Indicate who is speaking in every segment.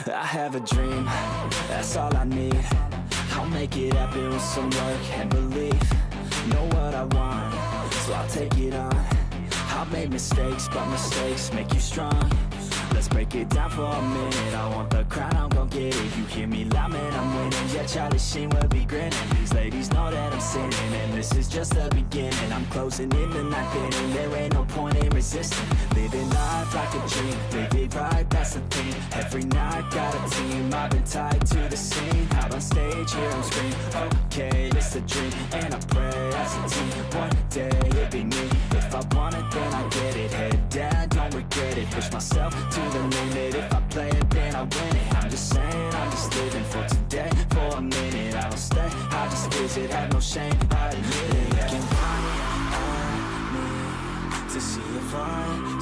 Speaker 1: I have a dream, that's all I need. I'll make it happen with some work and belief. Know what I want, so I'll take it on. I'll make mistakes, but mistakes make you strong. Let's break it down for a minute. I want the crown, I'm gon' get it. You hear me loud, man, I'm winning. Yeah, Charlie Sheen will be grinning. These ladies know that I'm sinning, and this is just the beginning. I'm closing in the ninth inning. There ain't no point in resisting. Living life like a dream, live it right, that's the thing. Every night got a team, I've been tied to the scene. Out on stage, here I'm scream. Okay, it's a dream, and I pray as a team. One day it'll be me. If I want it, then I get it. Head down, don't regret it. Push myself to the limit. If I play it, then I win it. I'm just saying, I'm just living for today. For a minute, I don't stay, I just visit. Have no shame, I admit it. Looking right at me to see if I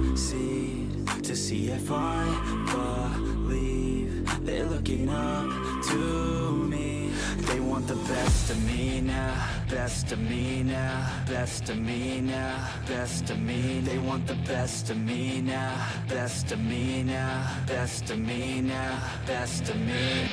Speaker 1: succeed, to see if I believe. They're looking up to me. They want the best of me now, best of me now, best of me now, best of me. They want the best of me now, best of me now, best of me now, best of me.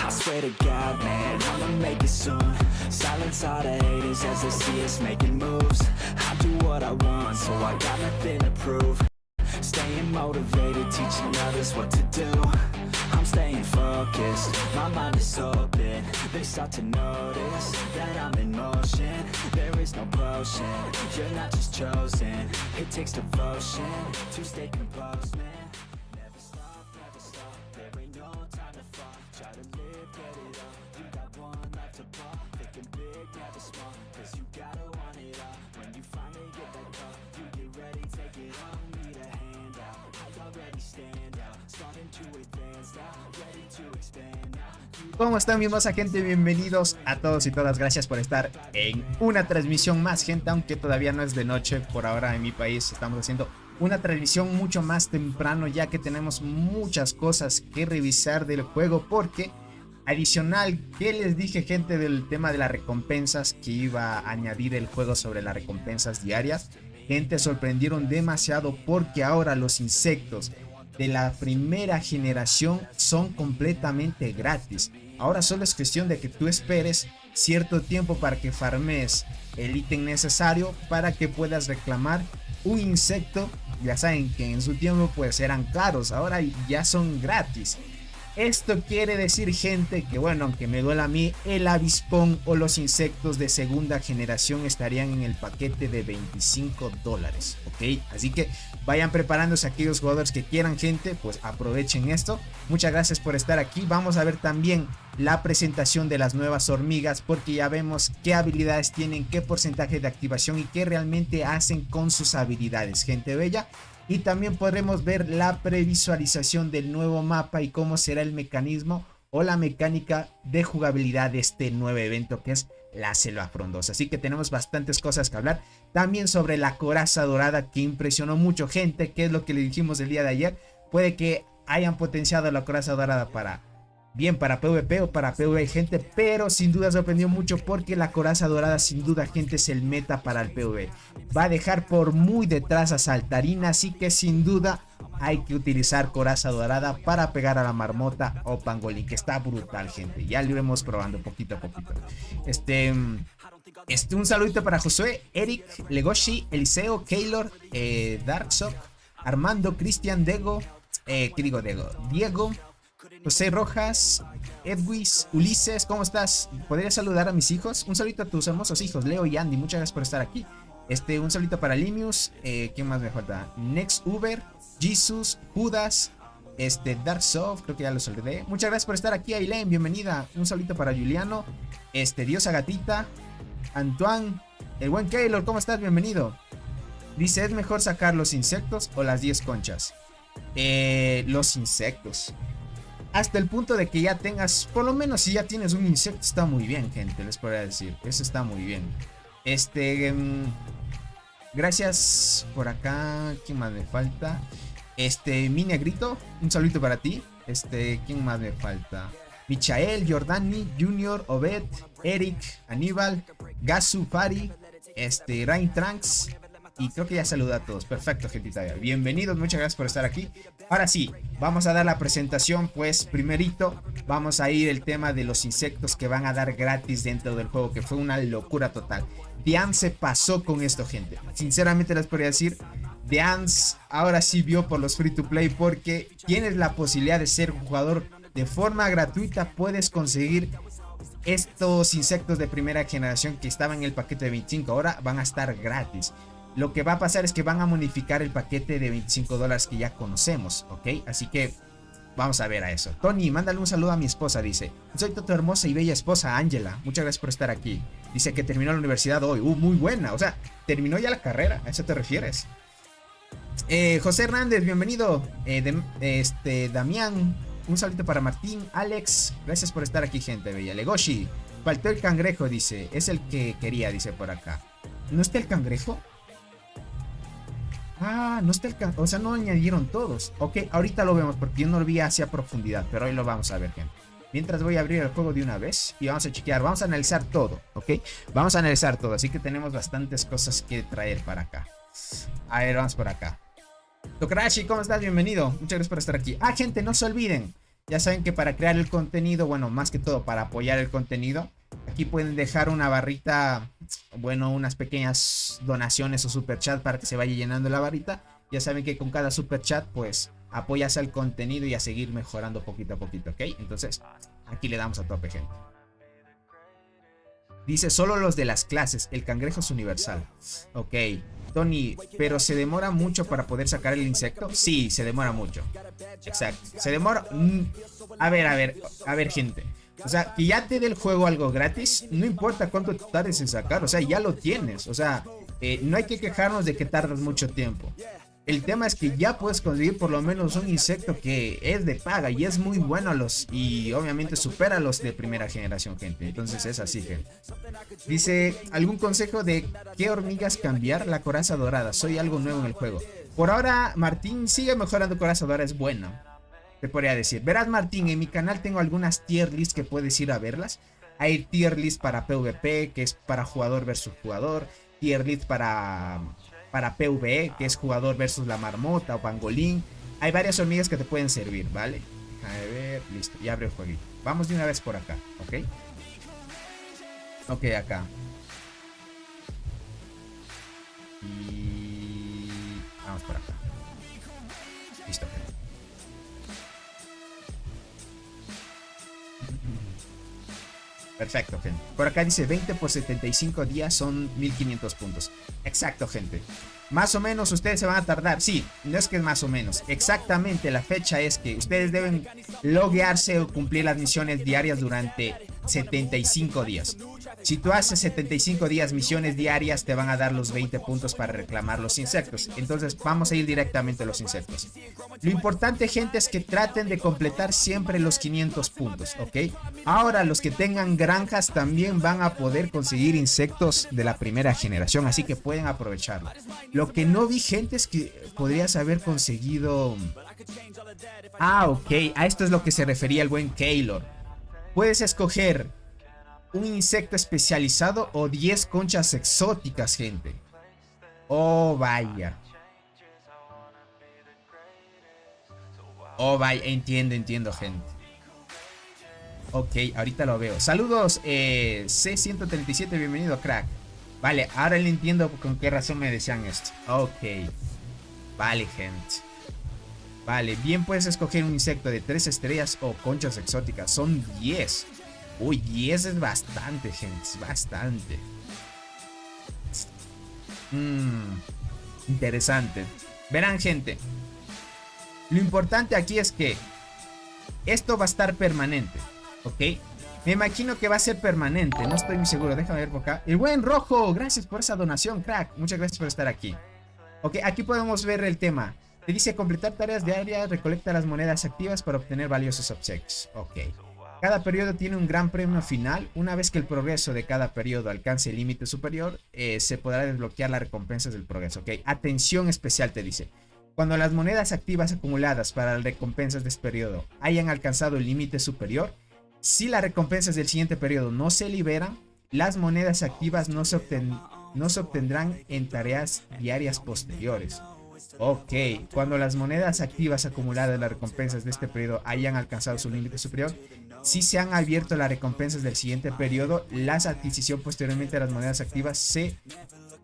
Speaker 1: Swear to God, man, I'ma make it soon. Silence all the haters as they see us making moves. I do what I want, so I got nothing to prove. Staying motivated, teaching others what to do. I'm staying focused, my mind is open. They start to notice that I'm in motion. There is no potion, you're not just chosen. It takes devotion to stay composed, man. Never stop, there ain't no time to fall. Try to live, get it up, you got one life to ball. Thinking big, never small, cause you gotta want it all. When you finally get that call, you get ready, take it on. Need a hand out, I already stand out. Starting to advance now, ready to expand now.
Speaker 2: ¿Cómo están, mi hermosa gente? Bienvenidos a todos y todas, gracias por estar en una transmisión más, gente. Aunque todavía no es de noche, por ahora en mi país estamos haciendo una transmisión mucho más temprano, ya que tenemos muchas cosas que revisar del juego. Porque adicional, que les dije, gente, del tema de las recompensas, que iba a añadir el juego sobre las recompensas diarias. Gente, sorprendieron demasiado porque ahora los insectos de la primera generación son completamente gratis. Ahora solo es cuestión de que tú esperes cierto tiempo para que farmes el ítem necesario para que puedas reclamar un insecto. Ya saben que en su tiempo pues eran caros, ahora ya son gratis. Esto quiere decir, gente, que bueno, aunque me duela a mí, el avispón o los insectos de segunda generación estarían en el paquete de $25, ¿ok? Así que vayan preparándose aquellos jugadores que quieran, gente, pues aprovechen esto. Muchas gracias por estar aquí. Vamos a ver también la presentación de las nuevas hormigas, porque ya vemos qué habilidades tienen, qué porcentaje de activación y qué realmente hacen con sus habilidades, gente bella. Y también podremos ver la previsualización del nuevo mapa y cómo será el mecanismo o la mecánica de jugabilidad de este nuevo evento, que es la selva frondosa. Así que tenemos bastantes cosas que hablar. También sobre la coraza dorada, que impresionó mucho, gente, que es lo que le dijimos el día de ayer. Puede que hayan potenciado la coraza dorada para PvP o para PvE, gente, pero sin duda sorprendió mucho porque la coraza dorada, sin duda, gente, es el meta para el PvE. Va a dejar por muy detrás a Saltarina, así que sin duda hay que utilizar coraza dorada para pegar a la marmota o pangolín, que está brutal, gente. Ya lo iremos probando poquito a poquito. Un saludito para Josué, Eric, Legoshi, Eliseo, Keylor, Darksock, Armando, Cristian, Diego, Diego, José Rojas, Edwis, Ulises, ¿cómo estás? ¿Podrías saludar a mis hijos? Un saludito a tus hermosos hijos, Leo y Andy, muchas gracias por estar aquí. Un saludito para Limius, ¿quién más me falta? Next Uber, Jesus, Judas, Darksoft, creo que ya los olvidé. Muchas gracias por estar aquí, Aileen, bienvenida. Un saludito para Juliano, Diosa Gatita, Antoine, el buen Keylor, ¿cómo estás? Bienvenido. Dice, ¿es mejor sacar los insectos o las 10 conchas? Los insectos. hasta el punto de que ya tengas, por lo menos si ya tienes un insecto, está muy bien, gente, les podría decir. Eso está muy bien. Gracias por acá. ¿Quién más me falta? Mi negrito, un saludito para ti. ¿Quién más me falta? Michael, Jordani, Junior, Obed, Eric, Aníbal, Gasu, Fari, Rain Trunks. Y creo que ya saluda a todos. Perfecto, gentita. Bienvenidos, muchas gracias por estar aquí. Ahora sí, vamos a dar la presentación. Pues primerito vamos a ir el tema de los insectos que van a dar gratis dentro del juego, que fue una locura total. Dean se pasó con esto, gente. Sinceramente les podría decir, Dean ahora sí vio por los free to play, porque tienes la posibilidad de ser un jugador de forma gratuita. Puedes conseguir estos insectos de primera generación que estaban en el paquete de 25. Ahora van a estar gratis. Lo que va a pasar es que van a modificar el paquete de $25 que ya conocemos, ¿ok? Así que vamos a ver a eso. Tony, mándale un saludo a mi esposa, dice. Soy tu hermosa y bella esposa, Ángela. Muchas gracias por estar aquí. Dice que terminó la universidad hoy. Muy buena. O sea, terminó ya la carrera. ¿A eso te refieres? José Hernández, bienvenido. Damián, un saludito para Martín. Alex, gracias por estar aquí, gente bella. Legoshi, faltó el cangrejo, dice. Es el que quería, dice por acá. ¿No está el cangrejo? Ah, no está el cangrejo. O sea, no añadieron todos. Ok, ahorita lo vemos porque yo no lo vi hacia profundidad. Pero hoy lo vamos a ver, gente. Mientras voy a abrir el juego de una vez y vamos a chequear, vamos a analizar todo, ¿ok? Vamos a analizar todo, así que tenemos bastantes cosas que traer para acá. A ver, vamos por acá. Tokrashi, ¿cómo estás? Bienvenido. Muchas gracias por estar aquí. Ah, gente, no se olviden. Ya saben que para crear el contenido, bueno, más que todo para apoyar el contenido, aquí pueden dejar una barrita, bueno, unas pequeñas donaciones o super chat para que se vaya llenando la barrita. Ya saben que con cada super chat, pues, apoyas al contenido y a seguir mejorando poquito a poquito, ¿ok? Entonces, aquí le damos a tope, gente. Dice, solo los de las clases, el cangrejo es universal. Ok, Tony, ¿pero se demora mucho para poder sacar el insecto? Sí, se demora mucho. Exacto, se demora... A ver, gente. O sea, que ya te dé el juego algo gratis, no importa cuánto tardes en sacar, o sea, ya lo tienes. O sea, no hay que quejarnos de que tardas mucho tiempo. El tema es que ya puedes conseguir por lo menos un insecto que es de paga y es muy bueno y obviamente supera a los de primera generación, gente. Entonces es así, gente. Dice, ¿algún consejo de qué hormigas cambiar? La coraza dorada, soy algo nuevo en el juego. Por ahora, Martín, sigue mejorando coraza dorada, es buena. Te podría decir. Verás, Martín, en mi canal tengo algunas tier lists que puedes ir a verlas. Hay tier list para PvP, que es para jugador versus jugador. Tier list para PvE, que es jugador versus la marmota o pangolín. Hay varias hormigas que te pueden servir, ¿vale? A ver, listo, ya abre el jueguito. Vamos de una vez por acá, ¿ok? Ok, acá. Y... vamos por acá. Listo. Perfecto, gente. Por acá dice 20 por 75 días son 1500 puntos. Exacto, gente. Más o menos ustedes se van a tardar. Sí, no es que es más o menos. Exactamente la fecha es que ustedes deben loguearse o cumplir las misiones diarias durante 75 días. Si tú haces 75 días misiones diarias, te van a dar los 20 puntos para reclamar los insectos. Entonces vamos a ir directamente a los insectos. Lo importante, gente, es que traten de completar siempre los 500 puntos, ¿ok? Ahora los que tengan granjas también van a poder conseguir insectos de la primera generación, así que pueden aprovecharlo. Lo que no vi, gente, es que podrías haber conseguido... Ah, ok, a esto es lo que se refería el buen Keylor. Puedes escoger un insecto especializado o 10 conchas exóticas, gente. Oh, vaya. Oh, vaya, entiendo, gente. Ok, ahorita lo veo. Saludos, C137, bienvenido, crack. Vale, ahora le entiendo con qué razón me decían esto. Ok. Vale, gente. Vale, bien puedes escoger un insecto de 3 estrellas o conchas exóticas. Son 10. Uy, 10 es bastante, gente. Es bastante. Interesante. Verán, gente. Lo importante aquí es que esto va a estar permanente. ¿Ok? Me imagino que va a ser permanente. No estoy muy seguro. Déjame ver por acá. El buen Rojo. Gracias por esa donación, crack. Muchas gracias por estar aquí. Ok, aquí podemos ver el tema. Te dice completar tareas diarias, recolecta las monedas activas para obtener valiosos obsequios. Ok. Cada periodo tiene un gran premio final. Una vez que el progreso de cada periodo alcance el límite superior, se podrá desbloquear las recompensas del progreso. Ok. Atención especial te dice. Cuando las monedas activas acumuladas para las recompensas de este periodo hayan alcanzado el límite superior, si las recompensas del siguiente periodo no se liberan, las monedas activas no se obtendrán en tareas diarias posteriores. Ok, cuando las monedas activas acumuladas en las recompensas de este periodo hayan alcanzado su límite superior, si se han abierto las recompensas del siguiente periodo, la adquisición posteriormente de las monedas activas se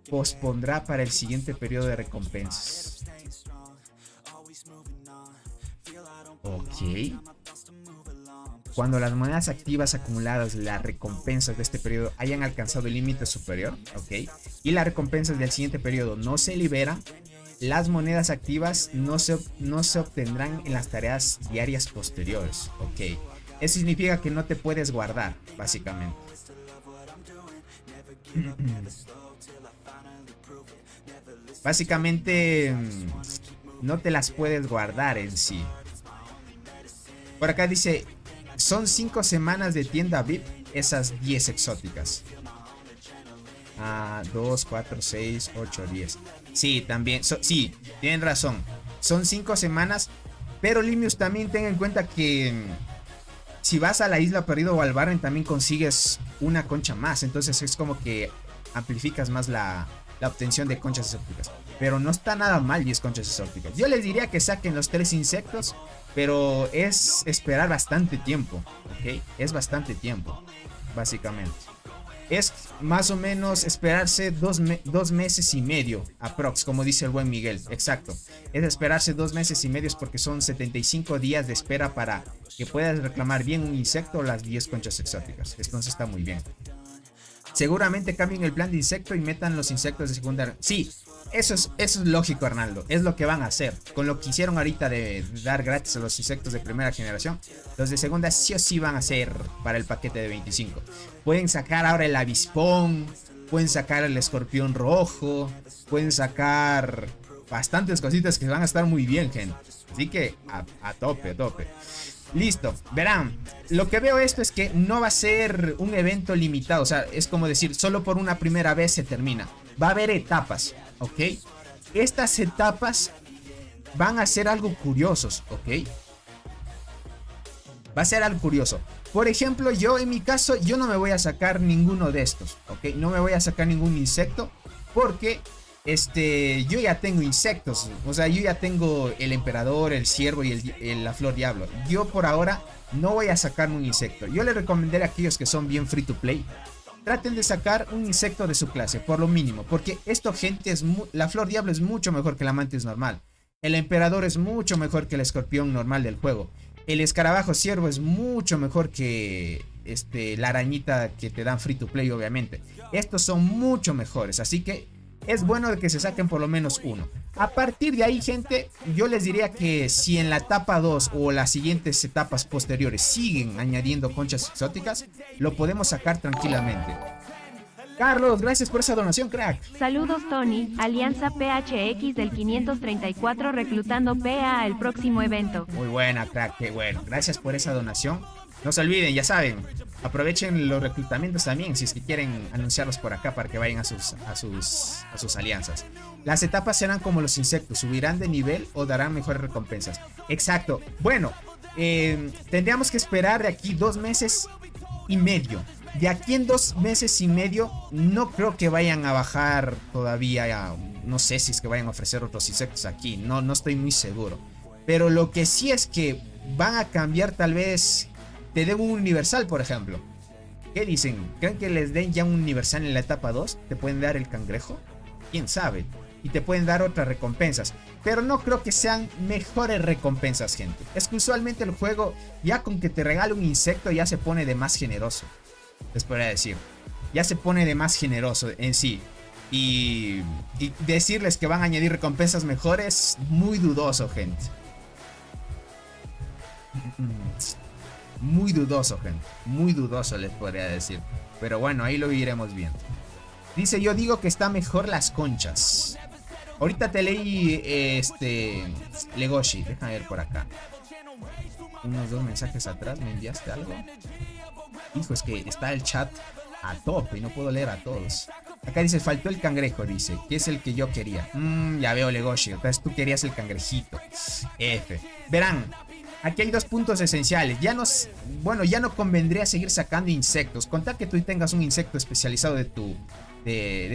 Speaker 2: pospondrá para el siguiente periodo de recompensas. Ok. Cuando las monedas activas acumuladas, las recompensas de este periodo hayan alcanzado el límite superior, ok, y las recompensas del siguiente periodo no se liberan, las monedas activas no se obtendrán en las tareas diarias posteriores, ok. Eso significa que no te puedes guardar, básicamente. Básicamente, no te las puedes guardar en sí. Por acá dice, son 5 semanas de tienda VIP, esas 10 exóticas. 2, 4, 6, 8, 10. Sí, también, sí, tienen razón. Son 5 semanas, pero Limius también ten en cuenta que si vas a la isla perdido o al Barren también consigues una concha más. Entonces es como que amplificas más la obtención de conchas exóticas. Pero no está nada mal 10 conchas exóticas. Yo les diría que saquen los 3 insectos, pero es esperar bastante tiempo, ¿ok? Es bastante tiempo, básicamente. Es más o menos esperarse 2 meses y medio, aprox, como dice el buen Miguel. Exacto. Es esperarse 2 meses y medio porque son 75 días de espera para que puedas reclamar bien un insecto o las 10 conchas exóticas. Entonces está muy bien. Seguramente cambien el plan de insecto y metan los insectos de secundaria. Sí, eso es lógico, Arnaldo. Es lo que van a hacer. Con lo que hicieron ahorita de dar gratis a los insectos de primera generación, los de segunda sí o sí van a hacer para el paquete de 25. Pueden sacar ahora el avispón, pueden sacar el escorpión rojo, pueden sacar bastantes cositas que van a estar muy bien, gente. Así que a tope, a tope. Listo, verán, lo que veo esto es que no va a ser un evento limitado, o sea, es como decir, solo por una primera vez se termina. Va a haber etapas, ¿ok? Estas etapas van a ser algo curiosos, ¿ok? Va a ser algo curioso. Por ejemplo, yo en mi caso, yo no me voy a sacar ninguno de estos, ¿ok? No me voy a sacar ningún insecto porque yo ya tengo insectos. O sea, yo ya tengo el emperador, el ciervo y la flor diablo. Yo por ahora no voy a sacarme un insecto. Yo les recomendaría a aquellos que son bien free to play, traten de sacar un insecto de su clase, por lo mínimo. Porque esto, gente, la flor diablo es mucho mejor que la mantis normal. El emperador es mucho mejor que el escorpión normal del juego. El escarabajo ciervo es mucho mejor que la arañita que te dan free to play, obviamente. Estos son mucho mejores, así que es bueno de que se saquen por lo menos uno. A partir de ahí, gente, yo les diría que si en la etapa 2 o las siguientes etapas posteriores siguen añadiendo conchas exóticas, lo podemos sacar tranquilamente. Carlos, gracias por esa donación, crack.
Speaker 3: Saludos, Tony. Alianza PHX del 534 reclutando PA al próximo evento.
Speaker 2: Muy buena, crack, qué bueno. Gracias por esa donación. No se olviden, ya saben, aprovechen los reclutamientos también si es que quieren anunciarlos por acá para que vayan a sus alianzas. Las etapas serán como los insectos, subirán de nivel o darán mejores recompensas. Exacto. Bueno, tendríamos que esperar de aquí 2 meses y medio. De aquí en 2 meses y medio no creo que vayan a bajar todavía. No sé si es que vayan a ofrecer otros insectos aquí. No estoy muy seguro. Pero lo que sí es que van a cambiar, tal vez te den un universal, por ejemplo. ¿Qué dicen? ¿Creen que les den ya un universal en la etapa 2? ¿Te pueden dar el cangrejo? ¿Quién sabe? Y te pueden dar otras recompensas. Pero no creo que sean mejores recompensas, gente. Es que usualmente el juego, ya con que te regale un insecto, ya se pone de más generoso. Les podría decir. Ya se pone de más generoso en sí. Y decirles que van a añadir recompensas mejores, muy dudoso, gente. Muy dudoso, gente. Muy dudoso les podría decir. Pero bueno, ahí lo iremos viendo. Dice, yo digo que está mejor las conchas. Ahorita te leí Legoshi. Déjame ver por acá. Unos 2 mensajes atrás. ¿Me enviaste algo? Hijo, es que está el chat a tope y no puedo leer a todos. Acá dice, faltó el cangrejo, dice, que es el que yo quería. Ya veo, Legoshi. Entonces tú querías el cangrejito. F. Verán, aquí hay 2 puntos esenciales. Ya no convendría seguir sacando insectos. Con tal que tú tengas un insecto especializado de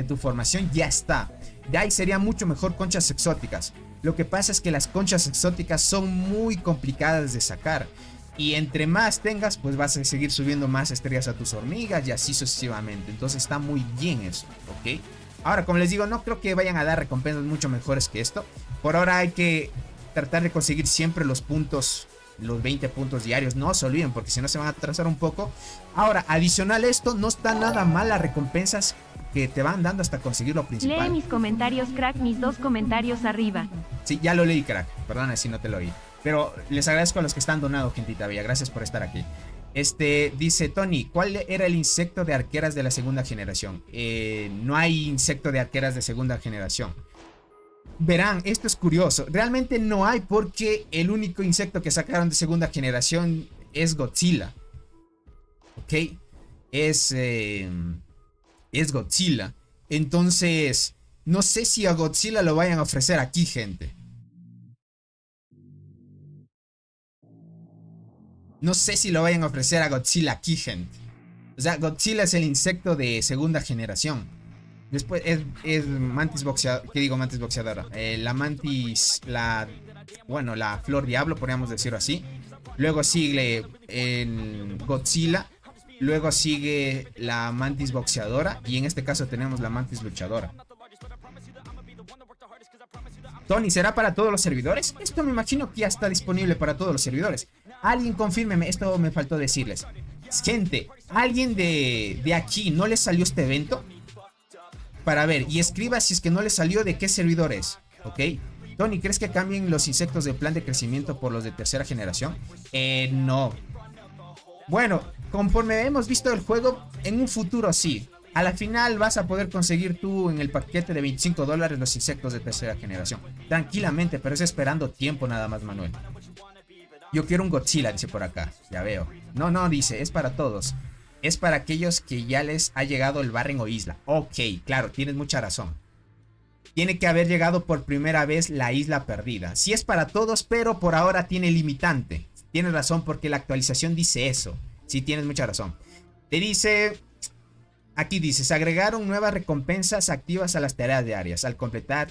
Speaker 2: tu formación, ya está. De ahí sería mucho mejor conchas exóticas. Lo que pasa es que las conchas exóticas son muy complicadas de sacar. Y entre más tengas, pues vas a seguir subiendo más estrellas a tus hormigas y así sucesivamente. Entonces está muy bien eso, ¿ok? Ahora, como les digo, no creo que vayan a dar recompensas mucho mejores que esto. Por ahora hay que tratar de conseguir siempre los puntos, los 20 puntos diarios. No se olviden, porque si no se van a atrasar un poco. Ahora, adicional a esto, no está nada mal las recompensas que te van dando hasta conseguir lo principal.
Speaker 3: Lee mis comentarios, crack, mis 2 comentarios arriba.
Speaker 2: Sí, ya lo leí, crack. Perdona si no te lo oí. Pero les agradezco a los que están donando, gentita bella. Gracias por estar aquí. Dice Tony, ¿cuál era el insecto de arqueras de la segunda generación? No hay insecto de arqueras de segunda generación. Verán, esto es curioso. Realmente no hay, porque el único insecto que sacaron de segunda generación es Godzilla. ¿Ok? Es Godzilla. Entonces, no sé si a Godzilla lo vayan a ofrecer aquí, gente. No sé si lo vayan a ofrecer a Godzilla aquí, gente. O sea, Godzilla es el insecto de segunda generación. Después es mantis boxeadora. ¿Qué digo mantis boxeadora? La mantis, bueno, la flor diablo, podríamos decirlo así. Luego sigue el Godzilla. Luego sigue la mantis boxeadora. Y en este caso tenemos la mantis luchadora. Tony, ¿será para todos los servidores? Esto me imagino que ya está disponible para todos los servidores. Alguien confírmeme, esto me faltó decirles. Gente, ¿alguien de aquí no les salió este evento? Para ver, y escriba si es que no les salió de qué servidor es, ¿ok? Tony, ¿crees que cambien los insectos de plan de crecimiento por los de tercera generación? No. Bueno, conforme hemos visto el juego, en un futuro sí. A la final vas a poder conseguir tú en el paquete de $25 los insectos de tercera generación. Tranquilamente, pero es esperando tiempo nada más, Manuel. Yo quiero un Godzilla, dice por acá. Ya veo. No, dice, es para todos. Es para aquellos que ya les ha llegado el Barren o Isla. Ok, claro, tienes mucha razón. Tiene que haber llegado por primera vez la Isla Perdida. Sí es para todos, pero por ahora tiene limitante. Tienes razón, porque la actualización dice eso. Sí, tienes mucha razón. Te dice... Aquí dice, se agregaron nuevas recompensas activas a las tareas diarias. Al completar,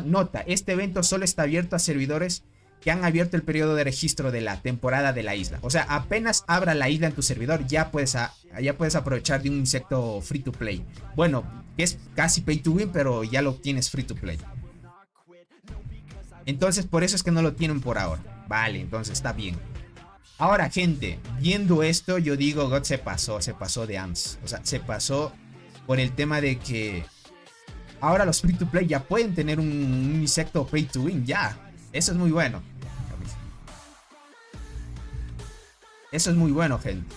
Speaker 2: Nota, este evento solo está abierto a servidores que han abierto el periodo de registro de la temporada de la isla. O sea, apenas abra la isla en tu servidor, ya puedes aprovechar de un insecto free to play. Bueno, que es casi pay to win, pero ya lo tienes free to play. Entonces, por eso es que no lo tienen por ahora. Vale, entonces está bien. Ahora, gente, viendo esto, yo digo, God se pasó de AMS. O sea, se pasó por el tema de que ahora los free to play ya pueden tener un insecto pay to win, ya. Eso es muy bueno. Eso es muy bueno, gente.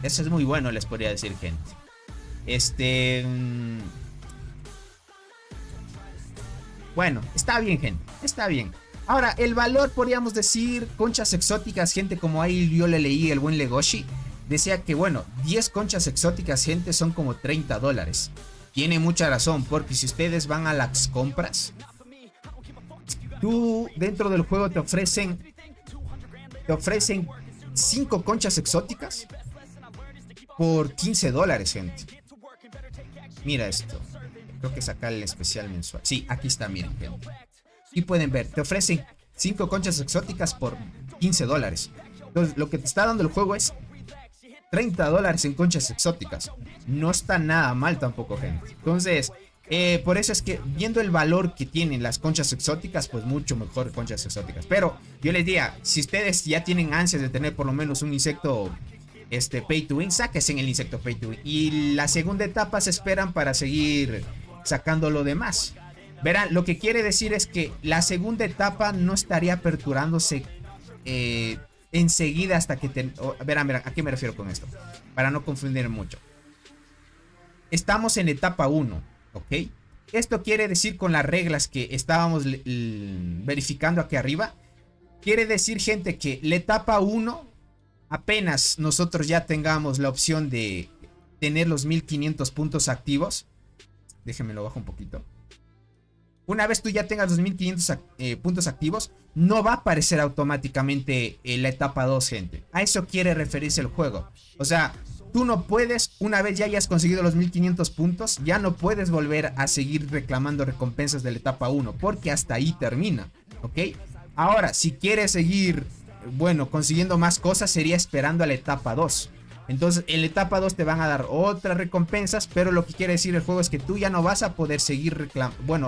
Speaker 2: Eso es muy bueno, les podría decir, gente. Bueno, está bien, gente. Está bien. Ahora, el valor, podríamos decir, conchas exóticas, gente, como ahí yo le leí el buen Legoshi. Decía que, bueno, 10 conchas exóticas, gente, son como $30. Tiene mucha razón, porque si ustedes van a las compras, tú dentro del juego te ofrecen 5 conchas exóticas por $15, gente. Mira esto. Creo que sacar el especial mensual. Sí, aquí está, miren, gente. Y pueden ver, te ofrecen 5 conchas exóticas por $15. Entonces, lo que te está dando el juego es $30 en conchas exóticas. No está nada mal tampoco, gente. Entonces, por eso es que viendo el valor que tienen las conchas exóticas, pues mucho mejor conchas exóticas. Pero yo les diría, si ustedes ya tienen ansias de tener por lo menos un insecto pay to win, sáquense en el insecto pay to win. Y la segunda etapa se esperan para seguir sacando lo demás. Verán, lo que quiere decir es que la segunda etapa no estaría aperturándose enseguida hasta que... Verán, ¿a qué me refiero con esto? Para no confundir mucho. Estamos en etapa 1, ¿ok? Esto quiere decir, con las reglas que estábamos verificando aquí arriba, quiere decir, gente, que la etapa 1, apenas nosotros ya tengamos la opción de tener los 1500 puntos activos. Déjenme lo bajo un poquito. Una vez tú ya tengas los 1500 puntos activos, no va a aparecer automáticamente la etapa 2, gente. A eso quiere referirse el juego. O sea, tú no puedes, una vez ya hayas conseguido los 1500 puntos, ya no puedes volver a seguir reclamando recompensas de la etapa 1, porque hasta ahí termina, ¿ok? Ahora, si quieres seguir, bueno, consiguiendo más cosas, sería esperando a la etapa 2. Entonces, en la etapa 2 te van a dar otras recompensas, pero lo que quiere decir el juego es que tú ya no vas a poder seguir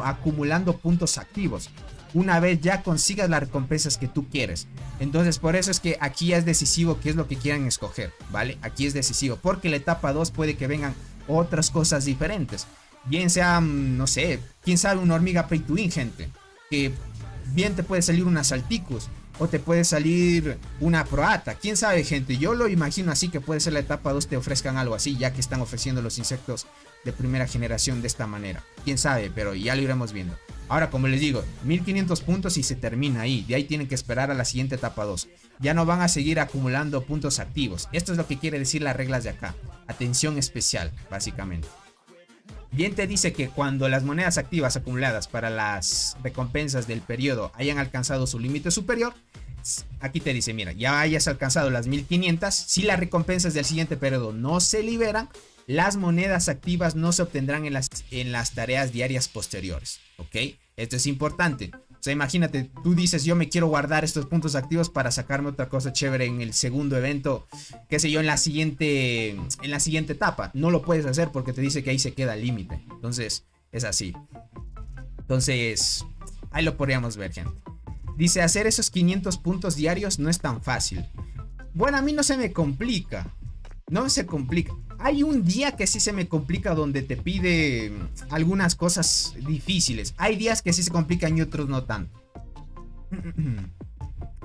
Speaker 2: acumulando puntos activos una vez ya consigas las recompensas que tú quieres. Entonces, por eso es que aquí ya es decisivo qué es lo que quieran escoger, ¿vale? Aquí es decisivo, porque en la etapa 2 puede que vengan otras cosas diferentes. Bien sea, no sé, quién sabe, una hormiga pay to win, gente, que bien te puede salir una Salticus, o te puede salir una Proata. Quién sabe, gente. Yo lo imagino así, que puede ser la etapa 2 te ofrezcan algo así, ya que están ofreciendo los insectos de primera generación de esta manera. Quién sabe, pero ya lo iremos viendo. Ahora, como les digo, 1500 puntos y se termina ahí. De ahí tienen que esperar a la siguiente etapa 2. Ya no van a seguir acumulando puntos activos. Esto es lo que quiere decir las reglas de acá. Atención especial, básicamente. Bien te dice que cuando las monedas activas acumuladas para las recompensas del periodo hayan alcanzado su límite superior, aquí te dice, mira, ya hayas alcanzado las 1500, si las recompensas del siguiente periodo no se liberan, las monedas activas no se obtendrán en las tareas diarias posteriores, ¿ok? Esto es importante. O sea, imagínate, tú dices, yo me quiero guardar estos puntos activos para sacarme otra cosa chévere en el segundo evento, qué sé yo, en la siguiente etapa. No lo puedes hacer porque te dice que ahí se queda el límite. Entonces, es así. Entonces, ahí lo podríamos ver, gente. Dice, hacer esos 500 puntos diarios no es tan fácil. Bueno, a mí no se me complica. No se complica. Hay un día que sí se me complica, donde te pide algunas cosas difíciles. Hay días que sí se complican y otros no tanto.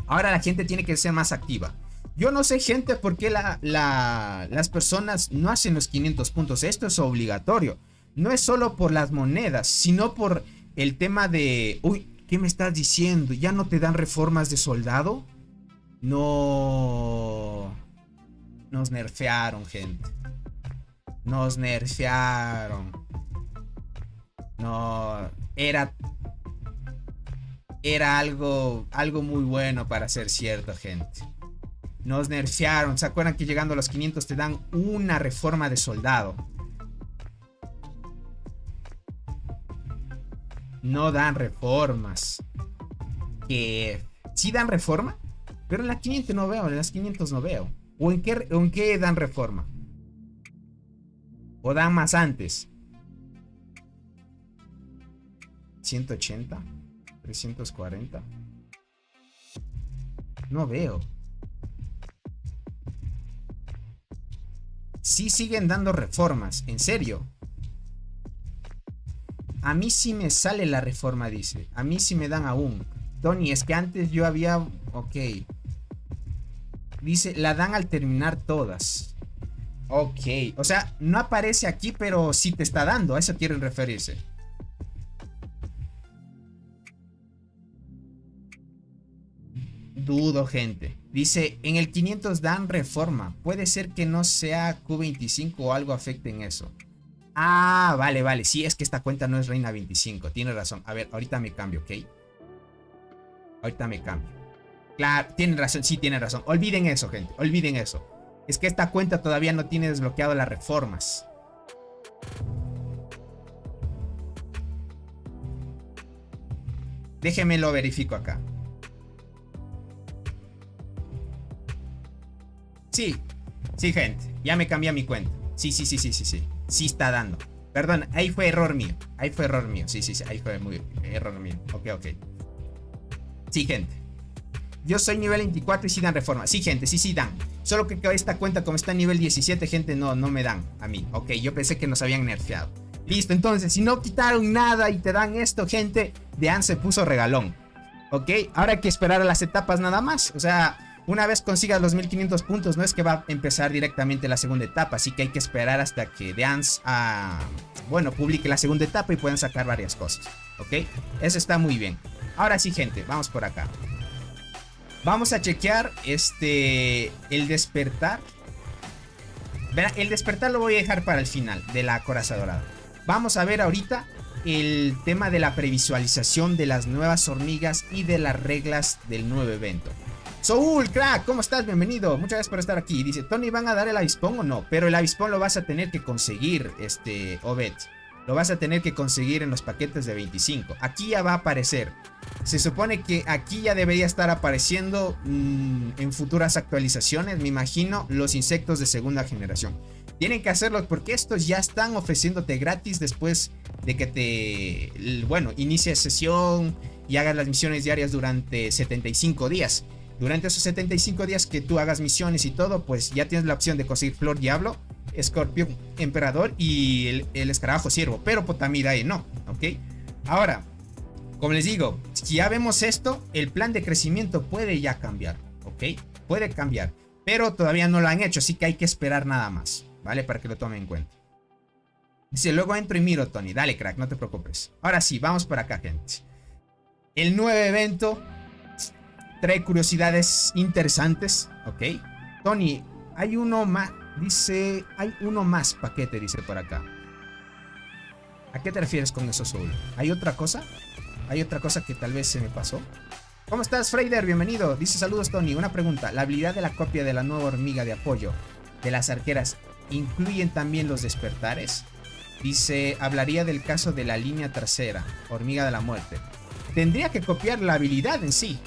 Speaker 2: Ahora la gente tiene que ser más activa. Yo no sé, gente, por qué las personas no hacen los 500 puntos. Esto es obligatorio. No es solo por las monedas, sino por el tema de... Uy, ¿qué me estás diciendo? ¿Ya no te dan reformas de soldado? No... Nos nerfearon, gente. Nos nerfearon. No, era algo muy bueno para ser cierto, gente. Nos nerfearon. ¿Se acuerdan que llegando a los 500 te dan una reforma de soldado? No dan reformas. Que sí dan reforma, pero en la 500 no veo. En las 500 no veo. ¿O en qué dan reforma? ¿O dan más antes? 180, 340. No veo. Sí siguen dando reformas, en serio. A mí sí me sale la reforma, dice. A mí sí me dan aún. Tony, es que antes yo había... Ok. Dice, la dan al terminar todas. Ok, o sea, no aparece aquí, pero sí te está dando. A eso quieren referirse. Dudo, gente. Dice, en el 500 dan reforma. Puede ser que no sea Q25 o algo afecte en eso. Ah, vale. Sí, es que esta cuenta no es Reina 25. Tiene razón. A ver, ahorita me cambio, ¿ok? Ahorita me cambio. Claro, tienen razón, sí, tienen razón. Olviden eso, gente, olviden eso. Es que esta cuenta todavía no tiene desbloqueado las reformas. Déjenme lo verifico acá. Sí, gente, ya me cambié mi cuenta. Sí. Sí está dando. Perdón, ahí fue error mío. Sí, ahí fue error mío. Ok. Sí, gente. Yo soy nivel 24 y sí dan reforma. Sí, gente, sí dan. Solo que esta cuenta, como está en nivel 17, gente, no me dan a mí. Ok, yo pensé que nos habían nerfeado. Listo, entonces, si no quitaron nada y te dan esto, gente, Dean se puso regalón. Ok, ahora hay que esperar a las etapas nada más. O sea, Una vez consigas los 1500 puntos, no es que va a empezar directamente la segunda etapa, así que hay que esperar hasta que Dance, bueno, publique la segunda etapa y puedan sacar varias cosas, ¿ok? Eso está muy bien. Ahora sí, gente, vamos por acá. Vamos a chequear el despertar. Verá, el despertar lo voy a dejar para el final de la coraza dorada. Vamos a ver ahorita el tema de la previsualización de las nuevas hormigas y de las reglas del nuevo evento. Soul, crack, ¿cómo estás? Bienvenido, muchas gracias por estar aquí. Dice, Tony, ¿van a dar el avispón o no? Pero el avispón lo vas a tener que conseguir, Obed. Lo vas a tener que conseguir en los paquetes de 25. Aquí ya va a aparecer. Se supone que aquí ya debería estar apareciendo en futuras actualizaciones, me imagino, los insectos de segunda generación. Tienen que hacerlo porque estos ya están ofreciéndote gratis después de que inicies sesión y hagas las misiones diarias durante 75 días. Durante esos 75 días que tú hagas misiones y todo, pues ya tienes la opción de conseguir Flor Diablo, Escorpión Emperador y el Escarabajo Ciervo. Pero Potamidae no, ¿ok? Ahora, como les digo, si ya vemos esto, el plan de crecimiento puede ya cambiar, ¿ok? Puede cambiar, pero todavía no lo han hecho, así que hay que esperar nada más, ¿vale? Para que lo tomen en cuenta. Dice, luego entro y miro, Tony. Dale, crack, no te preocupes. Ahora sí, vamos por acá, gente. El nuevo evento trae curiosidades interesantes, ¿ok? Tony, hay uno más, dice, hay uno más paquete, dice por acá. ¿A qué te refieres con eso, Soul? ¿Hay otra cosa? ¿Hay otra cosa que tal vez se me pasó? ¿Cómo estás, Freider? Bienvenido. Dice, saludos, Tony. Una pregunta. ¿La habilidad de la copia de la nueva hormiga de apoyo de las arqueras incluyen también los despertares? Dice, hablaría del caso de la línea tercera, hormiga de la muerte. Tendría que copiar la habilidad en sí.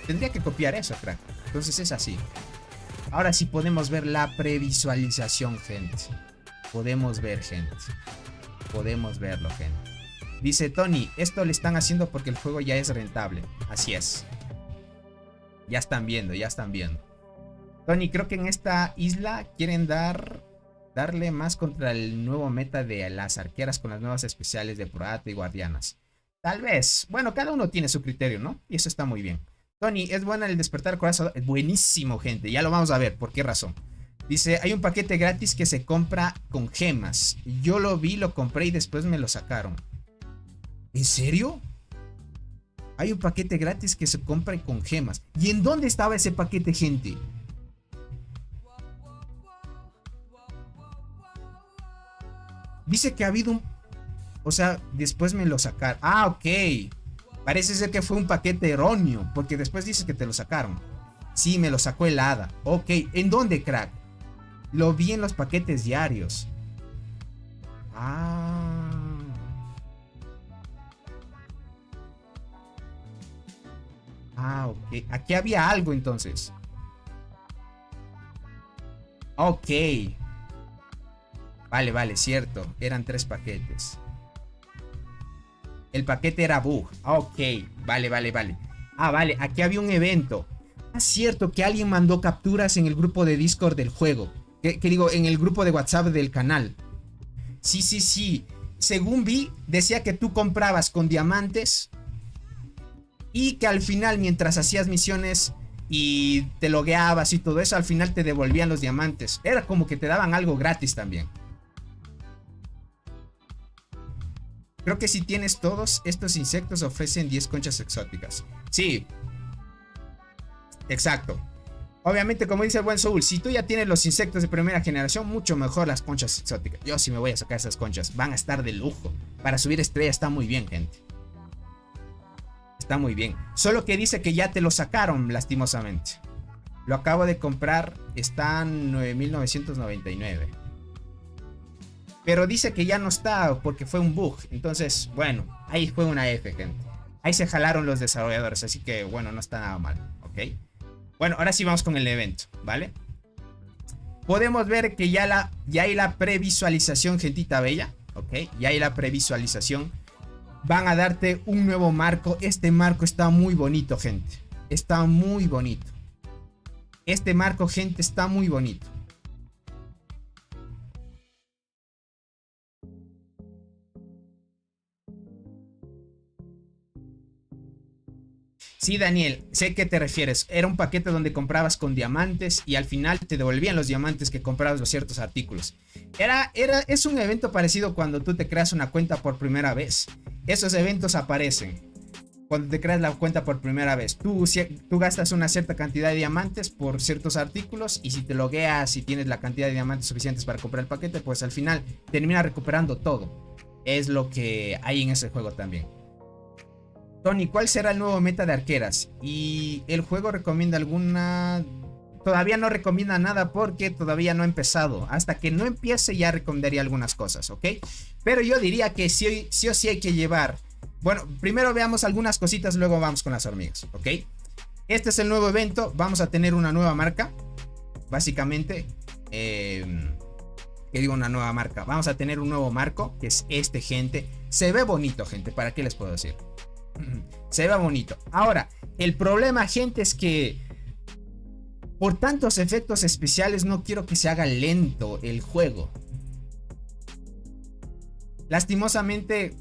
Speaker 2: Tendría que copiar eso, crack. Entonces es así. Ahora sí podemos ver la previsualización, gente. Podemos ver, gente. Podemos verlo, gente. Dice Tony, esto le están haciendo porque el juego ya es rentable. Así es. Ya están viendo, ya están viendo. Tony, creo que en esta isla quieren darle más contra el nuevo meta de las arqueras con las nuevas especiales de Proata y Guardianas. Tal vez. Bueno, cada uno tiene su criterio, ¿no? Y eso está muy bien. Tony, ¿es buena el despertar corazón? Es buenísimo, gente. Ya lo vamos a ver. ¿Por qué razón? Dice, hay un paquete gratis que se compra con gemas. Yo lo vi, lo compré y después me lo sacaron. ¿En serio? Hay un paquete gratis que se compra con gemas. ¿Y en dónde estaba ese paquete, gente? Dice que ha habido un... O sea, después me lo sacaron. Ah, ok. Parece ser que fue un paquete erróneo, porque después dice que te lo sacaron. Sí, me lo sacó el hada. Ok, ¿en dónde, crack? Lo vi en los paquetes diarios. Ok. Aquí había algo entonces. Ok. Vale, cierto. Eran 3 paquetes. El paquete era bug. Ok, vale. Vale, aquí había un evento. Cierto que alguien mandó capturas en el grupo de Discord del juego. Que digo, en el grupo de WhatsApp del canal. Sí. Según vi, decía que tú comprabas con diamantes. Y que al final, mientras hacías misiones y te logueabas y todo eso, al final te devolvían los diamantes. Era como que te daban algo gratis también. Creo que si tienes todos estos insectos ofrecen 10 conchas exóticas. Sí. Exacto. Obviamente, como dice el buen Soul, si tú ya tienes los insectos de primera generación, mucho mejor las conchas exóticas. Yo sí me voy a sacar esas conchas. Van a estar de lujo. Para subir estrella está muy bien, gente. Está muy bien. Solo que dice que ya te lo sacaron, lastimosamente. Lo acabo de comprar. Están 9.999. Pero dice que ya no está porque fue un bug. Entonces, bueno, ahí fue una F, gente. Ahí se jalaron los desarrolladores. Así que, bueno, no está nada mal. ¿Ok? Bueno, ahora sí vamos con el evento, ¿vale? Podemos ver que ya hay la previsualización, gentita bella. ¿Ok? Ya hay la previsualización. Van a darte un nuevo marco. Este marco está muy bonito, gente. Está muy bonito. Este marco, gente, está muy bonito. Sí, Daniel, sé qué te refieres. Era un paquete donde comprabas con diamantes y al final te devolvían los diamantes que comprabas los ciertos artículos. Es un evento parecido cuando tú te creas una cuenta por primera vez. Esos eventos aparecen cuando te creas la cuenta por primera vez. Tú gastas una cierta cantidad de diamantes por ciertos artículos y si te logueas y tienes la cantidad de diamantes suficientes para comprar el paquete, pues al final terminas recuperando todo. Es lo que hay en ese juego también. Tony, ¿cuál será el nuevo meta de arqueras? Y el juego recomienda alguna... Todavía no recomienda nada porque todavía no ha empezado. Hasta que no empiece ya recomendaría algunas cosas, ¿ok? Pero yo diría que sí o sí hay que llevar... Bueno, primero veamos algunas cositas, luego vamos con las hormigas, ¿ok? Este es el nuevo evento. Vamos a tener una nueva marca. Básicamente... ¿qué digo una nueva marca? Vamos a tener un nuevo marco, que es este, gente. Se ve bonito, gente. ¿Para qué les puedo decir? Se ve bonito. Ahora, el problema, gente, es que por tantos efectos especiales no quiero que se haga lento el juego. Lastimosamente,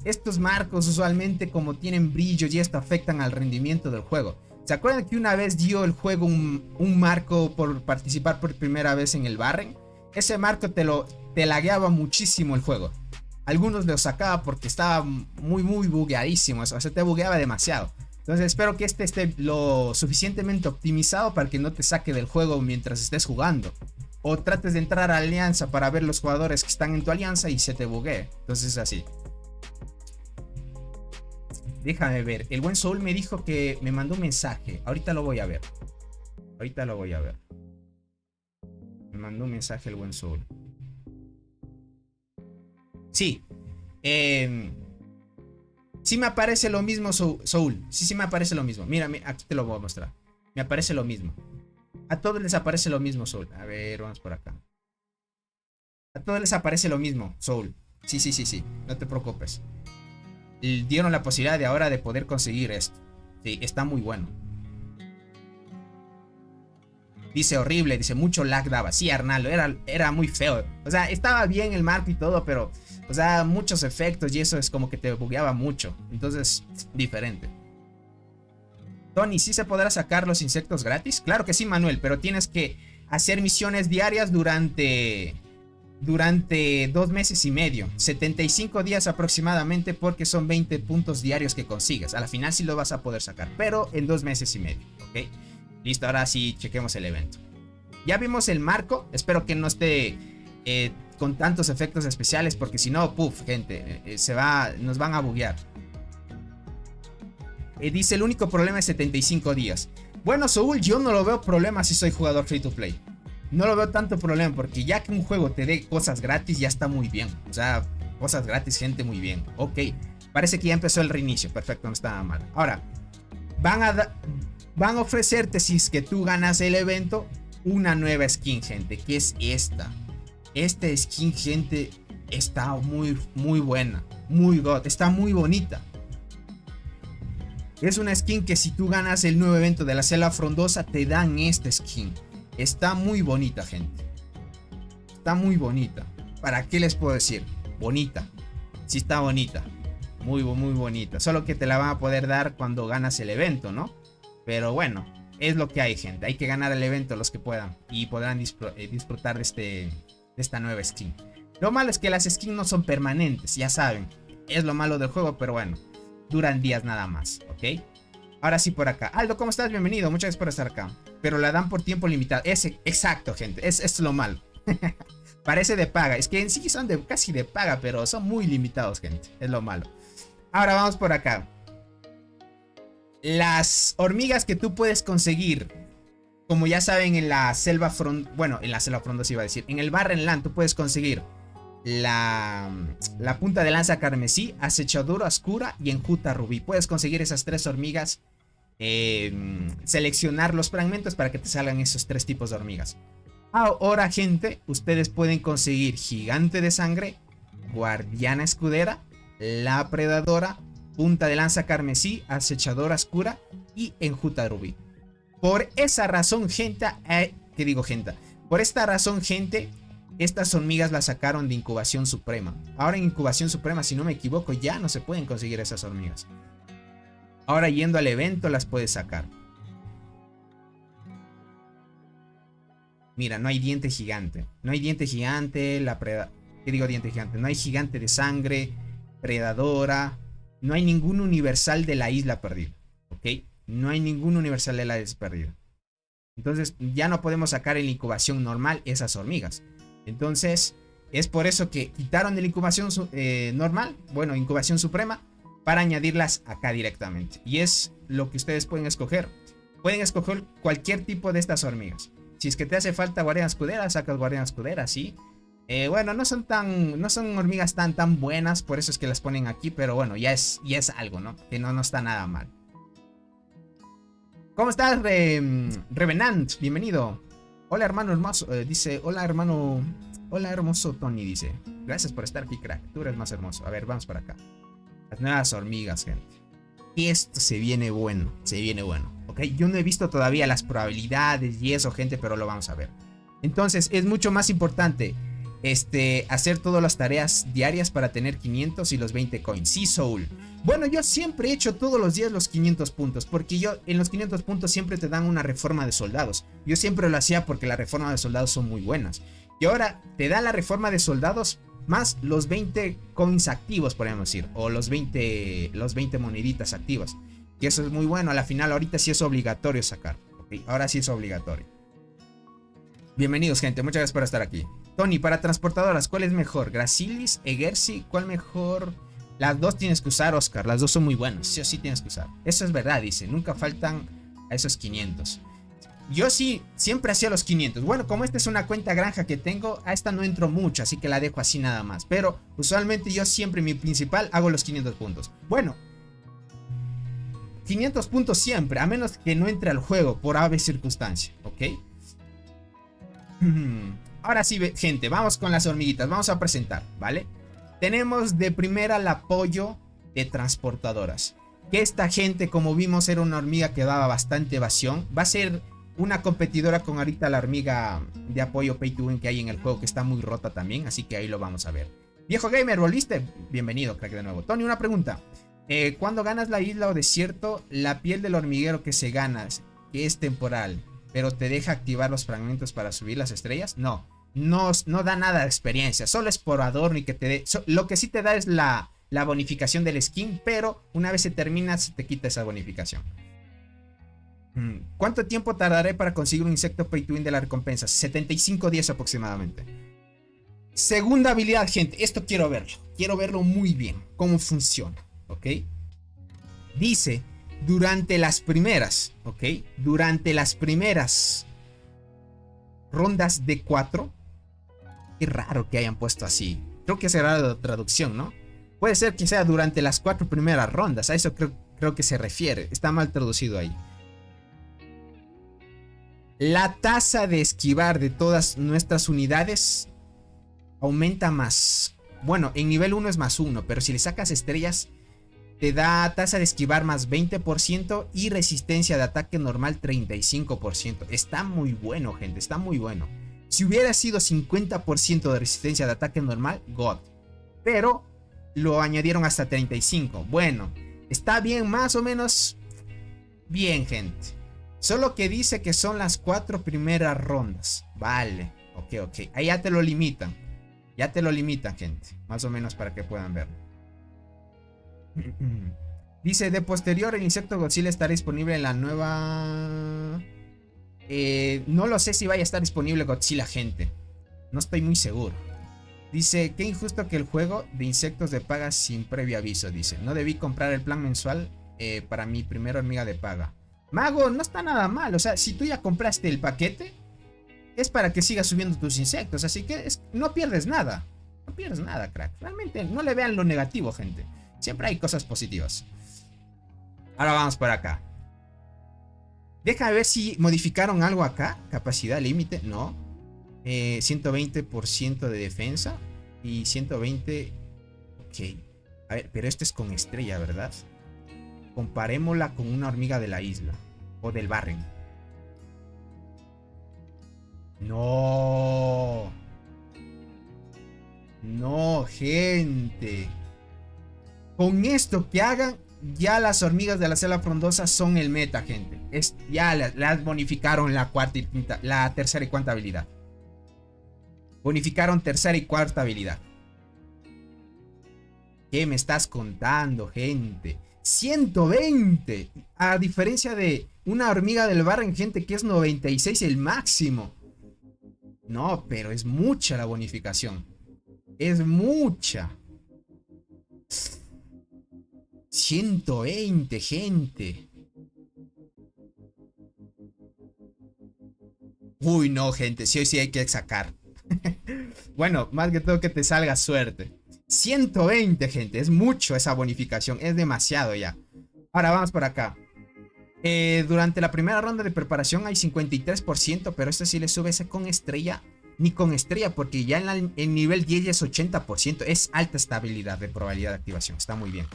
Speaker 2: estos marcos usualmente, como tienen brillo y esto, afectan al rendimiento del juego. ¿Se acuerdan que una vez dio el juego un marco por participar por primera vez en el Barren? Ese marco te lagueaba muchísimo el juego. Algunos los sacaba porque estaba muy bugueadísimo. O sea, te bugueaba demasiado. Entonces espero que este esté lo suficientemente optimizado para que no te saque del juego mientras estés jugando. O trates de entrar a alianza para ver los jugadores que están en tu alianza y se te buguee. Entonces es así. Déjame ver. El buen Soul me dijo que me mandó un mensaje. Ahorita lo voy a ver. Me mandó un mensaje el buen Soul. Sí. Sí me aparece lo mismo, Soul. Sí me aparece lo mismo. Mira, aquí te lo voy a mostrar. Me aparece lo mismo. A todos les aparece lo mismo, Soul. A ver, vamos por acá. A todos les aparece lo mismo, Soul. Sí. No te preocupes. Dieron la posibilidad de ahora de poder conseguir esto. Sí, está muy bueno. Dice horrible, dice mucho lag daba. Sí, Arnaldo, era muy feo. O sea, estaba bien el marco y todo, pero... O sea, muchos efectos y eso es como que te bugueaba mucho. Entonces, diferente. Tony, ¿sí se podrá sacar los insectos gratis? Claro que sí, Manuel, pero tienes que hacer misiones diarias durante 2 meses y medio. 75 días aproximadamente, porque son 20 puntos diarios que consigues. A la final sí lo vas a poder sacar, pero en 2 meses y medio, ¿ok? Listo, ahora sí chequemos el evento. Ya vimos el marco. Espero que no esté con tantos efectos especiales, porque si no, puff, gente, nos van a buguear. Dice, el único problema es 75 días. Bueno, Soul, yo no lo veo problema si soy jugador free to play. No lo veo tanto problema, porque ya que un juego te dé cosas gratis, ya está muy bien. O sea, cosas gratis, gente, muy bien. Ok, parece que ya empezó el reinicio. Perfecto, no está mal. Ahora, van a ofrecerte, si es que tú ganas el evento, una nueva skin, gente, que es esta. Esta skin, gente, está muy buena. Muy god, está muy bonita. Es una skin que si tú ganas el nuevo evento de la selva frondosa, te dan esta skin. Está muy bonita, gente. Está muy bonita. ¿Para qué les puedo decir? Bonita. Sí está bonita. Muy bonita. Solo que te la van a poder dar cuando ganas el evento, ¿no? Pero bueno, es lo que hay, gente. Hay que ganar el evento los que puedan. Y podrán disfrutar de esta nueva skin. Lo malo es que las skins no son permanentes, ya saben. Es lo malo del juego, pero bueno. Duran días nada más, ¿ok? Ahora sí por acá. Aldo, ¿cómo estás? Bienvenido. Muchas gracias por estar acá. Pero la dan por tiempo limitado. Exacto, gente. Es lo malo. Parece de paga. Es que en sí son casi de paga, pero son muy limitados, gente. Es lo malo. Ahora vamos por acá. Las hormigas que tú puedes conseguir, como ya saben, en la selva bueno, en la selva frondosa iba a decir. En el Barren Land tú puedes conseguir la punta de lanza carmesí, acechadora oscura y enjuta rubí. Puedes conseguir esas 3 hormigas. Seleccionar los fragmentos para que te salgan esos 3 tipos de hormigas. Ahora, gente, ustedes pueden conseguir gigante de sangre, guardiana escudera, la predadora, punta de lanza carmesí, acechadora oscura y enjuta rubí. Por esa razón, gente, por esta razón, gente, estas hormigas las sacaron de incubación suprema. Ahora en incubación suprema, si no me equivoco, ya no se pueden conseguir esas hormigas. Ahora yendo al evento las puedes sacar. Mira, no hay diente gigante. No hay diente gigante, ¿qué digo diente gigante? No hay gigante de sangre, predadora. No hay ningún universal de la isla perdida. ¿Ok? No hay ningún universal de la isla perdida. Entonces ya no podemos sacar en la incubación normal esas hormigas. Entonces es por eso que quitaron de la incubación normal, bueno, incubación suprema, para añadirlas acá directamente. Y es lo que ustedes pueden escoger. Pueden escoger cualquier tipo de estas hormigas. Si es que te hace falta guardiana escudera, sacas guardiana escudera, sí. Bueno, no son hormigas tan buenas, por eso es que las ponen aquí, pero bueno, ya es algo, ¿no? Que no está nada mal. ¿Cómo estás, Revenant? Bienvenido. Hola, hermano hermoso. Dice, hola, hermano. Hola, hermoso Tony, dice. Gracias por estar aquí, crack. Tú eres más hermoso. A ver, vamos para acá. Las nuevas hormigas, gente. Esto se viene bueno. Se viene bueno. Ok, yo no he visto todavía las probabilidades y eso, gente, pero lo vamos a ver. Entonces, es mucho más importante hacer todas las tareas diarias para tener 500 y los 20 coins. Sí, Soul. Bueno, yo siempre he hecho todos los días los 500 puntos, porque en los 500 puntos siempre te dan una reforma de soldados. Yo siempre lo hacía porque la reforma de soldados son muy buenas. Y ahora te da la reforma de soldados más los 20 coins activos, podríamos decir, o los 20 moneditas activas. Y eso es muy bueno. A la final ahorita sí es obligatorio sacar. ¿Okay? Ahora sí es obligatorio. Bienvenidos, gente. Muchas gracias por estar aquí. Tony, para transportadoras, ¿cuál es mejor? ¿Gracilis? ¿Egersi? ¿Cuál mejor? Las dos tienes que usar, Oscar. Las dos son muy buenas. Sí o sí tienes que usar. Eso es verdad, dice. Nunca faltan a esos 500. Yo sí, siempre hacía los 500. Bueno, como esta es una cuenta granja que tengo, a esta no entro mucho, así que la dejo así nada más. Pero usualmente yo siempre, mi principal, hago los 500 puntos. Bueno, 500 puntos siempre, a menos que no entre al juego por ave circunstancia, ¿ok? Ahora sí, gente, vamos con las hormiguitas, vamos a presentar, ¿vale? Tenemos de primera el apoyo de transportadoras. Que esta gente, como vimos, era una hormiga que daba bastante evasión. Va a ser una competidora con ahorita la hormiga de apoyo Pay to Win que hay en el juego, que está muy rota también, así que ahí lo vamos a ver. Viejo gamer, ¿volviste? Bienvenido, crack, de nuevo. Tony, una pregunta. Cuando ganas la isla o desierto, la piel del hormiguero que se gana, que es temporal, pero te deja activar los fragmentos para subir las estrellas, no da nada de experiencia, solo es por adorno y que te dé, lo que sí te da es la bonificación del skin, pero una vez se termina se te quita esa bonificación. ¿Cuánto tiempo tardaré para conseguir un insecto Pay to Win de la recompensa? 75 días aproximadamente. Segunda habilidad, gente, esto quiero verlo muy bien, cómo funciona, ¿ok? Dice, durante las primeras, ¿ok? Durante las primeras rondas de 4. Qué raro que hayan puesto así. Creo que será la traducción, ¿no? Puede ser que sea durante las 4 primeras rondas. A eso creo que se refiere. Está mal traducido ahí. La tasa de esquivar de todas nuestras unidades aumenta más. Bueno, en nivel 1 es más 1, pero si le sacas estrellas te da tasa de esquivar más 20% y resistencia de ataque normal 35%. Está muy bueno, gente, está muy bueno. Si hubiera sido 50% de resistencia de ataque normal, God. Pero lo añadieron hasta 35%. Bueno, está bien, más o menos bien, gente. Solo que dice que son las 4 primeras rondas. Vale, ok. Ahí ya te lo limitan. Ya te lo limitan, gente. Más o menos para que puedan verlo. Dice, de posterior el insecto Godzilla estará disponible en la nueva... no lo sé si vaya a estar disponible Godzilla, gente. No estoy muy seguro. Dice, qué injusto que el juego de insectos de paga sin previo aviso. Dice, no debí comprar el plan mensual para mi primera hormiga de paga. Mago, no está nada mal. O sea, si tú ya compraste el paquete, es para que sigas subiendo tus insectos. Así que no pierdes nada. No pierdes nada, crack. Realmente no le vean lo negativo, gente. Siempre hay cosas positivas. Ahora vamos por acá. Déjame ver si modificaron algo acá. Capacidad límite, no. 120% de defensa. Y 120... Ok. A ver, pero esto es con estrella, ¿verdad? Comparémosla con una hormiga de la isla. O del Barren. No. No, gente. Con esto que hagan, ya las hormigas de la selva frondosa son el meta, gente. Ya las bonificaron la tercera y cuarta habilidad. Bonificaron tercera y cuarta habilidad. ¿Qué me estás contando, gente? 120. A diferencia de una hormiga del Barren, gente, que es 96 el máximo. No, pero es mucha la bonificación. Es mucha. 120, gente. Uy, no, gente. Sí, hoy sí hay que sacar. Bueno, más que todo que te salga suerte. 120, gente. Es mucho esa bonificación. Es demasiado ya. Ahora vamos por acá. Durante la primera ronda de preparación hay 53%. Pero esto sí le sube ese con estrella. Ni con estrella, porque ya en el nivel 10 ya es 80%. Es alta estabilidad de probabilidad de activación. Está muy bien.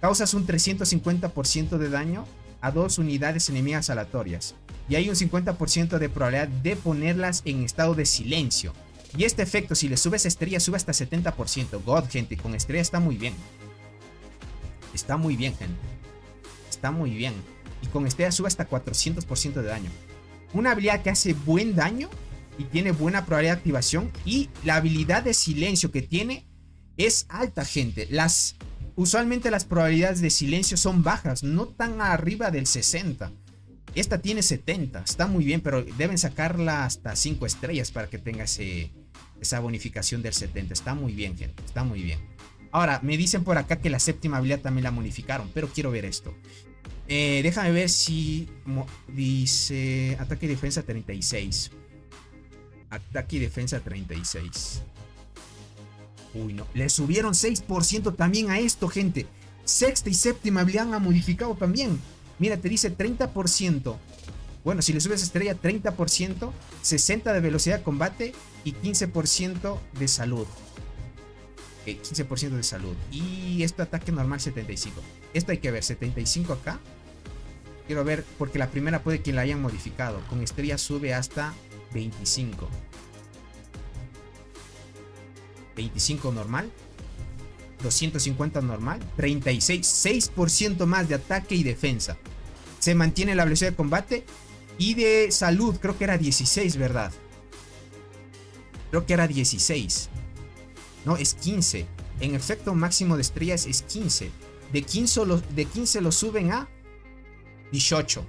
Speaker 2: Causas un 350% de daño a 2 unidades enemigas aleatorias. Y hay un 50% de probabilidad de ponerlas en estado de silencio. Y este efecto, si le subes estrella, sube hasta 70%. God, gente, con estrella está muy bien. Está muy bien, gente. Está muy bien. Y con estrella sube hasta 400% de daño. Una habilidad que hace buen daño y tiene buena probabilidad de activación. Y la habilidad de silencio que tiene es alta, gente. Usualmente las probabilidades de silencio son bajas, no tan arriba del 60. Esta tiene 70, está muy bien, pero deben sacarla hasta 5 estrellas para que tenga esa bonificación del 70. Está muy bien, gente, está muy bien. Ahora, me dicen por acá que la séptima habilidad también la modificaron, pero quiero ver esto. Déjame ver si dice ataque y defensa 36. Ataque y defensa 36. Uy, no. Le subieron 6% también a esto, gente. Sexta y séptima habilidad han modificado también. Mira, te dice 30%. Bueno, si le subes estrella, 30%. 60% de velocidad de combate. Y 15% de salud. 15% de salud. Y esto ataque normal 75. Esto hay que ver, 75 acá. Quiero ver, porque la primera puede que la hayan modificado. Con estrella sube hasta 25. 25 normal, 250 normal, 36, 6% más de ataque y defensa. Se mantiene la velocidad de combate y de salud, creo que era 16, ¿verdad? Creo que era 16. No, es 15. En efecto máximo de estrellas es 15. De 15 lo suben a 18.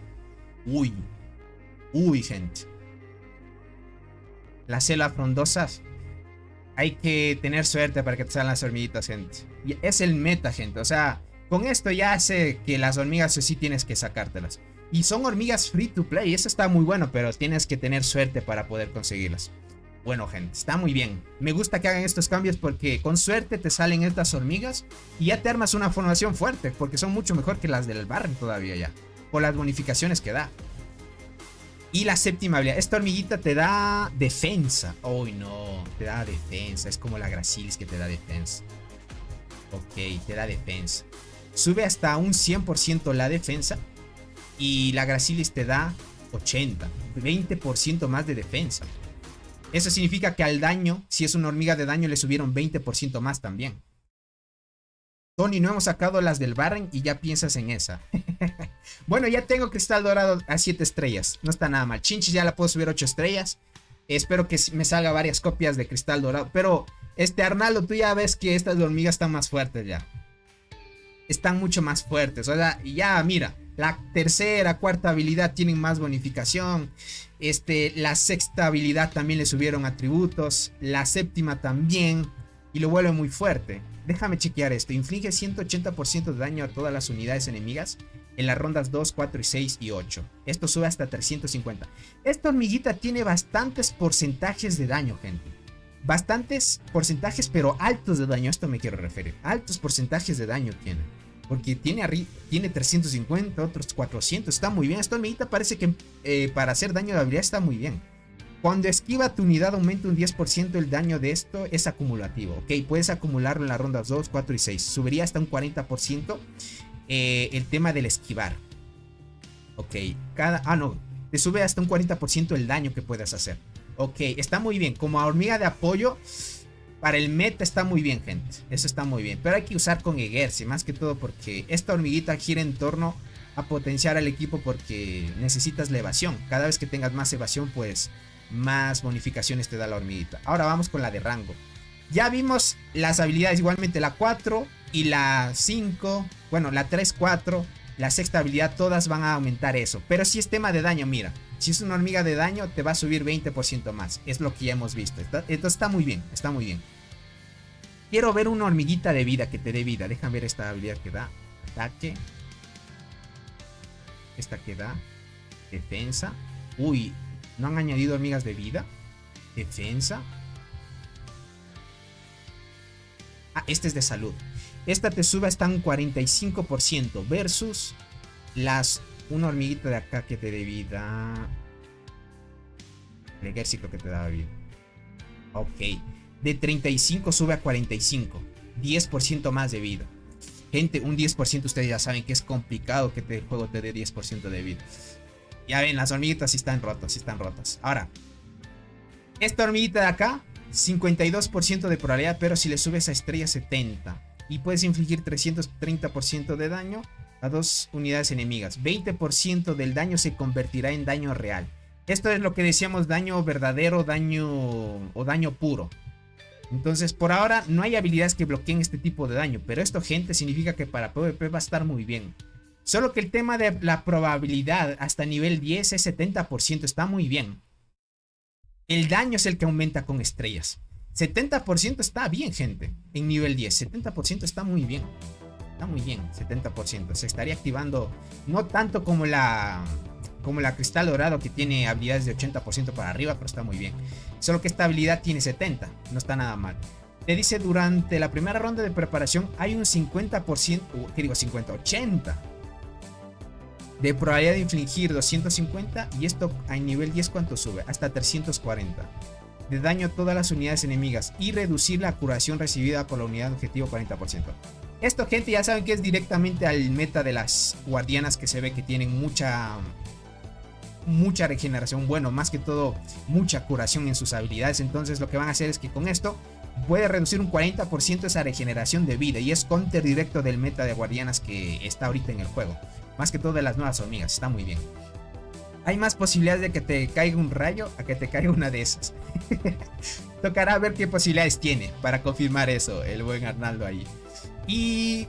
Speaker 2: Uy. Uy, gente. La selva frondosa. Hay que tener suerte para que te salgan las hormiguitas, gente. Y es el meta, gente. O sea, con esto ya hace que las hormigas sí tienes que sacártelas. Y son hormigas free to play. Eso está muy bueno, pero tienes que tener suerte para poder conseguirlas. Bueno, gente, está muy bien. Me gusta que hagan estos cambios porque con suerte te salen estas hormigas y ya te armas una formación fuerte, porque son mucho mejor que las del Barren todavía ya, por las bonificaciones que da. Y la séptima habilidad, esta hormiguita te da defensa. Uy, no, te da defensa. Es como la Gracilis que te da defensa. Ok, te da defensa. Sube hasta un 100% la defensa. Y la Gracilis te da 80, 20% más de defensa. Eso significa que al daño, si es una hormiga de daño, le subieron 20% más también. Tony, no hemos sacado las del Barren y ya piensas en esa. Bueno, ya tengo cristal dorado a 7 estrellas. No está nada mal. Chinchis ya la puedo subir a 8 estrellas. Espero que me salga varias copias de cristal dorado. Pero, Arnaldo, tú ya ves que estas hormigas están más fuertes ya. Están mucho más fuertes. O sea, ya mira. La tercera, cuarta habilidad tienen más bonificación. La sexta habilidad también le subieron atributos. La séptima también. Y lo vuelve muy fuerte. Déjame chequear esto. Inflige 180% de daño a todas las unidades enemigas en las rondas 2, 4, 6 y 8. Esto sube hasta 350. Esta hormiguita tiene bastantes porcentajes de daño, gente. Bastantes porcentajes, pero altos de daño. A esto me quiero referir. Altos porcentajes de daño tiene. Porque tiene 350, otros 400. Está muy bien. Esta hormiguita parece que para hacer daño de habilidad está muy bien. Cuando esquiva tu unidad aumenta un 10% el daño de esto. Es acumulativo, ok. Puedes acumularlo en las rondas 2, 4 y 6. Subiría hasta un 40% el tema del esquivar. Ok. No. Te sube hasta un 40% el daño que puedas hacer. Ok. Está muy bien. Como hormiga de apoyo. para el meta está muy bien, gente. Eso está muy bien. Pero hay que usar con Egersi, más que todo porque esta hormiguita gira en torno a potenciar al equipo porque necesitas la evasión. Cada vez que tengas más evasión, pues más bonificaciones te da la hormiguita. Ahora vamos con la de rango. Ya vimos las habilidades, igualmente la 4 y la 5. Bueno, la 3, 4. La sexta habilidad, todas van a aumentar eso. Pero si es tema de daño, mira. Si es una hormiga de daño, te va a subir 20% más. Es lo que ya hemos visto. Esto está muy bien, está muy bien. Quiero ver una hormiguita de vida que te dé vida. Déjame ver esta habilidad que da. Ataque. Esta que da. Defensa. Uy, ¿no han añadido hormigas de vida? Defensa. Ah, este es de salud. Esta te sube hasta un 45% versus una hormiguita de acá que te dé vida. El ejército que te da vida. Ok. De 35 sube a 45. 10% más de vida. Gente, un 10% ustedes ya saben que es complicado que el juego te dé 10% de vida. Ya ven, las hormiguitas sí están rotas, sí están rotas. Ahora, esta hormiguita de acá, 52% de probabilidad, pero si le subes a estrella 70. Y puedes infligir 330% de daño a 2 unidades enemigas. 20% del daño se convertirá en daño real. Esto es lo que decíamos, daño verdadero, daño o daño puro. Entonces, por ahora no hay habilidades que bloqueen este tipo de daño. Pero esto, gente, significa que para PvP va a estar muy bien. Solo que el tema de la probabilidad hasta nivel 10 es 70%. Está muy bien. El daño es el que aumenta con estrellas. 70% está bien, gente. En nivel 10. 70% está muy bien. Está muy bien. 70%. Se estaría activando. No tanto como la cristal dorado, que tiene habilidades de 80% para arriba, pero está muy bien. Solo que esta habilidad tiene 70%. No está nada mal. Te dice, durante la primera ronda de preparación hay un 50%. ¿Qué digo? 50, 80. De probabilidad de infligir 250. Y esto a nivel 10, ¿cuánto sube? Hasta 340. De daño a todas las unidades enemigas. Y reducir la curación recibida por la unidad objetivo 40%. Esto, gente, ya saben que es directamente al meta de las guardianas, que se ve que tienen mucha regeneración. Bueno, más que todo, mucha curación en sus habilidades. Entonces lo que van a hacer es que con esto puede reducir un 40% esa regeneración de vida. Y es counter directo del meta de guardianas que está ahorita en el juego. Más que todo de las nuevas hormigas. Está muy bien. Hay más posibilidades de que te caiga un rayo a que te caiga una de esas. Tocará ver qué posibilidades tiene para confirmar eso el buen Arnaldo ahí. Y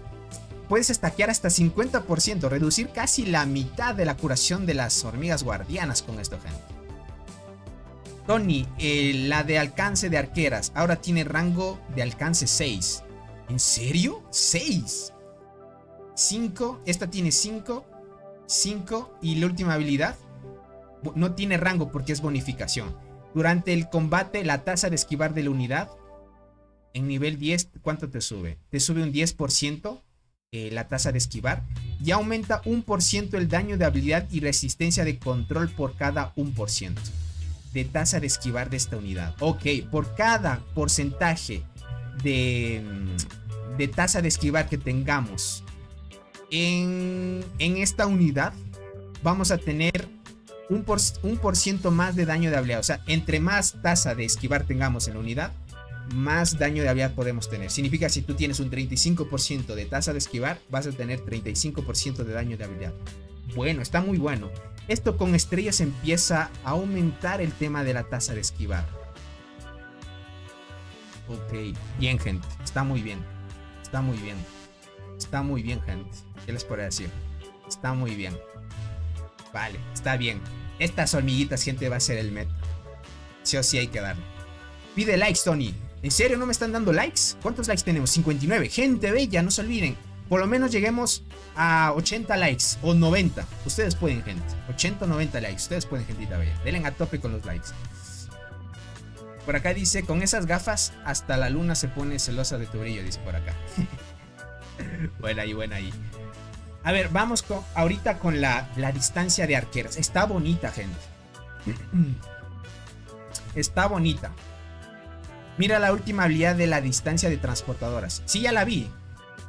Speaker 2: puedes stackear hasta 50%, reducir casi la mitad de la curación de las hormigas guardianas con esto, gente. Tony, la de alcance de arqueras, ahora tiene rango de alcance 6. ¿En serio? ¿6? 5, esta tiene 5. 5 y la última habilidad no tiene rango porque es bonificación. Durante el combate, la tasa de esquivar de la unidad en nivel 10, ¿cuánto te sube? Te sube un 10% la tasa de esquivar y aumenta 1% el daño de habilidad y resistencia de control por cada 1% de tasa de esquivar de esta unidad. Ok, por cada porcentaje de tasa de esquivar que tengamos en esta unidad, vamos a tener un por ciento más de daño de habilidad. O sea, entre más tasa de esquivar tengamos en la unidad, más daño de habilidad podemos tener. Significa, si tú tienes un 35% de tasa de esquivar, vas a tener 35% de daño de habilidad. Bueno, está muy bueno. Esto con estrellas empieza a aumentar el tema de la tasa de esquivar. Ok, bien, gente. Está muy bien. Está muy bien. Está muy bien, gente. ¿Qué les puedo decir? Está muy bien. Vale, está bien. Estas hormiguitas, gente, va a ser el meta. Sí o sí hay que darle. Pide likes, Tony. ¿En serio no me están dando likes? ¿Cuántos likes tenemos? 59. Gente bella, no se olviden. Por lo menos lleguemos a 80 likes o 90. Ustedes pueden, gente. 80 o 90 likes. Ustedes pueden, gentita bella. Denle a tope con los likes. Por acá dice, con esas gafas hasta la luna se pone celosa de tu brillo, dice por acá. Buena ahí, buena ahí. A ver, vamos ahorita con la distancia de arqueras. Está bonita, gente. Está bonita. Mira la última habilidad de la distancia de transportadoras. Sí, ya la vi.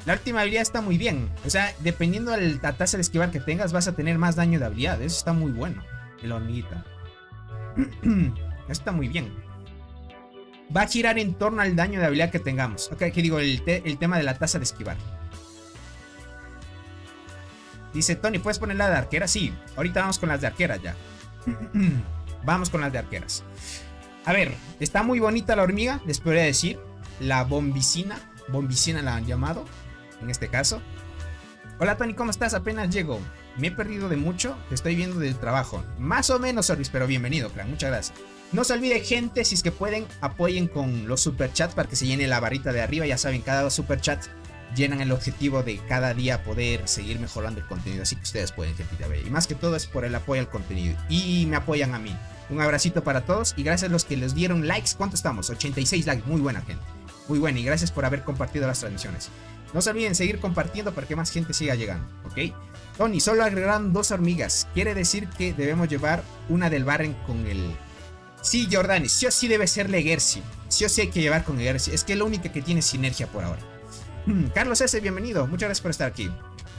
Speaker 2: La última habilidad está muy bien. O sea, dependiendo de la tasa de esquivar que tengas, vas a tener más daño de habilidad. Eso está muy bueno. La hormiguita. Está muy bien. va a girar en torno al daño de habilidad que tengamos. Ok, aquí digo el tema de la tasa de esquivar. Dice Tony, ¿puedes poner la de arquera? Sí, ahorita vamos con las de arqueras ya. Vamos con las de arqueras. A ver, está muy bonita la hormiga, les podría decir. La bombicina. Bombicina la han llamado, en este caso. Hola Tony, ¿cómo estás? Apenas llego. Me he perdido de mucho, te estoy viendo del trabajo. Más o menos, Orbis, pero bienvenido, clan. Muchas gracias. No se olvide, gente, si es que pueden, apoyen con los superchats para que se llene la barrita de arriba. Ya saben, cada superchat llenan el objetivo de cada día poder seguir mejorando el contenido. Así que ustedes pueden, gente. Y más que todo es por el apoyo al contenido. Y me apoyan a mí. Un abracito para todos. Y gracias a los que les dieron likes. ¿Cuánto estamos? 86 likes. Muy buena, gente. Muy buena. Y gracias por haber compartido las transmisiones. No se olviden seguir compartiendo para que más gente siga llegando. ¿Ok? Tony, solo agregaron 2 hormigas. Quiere decir que debemos llevar una del Barren con el... Sí, Jordani. Sí o sí debe ser Legercy. Sí o sí hay que llevar con Legercy. Es que es lo único que tiene sinergia por ahora. Carlos S, bienvenido, muchas gracias por estar aquí.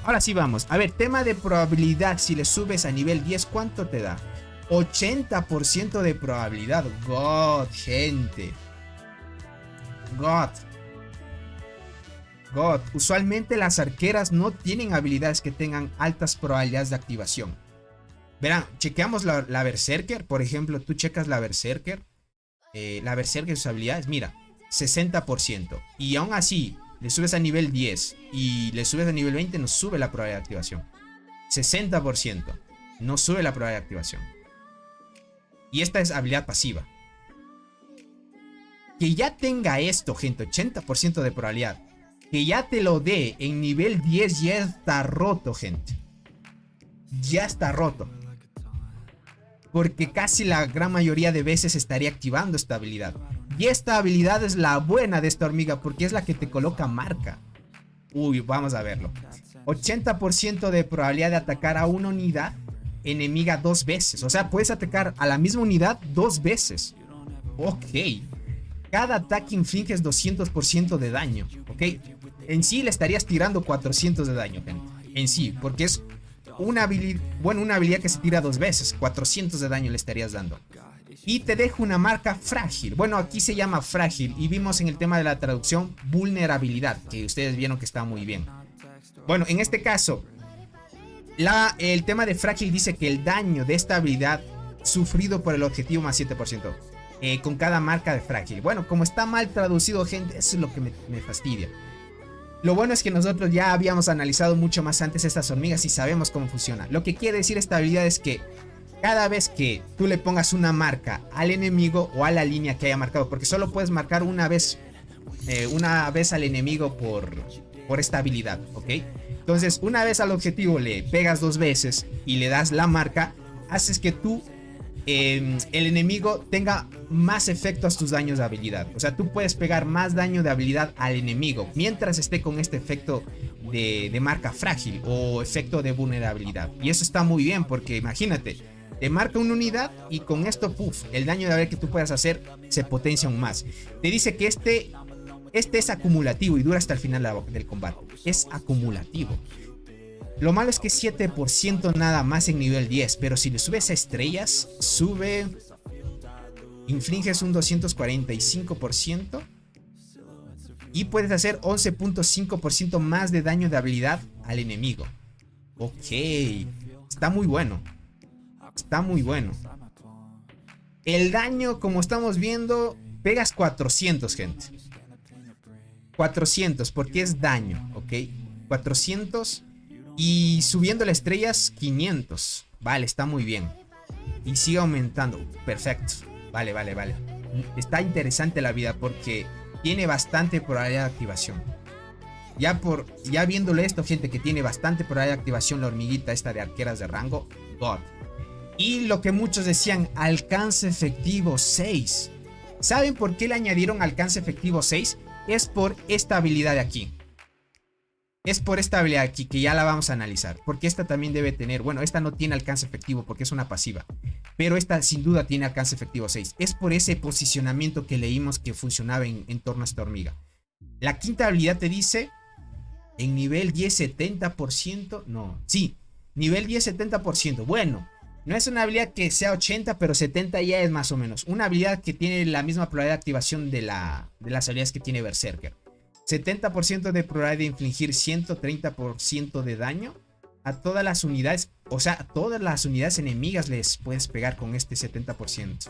Speaker 2: Ahora sí vamos, a ver, tema de probabilidad. Si le subes a nivel 10, ¿cuánto te da? 80% de probabilidad. God, gente. God. Usualmente las arqueras no tienen habilidades que tengan altas probabilidades de activación. Verán, chequeamos la Berserker. Por ejemplo, tú checas la Berserker. La Berserker, sus habilidades, mira, 60%. Y aún así le subes a nivel 10 y le subes a nivel 20, no sube la probabilidad de activación. 60%. No sube la probabilidad de activación. Y esta es habilidad pasiva. Que ya tenga esto, gente, 80% de probabilidad. Que ya te lo dé en nivel 10, ya está roto, gente. Ya está roto. Porque casi la gran mayoría de veces estaría activando esta habilidad. Y esta habilidad es la buena de esta hormiga, porque es la que te coloca marca. Uy, vamos a verlo. 80% de probabilidad de atacar a una unidad enemiga 2 veces. O sea, puedes atacar a la misma unidad 2 veces. Ok. Cada ataque inflige 200% de daño. Ok. En sí le estarías tirando 400 de daño, gente. En sí, porque es una habilidad, bueno, una habilidad que se tira 2 veces. 400 de daño le estarías dando. Y te deja una marca frágil. Bueno, aquí se llama frágil. Y vimos en el tema de la traducción vulnerabilidad, que ustedes vieron que está muy bien. Bueno, en este caso, el tema de frágil dice que el daño de esta habilidad sufrido por el objetivo más 7%. Con cada marca de frágil. Bueno, como está mal traducido, gente, eso es lo que me fastidia. Lo bueno es que nosotros ya habíamos analizado mucho más antes estas hormigas y sabemos cómo funciona. Lo que quiere decir esta habilidad es que cada vez que tú le pongas una marca al enemigo o a la línea que haya marcado, porque solo puedes marcar una vez al enemigo por esta habilidad, ¿ok? Entonces, una vez al objetivo le pegas 2 veces y le das la marca, haces que el enemigo tenga más efecto a tus daños de habilidad. O sea, tú puedes pegar más daño de habilidad al enemigo mientras esté con este efecto de marca frágil o efecto de vulnerabilidad. Y eso está muy bien porque imagínate, te marca una unidad y con esto, puff, el daño de habilidad que tú puedas hacer se potencia aún más. Te dice que este es acumulativo y dura hasta el final del combate. Es acumulativo. Lo malo es que 7% nada más en nivel 10, pero si le subes a estrellas, infliges un 245% y puedes hacer 11.5% más de daño de habilidad al enemigo. Ok, está muy bueno. Está muy bueno. El daño, como estamos viendo, pegas 400, gente. 400, porque es daño, ok. 400 y subiendo las estrellas 500. Vale, está muy bien. Y sigue aumentando. Perfecto. Vale. Está interesante la vida porque tiene bastante probabilidad de activación. Ya viéndole esto, gente, que tiene bastante probabilidad de activación la hormiguita esta de arqueras de rango. God. Y lo que muchos decían, alcance efectivo 6. ¿Saben por qué le añadieron alcance efectivo 6? Es por esta habilidad de aquí. Es por esta habilidad de aquí que ya la vamos a analizar. Porque esta también debe tener, bueno, esta no tiene alcance efectivo porque es una pasiva. Pero esta sin duda tiene alcance efectivo 6. Es por ese posicionamiento que leímos que funcionaba en torno a esta hormiga. La quinta habilidad te dice, en nivel 10, 70%. No, sí, nivel 10, 70%. Bueno, No es una habilidad que sea 80, pero 70 ya es más o menos. Una habilidad que tiene la misma probabilidad de activación de las habilidades que tiene Berserker. 70% de probabilidad de infligir 130% de daño a todas las unidades. O sea, a todas las unidades enemigas les puedes pegar con este 70%.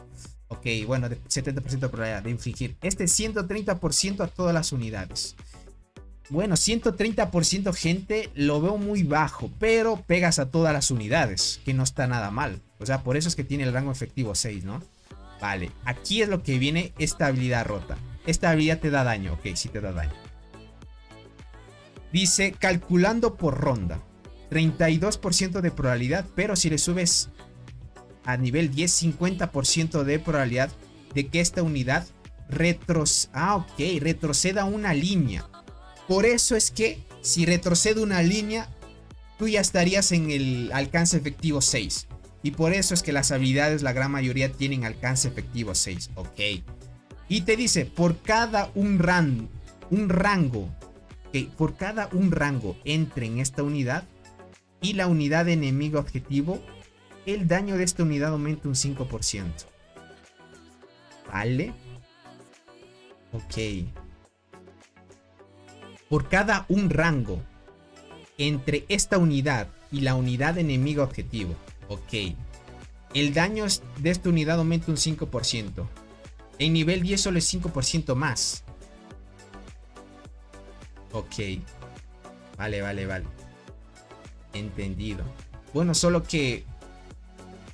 Speaker 2: Ok, bueno, 70% de probabilidad de infligir. Este 130% a todas las unidades. Bueno, 130% gente lo veo muy bajo, pero pegas a todas las unidades, que no está nada mal. O sea, por eso es que tiene el rango efectivo 6, ¿no? Vale, aquí es lo que viene esta habilidad rota. Esta habilidad te da daño, ok, sí te da daño. Dice, calculando por ronda. 32% de probabilidad, pero si le subes a nivel 10, 50% de probabilidad de que esta unidad retroceda una línea. Por eso es que si retrocede una línea, tú ya estarías en el alcance efectivo 6. Y por eso es que las habilidades, la gran mayoría, tienen alcance efectivo 6. Ok. Y te dice, por cada un rango, por cada un rango entre en esta unidad y la unidad de enemigo objetivo, el daño de esta unidad aumenta un 5%. ¿Vale? Ok. Por cada un rango entre esta unidad y la unidad de enemigo objetivo. Ok. El daño de esta unidad aumenta un 5%. En nivel 10 solo es 5% más. Ok. Vale. Entendido. Bueno, solo que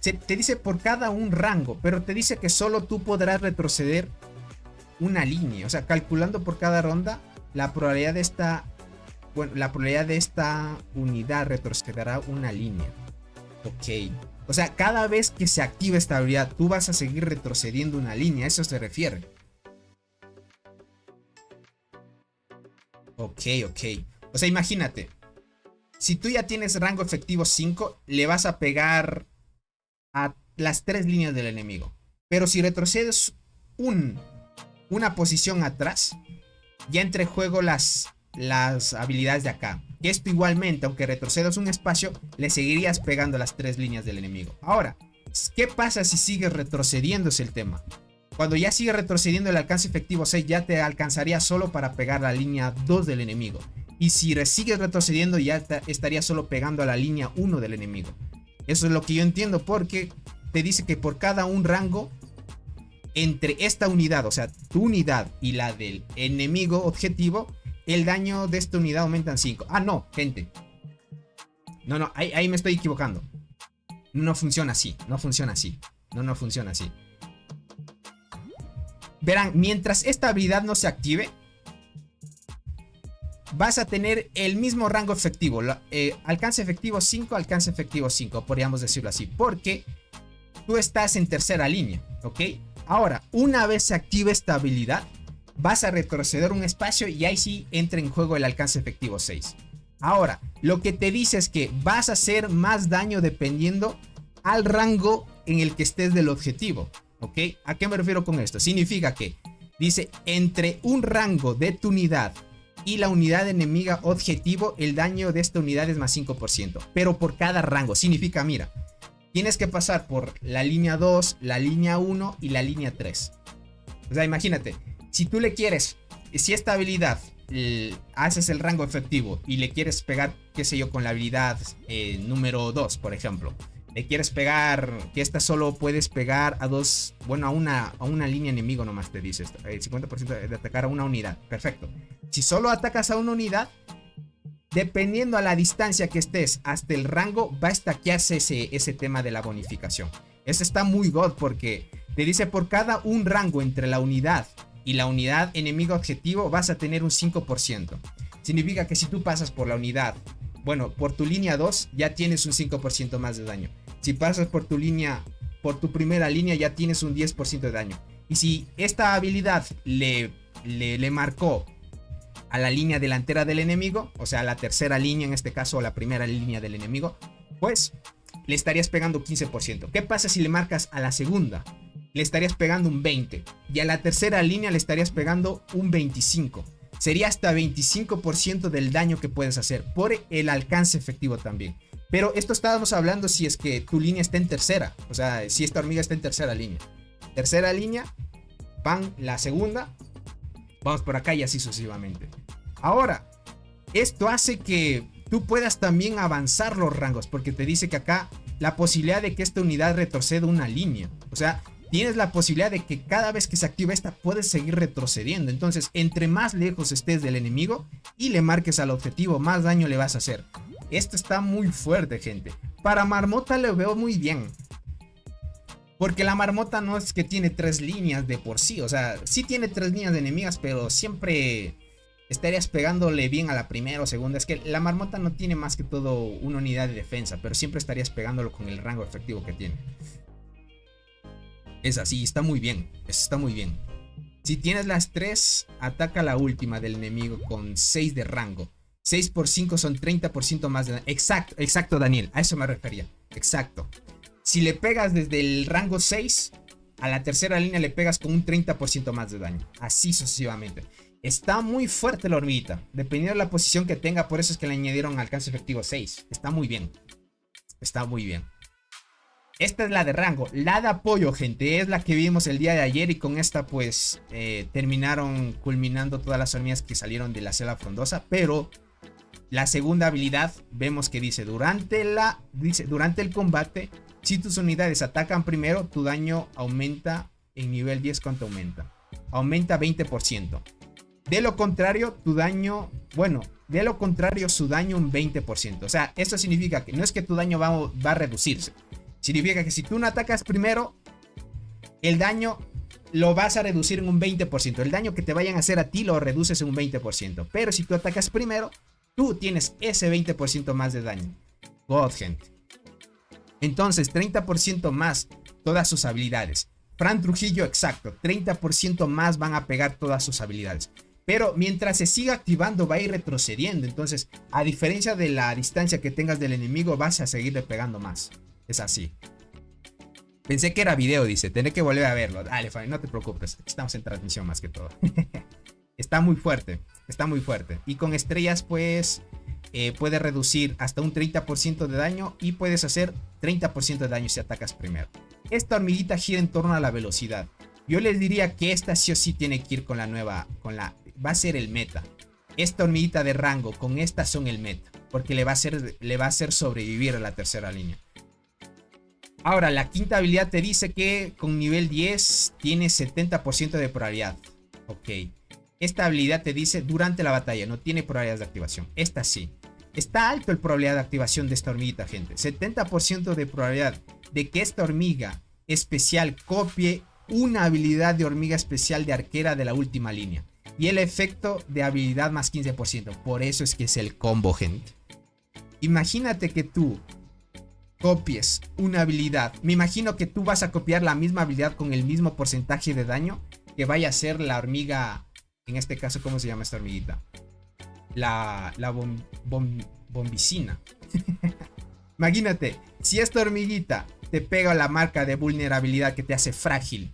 Speaker 2: te dice por cada un rango, pero te dice que solo tú podrás retroceder una línea. O sea, calculando por cada ronda, la probabilidad de esta unidad retrocederá una línea. Ok. O sea, cada vez que se active esta habilidad, tú vas a seguir retrocediendo una línea. A eso se refiere. Ok. O sea, imagínate. Si tú ya tienes rango efectivo 5, le vas a pegar a las 3 líneas del enemigo. Pero si retrocedes una posición atrás, ya entra en juego las habilidades de acá. Que esto igualmente, aunque retrocedas un espacio, le seguirías pegando a las 3 líneas del enemigo. Ahora, ¿qué pasa si sigues retrocediendo? Es el tema. Cuando ya sigue retrocediendo el alcance efectivo 6, ya te alcanzaría solo para pegar la línea 2 del enemigo. Y si sigues retrocediendo, ya estaría solo pegando a la línea 1 del enemigo. Eso es lo que yo entiendo, porque te dice que por cada un rango entre esta unidad, o sea, tu unidad y la del enemigo objetivo, el daño de esta unidad aumenta en 5. Ah, no, gente. No, ahí me estoy equivocando. No funciona así, no funciona así. No funciona así. Verán, mientras esta habilidad no se active, vas a tener el mismo rango efectivo. Alcance efectivo 5, alcance efectivo 5, podríamos decirlo así. Porque tú estás en tercera línea, ¿ok? Ahora, una vez se active esta habilidad, vas a retroceder un espacio y ahí sí entra en juego el alcance efectivo 6. Ahora, lo que te dice es que vas a hacer más daño dependiendo al rango en el que estés del objetivo, ¿ok? ¿A qué me refiero con esto? Significa que dice, entre un rango de tu unidad y la unidad enemiga objetivo, el daño de esta unidad es más 5%. Pero por cada rango. Significa, mira, tienes que pasar por la línea 2, la línea 1 y la línea 3. O sea, imagínate, si tú le quieres, si esta habilidad haces el rango efectivo y le quieres pegar, qué sé yo, con la habilidad número 2, por ejemplo. Le quieres pegar, que esta solo puedes pegar a dos, bueno, a una línea enemigo nomás te dice. 50% de atacar a una unidad. Perfecto. Si solo atacas a una unidad, dependiendo a la distancia que estés hasta el rango, va a stackearse ese tema de la bonificación. Eso está muy god porque te dice por cada un rango entre la unidad y la unidad enemigo objetivo vas a tener un 5%. Significa que si tú pasas por la unidad, bueno, por tu línea 2 ya tienes un 5% más de daño. Si pasas por tu primera línea ya tienes un 10% de daño. Y si esta habilidad le marcó a la línea delantera del enemigo, o sea, a la tercera línea en este caso, o la primera línea del enemigo, pues le estarías pegando 15%. ¿Qué pasa si le marcas a la segunda? Le estarías pegando un 20%. Y a la tercera línea le estarías pegando un 25%. sería hasta 25% del daño que puedes hacer por el alcance efectivo también. Pero esto estábamos hablando si es que tu línea está en tercera, o sea, si esta hormiga está en tercera línea. Tercera línea, van la segunda, vamos por acá y así sucesivamente. Ahora, esto hace que tú puedas también avanzar los rangos, porque te dice que acá la posibilidad de que esta unidad retroceda una línea. O sea, tienes la posibilidad de que cada vez que se activa esta puedes seguir retrocediendo. Entonces, entre más lejos estés del enemigo y le marques al objetivo, más daño le vas a hacer. Esto está muy fuerte, gente. Para Marmota lo veo muy bien. Porque la Marmota no es que tiene 3 líneas de por sí. O sea, sí tiene 3 líneas de enemigas, pero siempre estarías pegándole bien a la primera o segunda. Es que la Marmota no tiene más que todo una unidad de defensa, pero siempre estarías pegándolo con el rango efectivo que tiene. Es así, está muy bien. Está muy bien. Si tienes las 3, ataca la última del enemigo con 6 de rango. 6 por 5 son 30% más de daño. Exacto, exacto, Daniel. A eso me refería. Exacto. Si le pegas desde el rango 6 a la tercera línea, le pegas con un 30% más de daño. Así sucesivamente. Está muy fuerte la hormiguita. Dependiendo de la posición que tenga, por eso es que le añadieron alcance efectivo 6. Está muy bien. Está muy bien. Esta es la de rango. La de apoyo, gente, es la que vimos el día de ayer. Y con esta pues terminaron culminando todas las hormigas que salieron de la selva frondosa. Pero la segunda habilidad vemos que dice durante el combate, si tus unidades atacan primero, tu daño aumenta en nivel 10. ¿Cuánto aumenta? Aumenta 20%. De lo contrario, tu daño, bueno, de lo contrario su daño un 20%. O sea, esto significa que no es que tu daño va a reducirse. Significa que si tú no atacas primero, el daño lo vas a reducir en un 20%. El daño que te vayan a hacer a ti lo reduces en un 20%. Pero si tú atacas primero, tú tienes ese 20% más de daño. God, gente. Entonces, 30% más todas sus habilidades. Fran Trujillo, exacto. 30% más van a pegar todas sus habilidades. Pero mientras se siga activando, va a ir retrocediendo. Entonces, a diferencia de la distancia que tengas del enemigo, vas a seguirle pegando más. Es así. Pensé que era video, dice. Tendré que volver a verlo. Dale, Fabi, no te preocupes. Estamos en transmisión más que todo. Está muy fuerte. Está muy fuerte. Y con estrellas, pues, puedes reducir hasta un 30% de daño. Y puedes hacer 30% de daño si atacas primero. Esta hormiguita gira en torno a la velocidad. Yo les diría que esta sí o sí tiene que ir con la nueva. Va a ser el meta. Esta hormiguita de rango con esta son el meta. Porque le va a hacer sobrevivir a la tercera línea. Ahora, la quinta habilidad te dice que con nivel 10 tiene 70% de probabilidad. Ok. Esta habilidad te dice durante la batalla, no tiene probabilidades de activación. Esta sí. Está alto el probabilidad de activación de esta hormiguita, gente. 70% de probabilidad de que esta hormiga especial copie una habilidad de hormiga especial de arquera de la última línea. Y el efecto de habilidad más 15%. Por eso es que es el combo, gente. Imagínate que tú copies una habilidad. Me imagino que tú vas a copiar la misma habilidad con el mismo porcentaje de daño que vaya a ser la hormiga. En este caso, ¿cómo se llama esta hormiguita? La bombicina. Imagínate, si esta hormiguita te pega la marca de vulnerabilidad que te hace frágil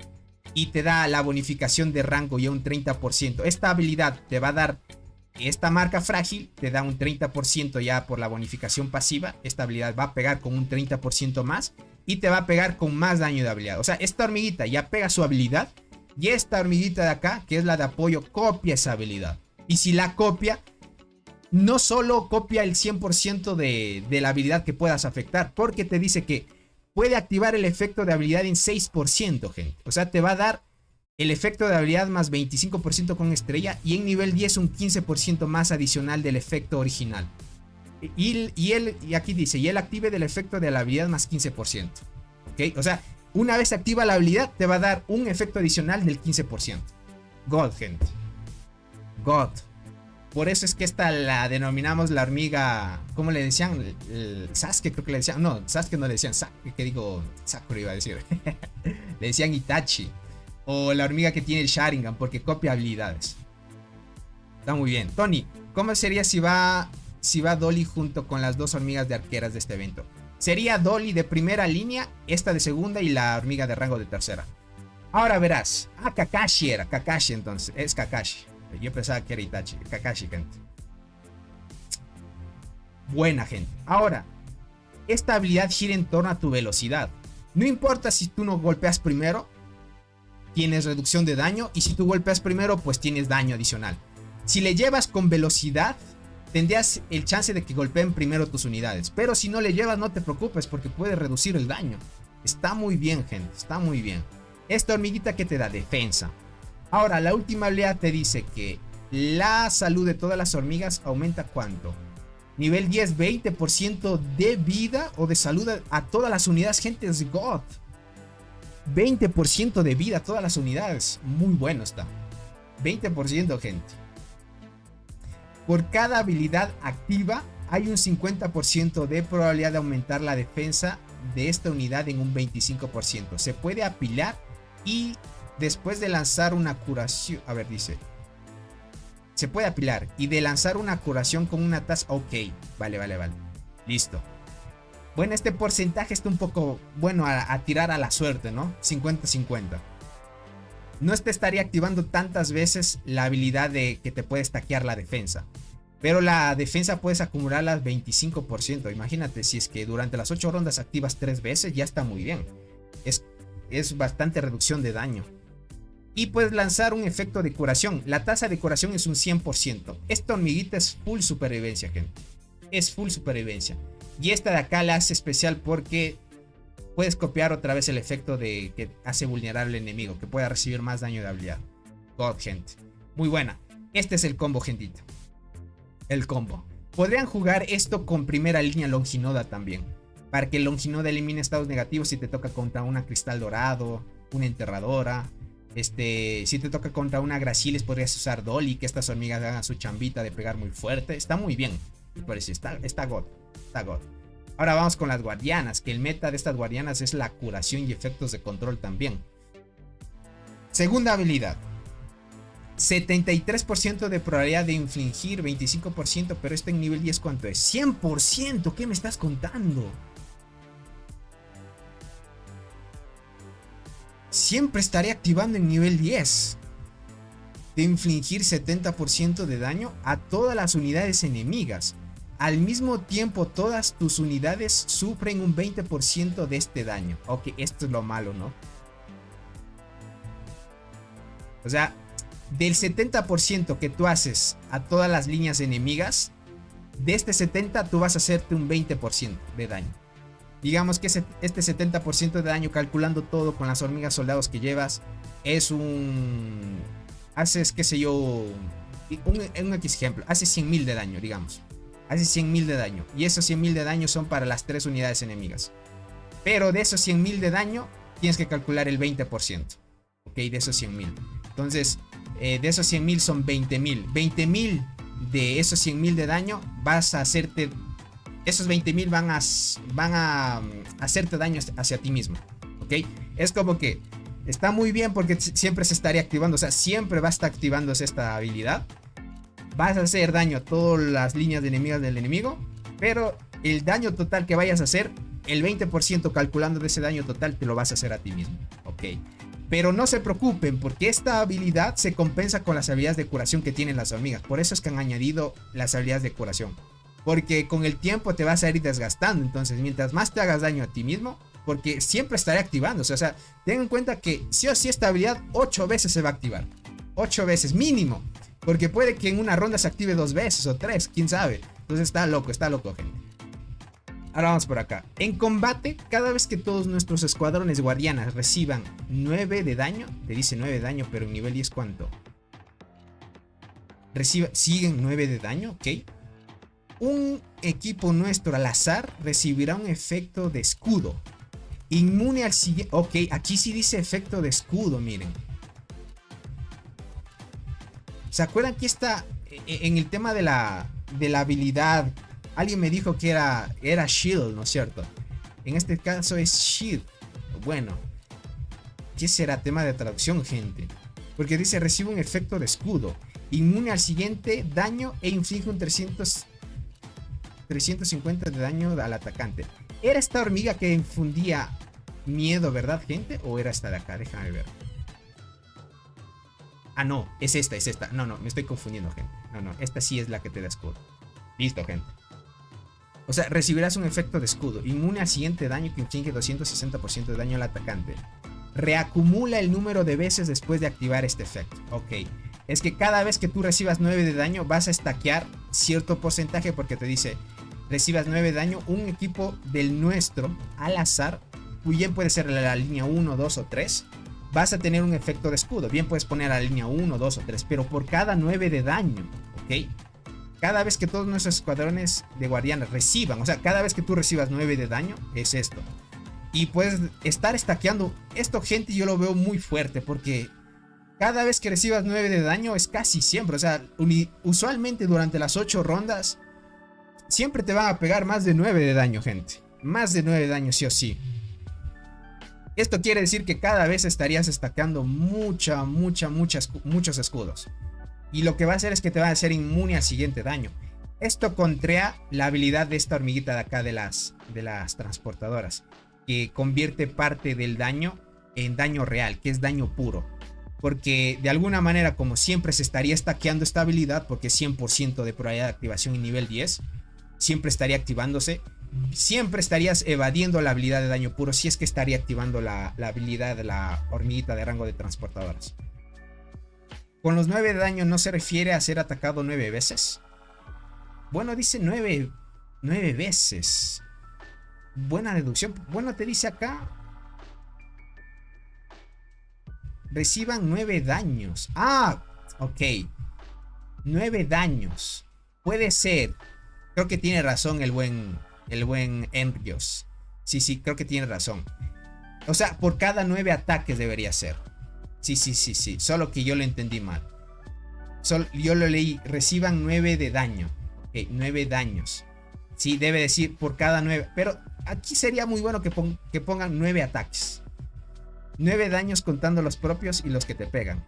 Speaker 2: y te da la bonificación de rango y un 30%. Esta habilidad te va a dar esta marca frágil, te da un 30% ya por la bonificación pasiva. Esta habilidad va a pegar con un 30% más y te va a pegar con más daño de habilidad. O sea, esta hormiguita ya pega su habilidad y esta hormiguita de acá, que es la de apoyo, copia esa habilidad. Y si la copia, no solo copia el 100% de la habilidad que puedas afectar, porque te dice que puede activar el efecto de habilidad en 6%, gente. O sea, te va a dar el efecto de habilidad más 25% con estrella y en nivel 10 un 15% más adicional del efecto original. Y aquí dice, y él active del efecto de la habilidad más 15%. ¿Ok? O sea, una vez activa la habilidad, te va a dar un efecto adicional del 15%. God, gente. God. Por eso es que esta la denominamos la hormiga. ¿Cómo le decían? El Sasuke, creo que le decían. No, Sasuke no le decían Sasuke. ¿Qué digo? Sakura iba a decir. Le decían Itachi. O la hormiga que tiene el Sharingan, porque copia habilidades. Está muy bien. Tony, ¿cómo sería si va Dolly junto con las dos hormigas de arqueras de este evento? Sería Dolly de primera línea, esta de segunda y la hormiga de rango de tercera. Ahora verás. Ah, Kakashi era. Kakashi entonces. Es Kakashi. Yo pensaba que era Itachi, Kakashi, gente. Buena, gente. Ahora, esta habilidad gira en torno a tu velocidad. No importa si tú no golpeas primero, tienes reducción de daño. Y si tú golpeas primero, pues tienes daño adicional. Si le llevas con velocidad, tendrías el chance de que golpeen primero tus unidades. Pero si no le llevas, no te preocupes, porque puede reducir el daño. Está muy bien, gente. Está muy bien. Esta hormiguita que te da defensa. Ahora, la última habilidad te dice que la salud de todas las hormigas aumenta ¿cuánto? Nivel 10, 20% de vida o de salud a todas las unidades. Gente, es God. 20% de vida a todas las unidades. Muy bueno está. 20%, gente. Por cada habilidad activa hay un 50% de probabilidad de aumentar la defensa de esta unidad en un 25%. Se puede apilar y después de lanzar una curación... A ver, dice... Se puede apilar y de lanzar una curación con una tasa... Ok, vale. Listo. Bueno, este porcentaje está un poco bueno a tirar a la suerte, ¿no? 50-50. No te estaría activando tantas veces la habilidad de que te puede stackear la defensa. Pero la defensa puedes acumularla al 25%. Imagínate, si es que durante las 8 rondas activas 3 veces, ya está muy bien. Es bastante reducción de daño. Y puedes lanzar un efecto de curación. La tasa de curación es un 100%. Esta hormiguita es full supervivencia, gente. Es full supervivencia. Y esta de acá la hace especial porque puedes copiar otra vez el efecto de que hace vulnerable al enemigo, que pueda recibir más daño de habilidad. God, gente. Muy buena. Este es el combo, gentita. El combo. Podrían jugar esto con primera línea Longinoda también. Para que Longinoda elimine estados negativos si te toca contra una Cristal Dorado, una Enterradora. Si te toca contra una Gracilis, podrías usar Dolly, que estas hormigas hagan su chambita de pegar muy fuerte. Está muy bien. Me parece. Está God. Está God. Ahora vamos con las guardianas, que el meta de estas guardianas es la curación y efectos de control también. Segunda habilidad. 73% de probabilidad de infligir, 25%, pero esto en nivel 10, ¿cuánto es? 100%, ¿qué me estás contando? Siempre estaré activando en nivel 10. De infligir 70% de daño a todas las unidades enemigas. Al mismo tiempo, todas tus unidades sufren un 20% de este daño. Ok, esto es lo malo, ¿no? O sea, del 70% que tú haces a todas las líneas enemigas, de este 70% tú vas a hacerte un 20% de daño. Digamos que este 70% de daño, calculando todo con las hormigas soldados que llevas, es un... Haces, qué sé yo, un X ejemplo, hace 100.000 de daño, digamos. Hace 100.000 de daño. Y esos 100.000 de daño son para las 3 unidades enemigas. Pero de esos 100.000 de daño, tienes que calcular el 20%. Ok, de esos 100.000. Entonces, de esos 100.000 son 20.000. 20.000 de esos 100.000 de daño, vas a hacerte... Esos 20.000 van a hacerte daño hacia ti mismo. Ok, es como que está muy bien porque siempre se estaría activando. O sea, siempre va a estar activándose esta habilidad. Vas a hacer daño a todas las líneas de enemigas del enemigo, pero el daño total que vayas a hacer, el 20% calculando de ese daño total, te lo vas a hacer a ti mismo. Ok, pero no se preocupen porque esta habilidad se compensa con las habilidades de curación que tienen las hormigas. Por eso es que han añadido las habilidades de curación, porque con el tiempo te vas a ir desgastando. Entonces, mientras más te hagas daño a ti mismo, porque siempre estaré activándose. O sea, ten en cuenta que sí o sí esta habilidad 8 veces se va a activar. 8 veces mínimo. Porque puede que en una ronda se active 2 veces o 3, quién sabe. Entonces está loco, gente. Ahora vamos por acá. En combate, cada vez que todos nuestros escuadrones guardianas reciban 9 de daño, te dice 9 de daño, pero en nivel 10 ¿cuánto? Siguen 9 de daño, ok. Un equipo nuestro al azar recibirá un efecto de escudo. Inmune al siguiente... Ok, aquí sí dice efecto de escudo, miren. ¿Se acuerdan que está en el tema de la habilidad? Alguien me dijo que era shield, ¿no es cierto? En este caso es shield. Bueno, ¿qué será? Tema de traducción, gente. Porque dice recibe un efecto de escudo. Inmune al siguiente daño e inflige un 350 de daño al atacante. ¿Era esta hormiga que infundía miedo, verdad, gente? ¿O era esta de acá? Déjame ver. Ah, no, es esta, es esta. No, no, me estoy confundiendo, gente. No, no, esta sí es la que te da escudo. Listo, gente. O sea, recibirás un efecto de escudo. Inmune al siguiente daño que inflige 260% de daño al atacante. Reacumula el número de veces después de activar este efecto. Ok. Es que cada vez que tú recibas 9 de daño vas a stackear cierto porcentaje porque te dice... Recibas 9 de daño, un equipo del nuestro al azar, bien puede ser la línea 1, 2 o 3, vas a tener un efecto de escudo. Bien puedes poner a la línea 1, 2 o 3, pero por cada 9 de daño, ¿ok? Cada vez que todos nuestros escuadrones de guardianes reciban, o sea, cada vez que tú recibas 9 de daño, es esto. Y puedes estar stackeando. Esto, gente, yo lo veo muy fuerte porque cada vez que recibas 9 de daño es casi siempre. O sea, usualmente durante las 8 rondas... Siempre te van a pegar más de 9 de daño, gente. Más de 9 de daño, sí o sí. Esto quiere decir que cada vez estarías stackeando muchos escudos. Y lo que va a hacer es que te va a hacer inmune al siguiente daño. Esto contrae la habilidad de esta hormiguita de acá de las transportadoras. Que convierte parte del daño en daño real, que es daño puro. Porque de alguna manera, como siempre se estaría stackeando esta habilidad, porque es 100% de probabilidad de activación en nivel 10... Siempre estaría activándose. Siempre estarías evadiendo la habilidad de daño puro. Si es que estaría activando la habilidad de la hormiguita de rango de transportadoras. Con los 9 de daño no se refiere a ser atacado 9 veces. Bueno, dice 9 veces. Buena deducción. Bueno, te dice acá. Reciban 9 daños. Ah, ok. 9 daños. Puede ser. Creo que tiene razón el buen Enrios. Sí, creo que tiene razón. O sea, por cada 9 ataques debería ser. Sí. Solo que yo lo entendí mal. Yo lo leí. Reciban 9 de daño. Ok, 9 daños. Sí, debe decir por cada 9. Pero aquí sería muy bueno que pongan 9 ataques. 9 daños contando los propios y los que te pegan.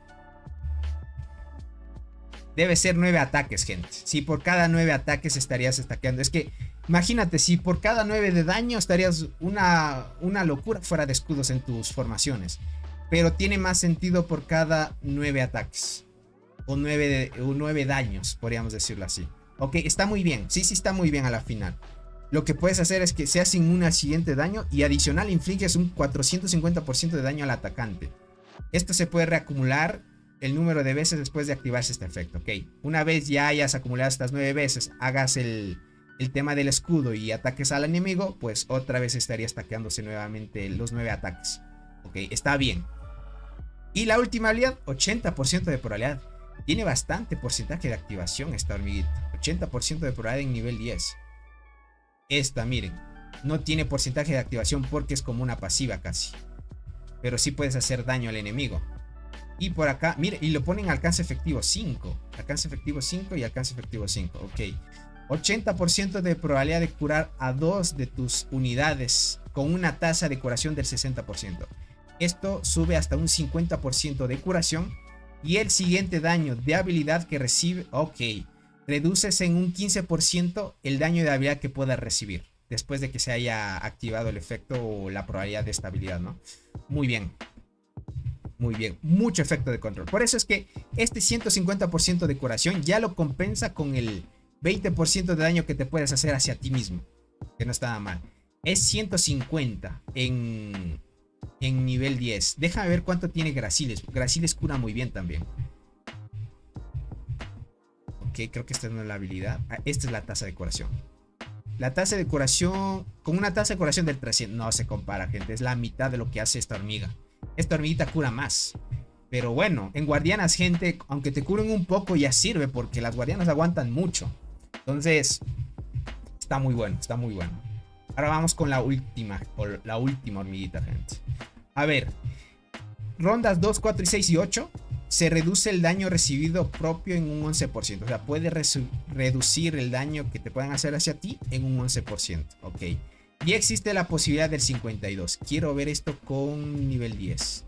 Speaker 2: Debe ser 9 ataques, gente. Si por cada 9 ataques estarías stackeando. Es que, imagínate, si por cada 9 de daño estarías una locura fuera de escudos en tus formaciones. Pero tiene más sentido por cada 9 ataques. O 9 daños, podríamos decirlo así. Ok, está muy bien. Sí, está muy bien a la final. Lo que puedes hacer es que seas inmune al siguiente daño. Y adicional infliges un 450% de daño al atacante. Esto se puede reacumular el número de veces después de activarse este efecto. Ok, una vez ya hayas acumulado estas 9 veces, hagas el tema del escudo y ataques al enemigo, pues otra vez estaría stackeándose nuevamente los 9 ataques. Ok, está bien. Y la última habilidad, 80% de probabilidad. Tiene bastante porcentaje de activación esta hormiguita. 80% de probabilidad en nivel 10. Esta, miren, no tiene porcentaje de activación porque es como una pasiva casi. Pero sí puedes hacer daño al enemigo. Y por acá, mire, y lo ponen alcance efectivo 5. Alcance efectivo 5 y alcance efectivo 5. Ok. 80% de probabilidad de curar a 2 de tus unidades con una tasa de curación del 60%. Esto sube hasta un 50% de curación. Y el siguiente daño de habilidad que recibe, ok, reduces en un 15% el daño de habilidad que puedas recibir. Después de que se haya activado el efecto o la probabilidad de esta habilidad, ¿no? Muy bien. Muy bien, mucho efecto de control. Por eso es que este 150% de curación ya lo compensa con el 20% de daño que te puedes hacer hacia ti mismo. Que no está nada mal. Es 150 en nivel 10. Déjame ver cuánto tiene Graciles. Graciles cura muy bien también. Ok, creo que esta no es la habilidad. Esta es la tasa de curación. La tasa de curación, con una tasa de curación del 300, no se compara, gente. Es la mitad de lo que hace esta hormiga. Esta hormiguita cura más. Pero bueno, en guardianas, gente, aunque te curen un poco ya sirve porque las guardianas aguantan mucho. Entonces, está muy bueno, está muy bueno. Ahora vamos con la última hormiguita, gente. A ver, rondas 2, 4 y 6 y 8 se reduce el daño recibido propio en un 11%. O sea, puede reducir el daño que te puedan hacer hacia ti en un 11%. Ok. Y existe la posibilidad del 52. Quiero ver esto con nivel 10.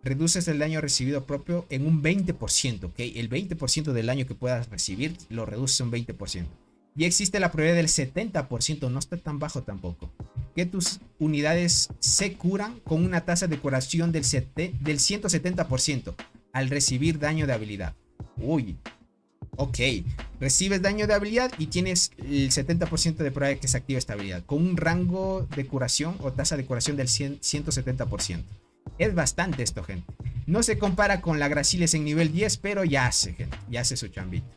Speaker 2: Reduces el daño recibido propio en un 20%. Ok. El 20% del daño que puedas recibir lo reduces un 20%. Y existe la probabilidad del 70%. No está tan bajo tampoco. Que tus unidades se curan con una tasa de curación del 170%. al recibir daño de habilidad. Uy. Ok. Recibes daño de habilidad y tienes el 70% de probabilidad de que se active esta habilidad. Con un rango de curación o tasa de curación del 170%. Es bastante esto, gente. No se compara con la Gracilis en nivel 10, pero ya hace, gente. Ya hace su chambito.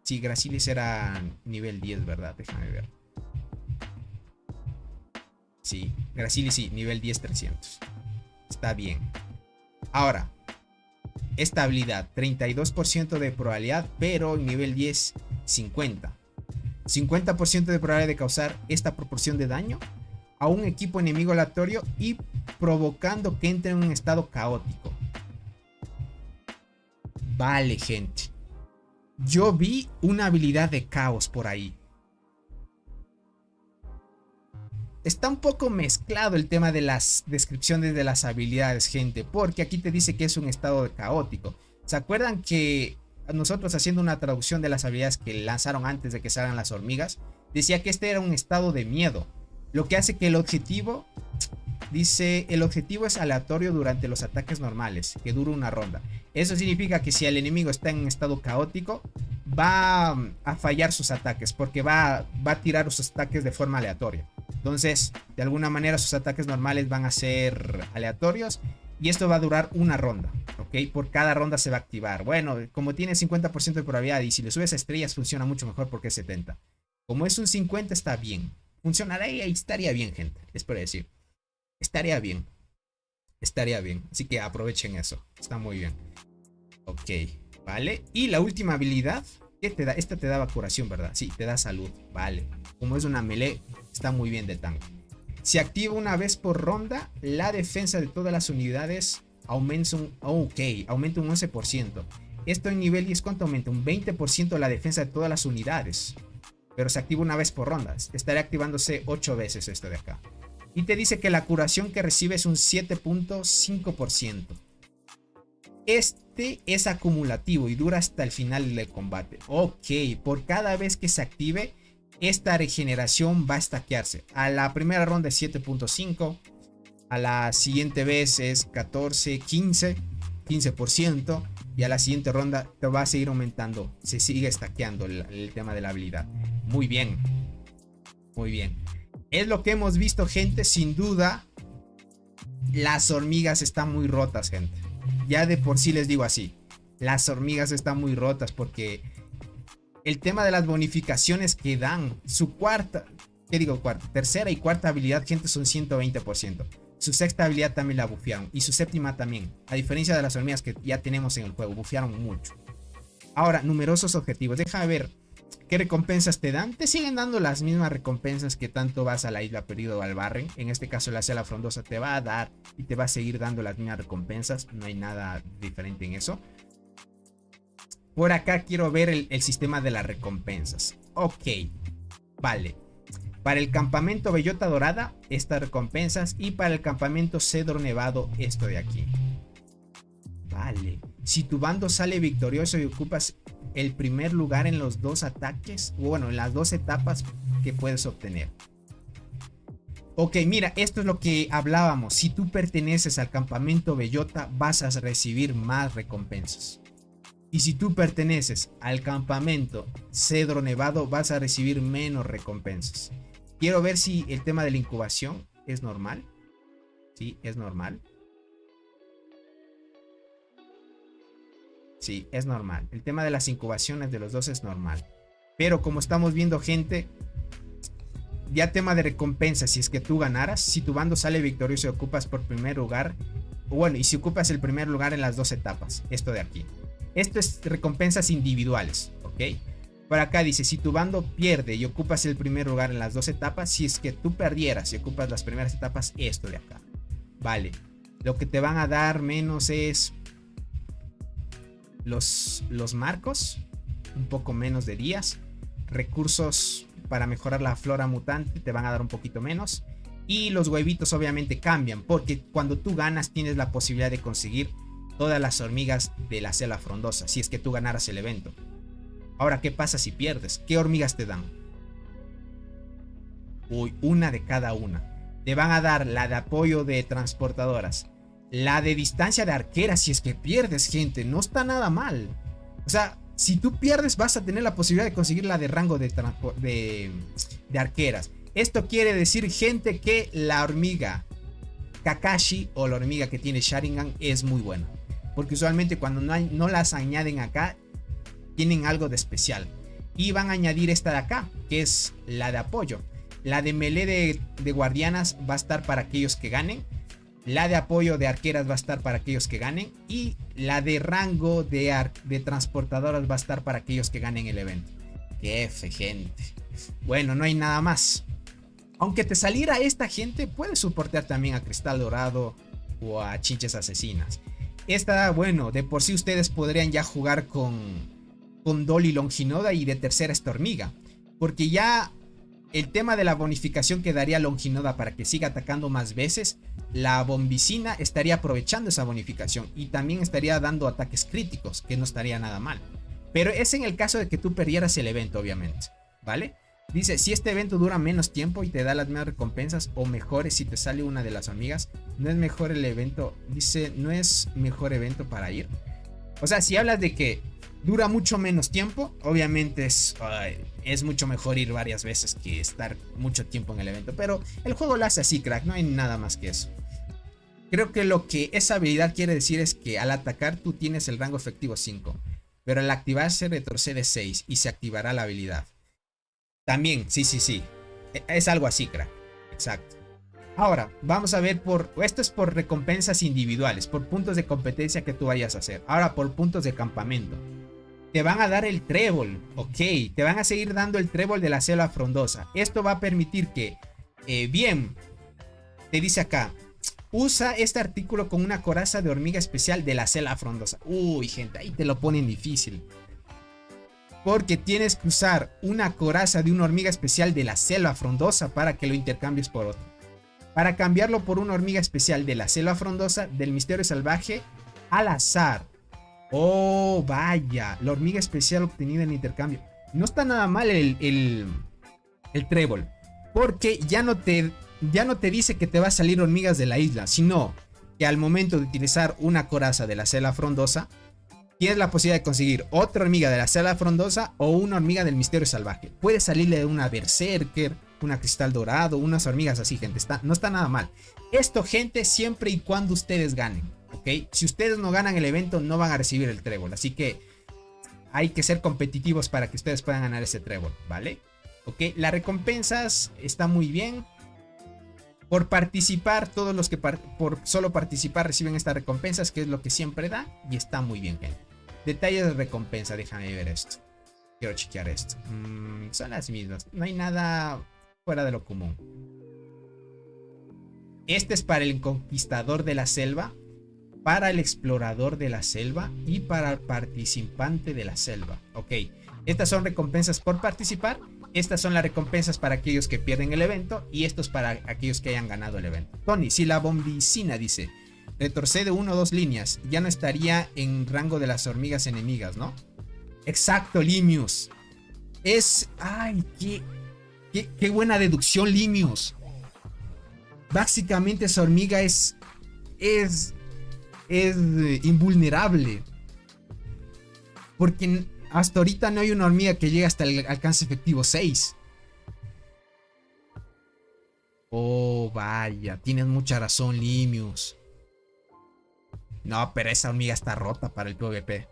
Speaker 2: Sí, Gracilis era nivel 10, ¿verdad? Déjame ver. Sí, Gracilis sí, nivel 10, 300. Está bien. Ahora, esta habilidad, 32% de probabilidad, pero en nivel 10, 50. 50% de probabilidad de causar esta proporción de daño a un equipo enemigo aleatorio y provocando que entre en un estado caótico. Vale, gente. Yo vi una habilidad de caos por ahí. Está un poco mezclado el tema de las descripciones de las habilidades, gente, porque aquí te dice que es un estado caótico. ¿Se acuerdan que nosotros haciendo una traducción de las habilidades que lanzaron antes de que salgan las hormigas, decía que este era un estado de miedo? Lo que hace que el objetivo, dice, el objetivo es aleatorio durante los ataques normales, que dura una ronda. Eso significa que si el enemigo está en un estado caótico, va a fallar sus ataques, porque va a tirar sus ataques de forma aleatoria. Entonces, de alguna manera sus ataques normales van a ser aleatorios y esto va a durar una ronda, ¿ok? Por cada ronda se va a activar. Bueno, como tiene 50% de probabilidad y si le subes a estrellas funciona mucho mejor porque es 70. Como es un 50 está bien. Funcionará y estaría bien, gente. Les puedo decir. Estaría bien. Estaría bien. Así que aprovechen eso. Está muy bien. Ok, vale. Y la última habilidad. ¿Qué te da? Esta te daba curación, ¿verdad? Sí, te da salud. Vale. Como es una melee, está muy bien de tanque. Se activa una vez por ronda. La defensa de todas las unidades aumenta un 11%. Esto en nivel 10, ¿cuánto aumenta? Un 20% la defensa de todas las unidades. Pero se activa una vez por ronda. Estará activándose 8 veces esto de acá. Y te dice que la curación que recibe es un 7.5%. Este es acumulativo y dura hasta el final del combate. Ok, por cada vez que se active, esta regeneración va a stackearse. A la primera ronda es 7.5. A la siguiente vez es 14, 15%. Y a la siguiente ronda te va a seguir aumentando. Se sigue stackeando el tema de la habilidad. Muy bien. Muy bien. Es lo que hemos visto, gente. Sin duda, las hormigas están muy rotas, gente. Ya de por sí les digo así. Las hormigas están muy rotas porque el tema de las bonificaciones que dan, su tercera y cuarta habilidad, gente, son 120%. Su sexta habilidad también la bufearon. Y su séptima también. A diferencia de las hormigas que ya tenemos en el juego. Bufearon mucho. Ahora, numerosos objetivos. Déjame ver qué recompensas te dan. Te siguen dando las mismas recompensas que tanto vas a la isla perdida o al Barren. En este caso la Selva Frondosa te va a dar y te va a seguir dando las mismas recompensas. No hay nada diferente en eso. Por acá quiero ver el sistema de las recompensas. Ok, vale. Para el campamento Bellota Dorada, estas recompensas. Y para el campamento Cedro Nevado, esto de aquí. Vale. Si tu bando sale victorioso y ocupas el primer lugar en los 2 ataques, bueno, en las 2 etapas que puedes obtener. Ok, mira, esto es lo que hablábamos. Si tú perteneces al campamento Bellota, vas a recibir más recompensas. Y si tú perteneces al campamento Cedro Nevado, vas a recibir menos recompensas. Quiero ver si el tema de la incubación es normal. Sí, es normal. Sí, es normal. El tema de las incubaciones de los dos es normal. Pero como estamos viendo, gente, ya tema de recompensas. Si es que tú ganaras, si tu bando sale victorioso y ocupas por primer lugar, bueno, y si ocupas el primer lugar en las 2 etapas, esto de aquí. Esto es recompensas individuales, ¿ok? Por acá dice, si tu bando pierde y ocupas el primer lugar en las 2 etapas, si es que tú perdieras y ocupas las primeras etapas, esto de acá. Vale. Lo que te van a dar menos es los marcos, un poco menos de días. Recursos para mejorar la flora mutante te van a dar un poquito menos. Y los huevitos obviamente cambian, porque cuando tú ganas tienes la posibilidad de conseguir todas las hormigas de la Selva Frondosa, si es que tú ganaras el evento. Ahora, ¿qué pasa si pierdes? ¿Qué hormigas te dan? Uy, una de cada una. Te van a dar la de apoyo de transportadoras, La de distancia de arquera, si es que pierdes, gente, no está nada mal. O sea, si tú pierdes vas a tener la posibilidad de conseguir la de rango de arqueras. Esto quiere decir, gente, que la hormiga Kakashi o la hormiga que tiene Sharingan es muy buena. Porque usualmente cuando no las añaden acá, tienen algo de especial. Y van a añadir esta de acá, que es la de apoyo. La de melee de guardianas va a estar para aquellos que ganen. La de apoyo de arqueras va a estar para aquellos que ganen. Y la de rango de transportadoras va a estar para aquellos que ganen el evento. ¡Qué F, gente! Bueno, no hay nada más. Aunque te saliera esta, gente, puedes soportar también a Cristal Dorado o a Chinches Asesinas. Esta, bueno, de por sí ustedes podrían ya jugar con Dolly Longinoda y de tercera esta hormiga. Porque ya el tema de la bonificación que daría Longinoda para que siga atacando más veces, la Bombicina estaría aprovechando esa bonificación y también estaría dando ataques críticos, que no estaría nada mal. Pero es en el caso de que tú perdieras el evento, obviamente, ¿vale? Dice, si este evento dura menos tiempo y te da las mismas recompensas o mejores si te sale una de las hormigas, no es mejor el evento, dice, no es mejor evento para ir. O sea, si hablas de que dura mucho menos tiempo, obviamente es mucho mejor ir varias veces que estar mucho tiempo en el evento. Pero el juego lo hace así, crack, no hay nada más que eso. Creo que lo que esa habilidad quiere decir es que al atacar tú tienes el rango efectivo 5, pero al activarse retrocede 6 y se activará la habilidad. También, sí. Es algo así, crack. Exacto. Ahora, vamos a ver esto es por recompensas individuales, por puntos de competencia que tú vayas a hacer. Ahora, por puntos de campamento. Te van a dar el trébol, ok. Te van a seguir dando el trébol de la selva frondosa. Esto va a permitir que, bien, te dice acá, usa este artículo con una coraza de hormiga especial de la selva frondosa. Uy, gente, ahí te lo ponen difícil. Porque tienes que usar una coraza de una hormiga especial de la selva frondosa para que lo intercambies por otro. Para cambiarlo por una hormiga especial de la selva frondosa del misterio salvaje al azar. Oh, vaya. La hormiga especial obtenida en intercambio. No está nada mal el trébol. Porque ya no te dice que te va a salir hormigas de la isla. Sino que al momento de utilizar una coraza de la selva frondosa, tienes la posibilidad de conseguir otra hormiga de la selva frondosa o una hormiga del misterio salvaje. Puede salirle de una berserker, una cristal dorado, unas hormigas así, gente. No está nada mal. Esto, gente, siempre y cuando ustedes ganen, ¿ok? Si ustedes no ganan el evento, no van a recibir el trébol. Así que hay que ser competitivos para que ustedes puedan ganar ese trébol, ¿vale? ¿Ok? Las recompensas están muy bien. Por participar, todos los que por solo participar reciben estas recompensas, que es lo que siempre da. Y está muy bien, gente. Detalles de recompensa, déjame ver esto. Quiero chequear esto. Son las mismas. No hay nada fuera de lo común. Este es para el conquistador de la selva, para el explorador de la selva y para el participante de la selva. Ok, estas son recompensas por participar. Estas son las recompensas para aquellos que pierden el evento. Y esto es para aquellos que hayan ganado el evento. Tony, si la bombicina dice retrocede 1 o 2 líneas, ya no estaría en rango de las hormigas enemigas, ¿no? Exacto, Limius. Ay, qué buena deducción, Limius. Básicamente esa hormiga es invulnerable. Porque hasta ahorita no hay una hormiga que llegue hasta el alcance efectivo 6. Oh, vaya. Tienes mucha razón, Limius. No, pero esa hormiga está rota para el PvP.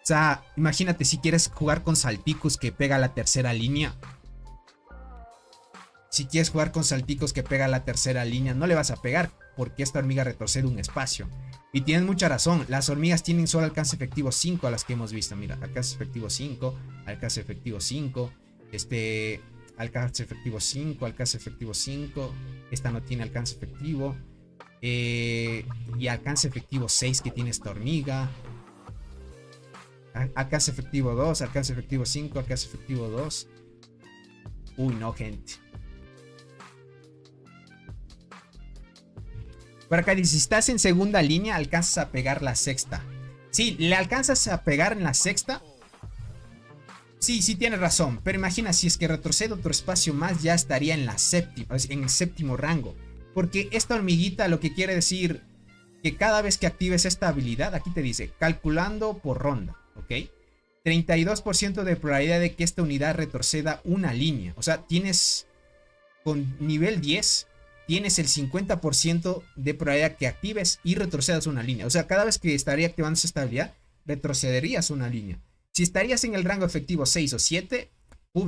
Speaker 2: O sea, imagínate si quieres jugar con Salticus que pega la tercera línea. Si quieres jugar con Salticus que pega la tercera línea, no le vas a pegar porque esta hormiga retrocede un espacio. Y tienes mucha razón, las hormigas tienen solo alcance efectivo 5 a las que hemos visto. Mira, alcance efectivo 5, alcance efectivo 5, alcance efectivo 5, alcance efectivo 5. Esta no tiene alcance efectivo. Y alcance efectivo 6 que tiene esta hormiga. Alcance efectivo 2, alcance efectivo 5, alcance efectivo 2. Uy, no, gente. Por acá dice, si estás en segunda línea, alcanzas a pegar la sexta. Sí, le alcanzas a pegar en la sexta. Sí, tienes razón. Pero imagina, si es que retrocede otro espacio más, ya estaría en la séptima, en el séptimo rango. Porque esta hormiguita lo que quiere decir que cada vez que actives esta habilidad, aquí te dice, calculando por ronda, ¿ok? 32% de probabilidad de que esta unidad retroceda una línea. O sea, tienes, con nivel 10, tienes el 50% de probabilidad que actives y retrocedas una línea. O sea, cada vez que estaría activando esta habilidad, retrocederías una línea. Si estarías en el rango efectivo 6 o 7,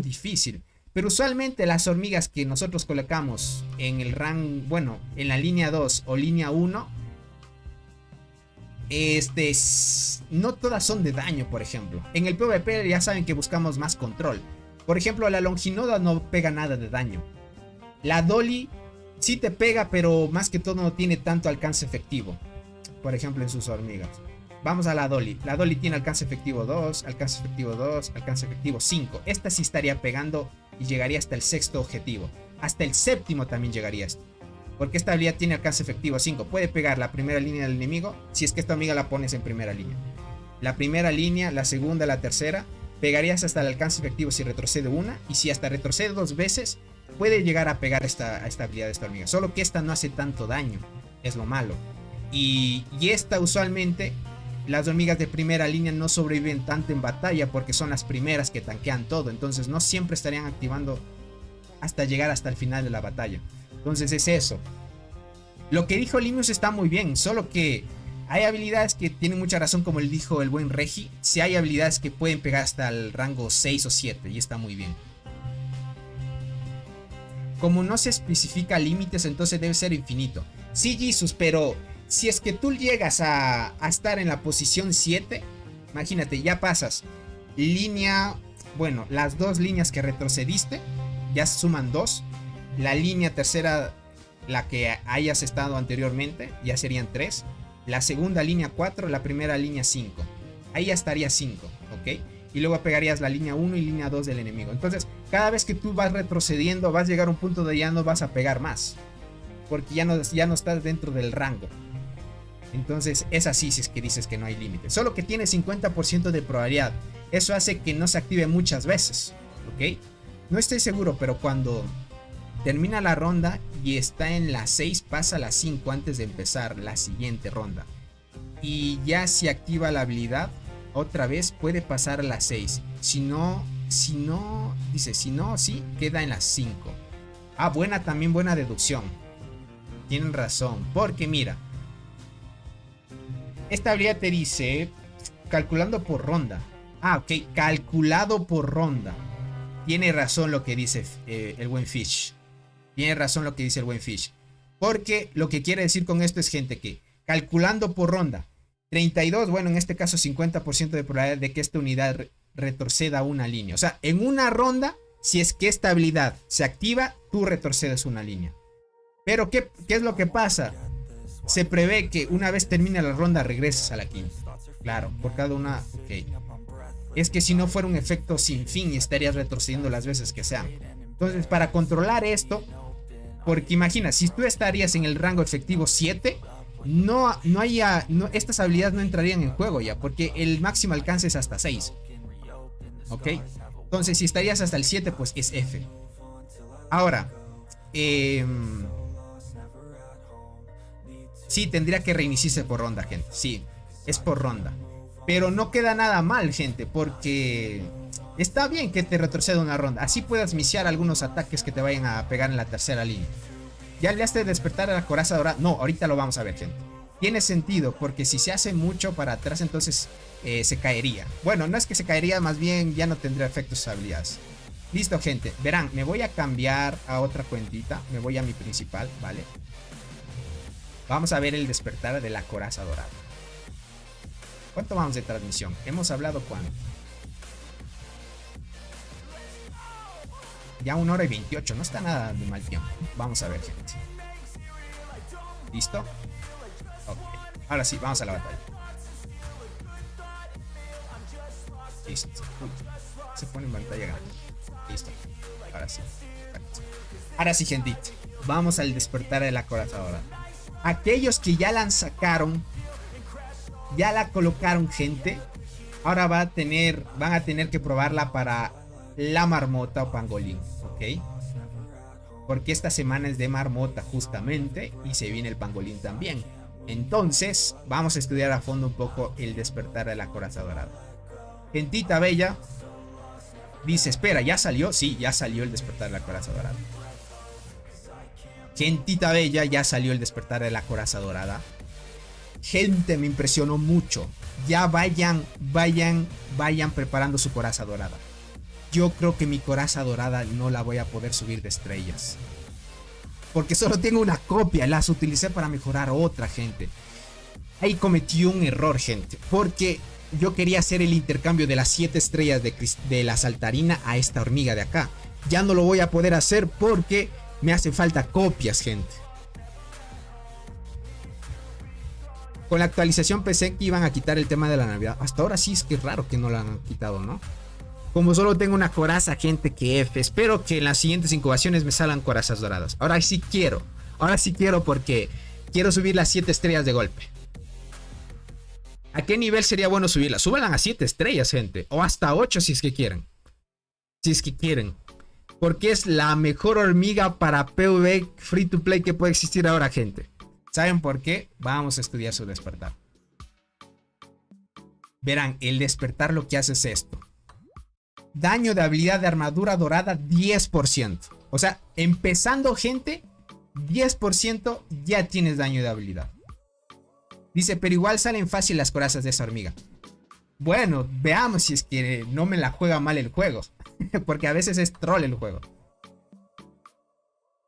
Speaker 2: difícil. Pero usualmente las hormigas que nosotros colocamos en el rango, bueno, en la línea 2 o línea 1, no todas son de daño, por ejemplo. En el PvP ya saben que buscamos más control. Por ejemplo, la Longinoda no pega nada de daño. La Dolly sí te pega, pero más que todo no tiene tanto alcance efectivo. Por ejemplo, en sus hormigas. Vamos a la Dolly. La Dolly tiene alcance efectivo 2, alcance efectivo 2, alcance efectivo 5. Esta sí estaría pegando y llegaría hasta el sexto objetivo. Hasta el séptimo también llegaría esto. Porque esta habilidad tiene alcance efectivo 5. Puede pegar la primera línea del enemigo si es que esta hormiga la pones en primera línea. La primera línea, la segunda, la tercera. Pegarías hasta el alcance efectivo si retrocede una. Y si hasta retrocede 2 veces, puede llegar a pegar esta habilidad de esta hormiga. Solo que esta no hace tanto daño. Es lo malo. Y esta usualmente, las hormigas de primera línea no sobreviven tanto en batalla porque son las primeras que tanquean todo. Entonces no siempre estarían activando hasta llegar hasta el final de la batalla. Entonces es eso. Lo que dijo Limius está muy bien, solo que hay habilidades que tienen mucha razón, como le dijo el buen Regi. Si hay habilidades que pueden pegar hasta el rango 6 o 7 y está muy bien. Como no se especifica límites, entonces debe ser infinito. Sí, Jesus, pero si es que tú llegas a estar en la posición 7, imagínate, ya pasas línea, bueno, las 2 líneas que retrocediste, ya suman 2. La línea tercera, la que hayas estado anteriormente, ya serían 3. La segunda línea 4, la primera línea 5. Ahí ya estaría 5, ¿ok? Y luego pegarías la línea 1 y línea 2 del enemigo. Entonces, cada vez que tú vas retrocediendo, vas a llegar a un punto de ya no vas a pegar más. Porque ya no estás dentro del rango. Entonces, es así si es que dices que no hay límite. Solo que tiene 50% de probabilidad. Eso hace que no se active muchas veces, ¿ok? No estoy seguro, pero cuando termina la ronda y está en la 6, pasa a la 5 antes de empezar la siguiente ronda. Y ya si activa la habilidad, otra vez puede pasar a la 6. Si no, sí, queda en la 5. Ah, también buena deducción. Tienen razón, porque mira, esta habilidad te dice calculando por ronda. Ah, ok, calculado por ronda. Tiene razón lo que dice el buen Fish. Tiene razón lo que dice el buen Fish. Porque lo que quiere decir con esto es, gente, que calculando por ronda, 32, bueno, en este caso 50% de probabilidad de que esta unidad retroceda una línea. O sea, en una ronda, si es que esta habilidad se activa, tú retrocedes una línea. Pero, ¿qué es lo que pasa? Se prevé que una vez termine la ronda, regreses a la quinta. Claro, por cada una, ok. Es que si no fuera un efecto sin fin, estarías retrocediendo las veces que sean. Entonces, para controlar esto, porque imagina, si tú estarías en el rango efectivo 7, estas habilidades no entrarían en juego ya, porque el máximo alcance es hasta 6. ¿Ok? Entonces, si estarías hasta el 7, pues es F. Ahora, sí, tendría que reiniciarse por ronda, gente. Sí, es por ronda. Pero no queda nada mal, gente, porque está bien que te retroceda una ronda. Así puedas misiar algunos ataques que te vayan a pegar en la tercera línea. ¿Ya le has de despertar a la coraza dorada? No, ahorita lo vamos a ver, gente. Tiene sentido, porque si se hace mucho para atrás, entonces se caería. Bueno, no es que se caería, más bien ya no tendría efectos sus habilidades. Listo, gente. Verán, me voy a cambiar a otra cuentita. Me voy a mi principal, ¿vale? Vamos a ver el despertar de la coraza dorada. ¿Cuánto vamos de transmisión? Hemos hablado cuándo. Ya 1 hora y 28. No está nada de mal tiempo. Vamos a ver, gente. ¿Listo? Ok. Ahora sí, vamos a la batalla. Listo. Uy, se pone en pantalla grande. Listo. Ahora sí. Ahora sí, gente. Vamos al despertar de la coraza dorada. Aquellos que ya la sacaron, ya la colocaron, gente, ahora van a tener que probarla para la marmota o pangolín, ¿ok? Porque esta semana es de marmota justamente y se viene el pangolín también. Entonces, vamos a estudiar a fondo un poco el despertar de la coraza dorada. Gentita bella dice, espera, ¿ya salió? Sí, ya salió el despertar de la coraza dorada. Gentita bella, ya salió el despertar de la coraza dorada. Gente, me impresionó mucho. Ya vayan preparando su coraza dorada. Yo creo que mi coraza dorada no la voy a poder subir de estrellas, porque solo tengo una copia. Las utilicé para mejorar otra, gente. Ahí cometí un error, gente, porque yo quería hacer el intercambio de las 7 estrellas de la saltarina a esta hormiga de acá. Ya no lo voy a poder hacer porque me hace falta copias, gente. Con la actualización pensé que iban a quitar el tema de la Navidad. Hasta ahora sí es que es raro que no la han quitado, ¿no? Como solo tengo una coraza, gente, que F. Espero que en las siguientes incubaciones me salgan corazas doradas. Ahora sí quiero. Ahora sí quiero, porque quiero subir las 7 estrellas de golpe. ¿A qué nivel sería bueno subirlas? Súbanlas a 7 estrellas, gente. O hasta 8 si es que quieren. Si es que quieren. Porque es la mejor hormiga para PvP free to play que puede existir ahora, gente. ¿Saben por qué? Vamos a estudiar su despertar. Verán, el despertar lo que hace es esto. Daño de habilidad de armadura dorada 10%. O sea, empezando, gente, 10% ya tienes daño de habilidad. Dice, pero igual salen fácil las corazas de esa hormiga. Bueno, veamos si es que no me la juega mal el juego. Porque a veces es troll el juego.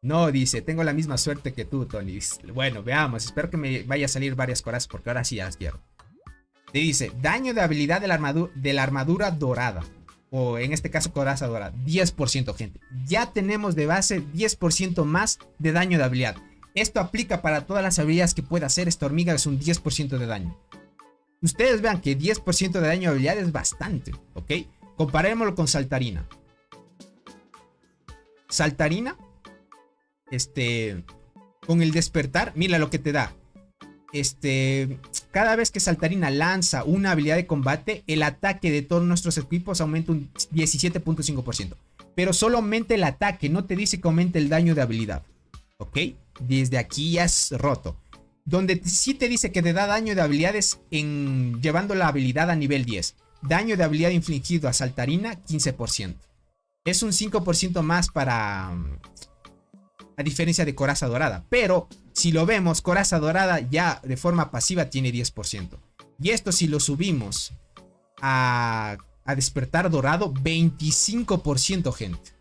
Speaker 2: No, dice, tengo la misma suerte que tú, Tony. Bueno, veamos, espero que me vaya a salir varias corazas, porque ahora sí ya las quiero. Te dice, daño de habilidad de la armadura dorada. O en este caso coraza dorada, 10%, gente. Ya tenemos de base 10% más de daño de habilidad. Esto aplica para todas las habilidades que pueda hacer esta hormiga, es un 10% de daño. Ustedes vean que 10% de daño de habilidad es bastante, ¿ok? Comparémoslo con saltarina. Saltarina, con el despertar, mira lo que te da. Cada vez que saltarina lanza una habilidad de combate, el ataque de todos nuestros equipos aumenta un 17.5%. Pero solo aumenta el ataque, no te dice que aumente el daño de habilidad. ¿Ok? Desde aquí ya es roto. Donde sí te dice que te da daño de habilidades llevando la habilidad a nivel 10. Daño de habilidad infligido a saltarina, 15%. Es un 5% más para... a diferencia de coraza dorada. Pero si lo vemos, coraza dorada ya de forma pasiva tiene 10%. Y esto si lo subimos a despertar dorado, 25%, gente.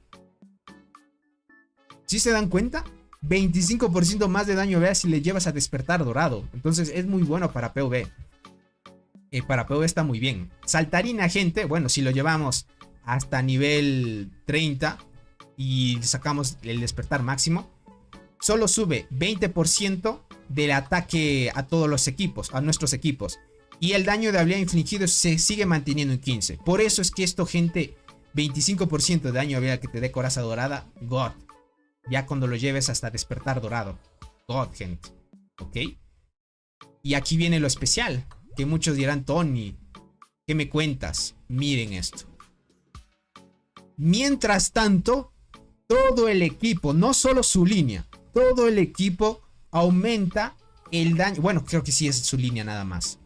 Speaker 2: ¿Sí se dan cuenta? 25% más de daño vea si le llevas a despertar dorado. Entonces es muy bueno para PvP. Para PvP está muy bien. Saltarina, gente, bueno, si lo llevamos hasta nivel 30 y sacamos el despertar máximo, solo sube 20% del ataque a todos los equipos, a nuestros equipos. Y el daño de habilidad infligido se sigue manteniendo en 15. Por eso es que esto, gente, 25% de daño de habilidad que te dé coraza dorada, God. Ya cuando lo lleves hasta despertar dorado, God, gente. ¿Ok? Y aquí viene lo especial, que muchos dirán, Tony, ¿qué me cuentas? Miren esto. Mientras tanto, todo el equipo, no solo su línea, todo el equipo aumenta el daño. Bueno, creo que sí es su línea nada más.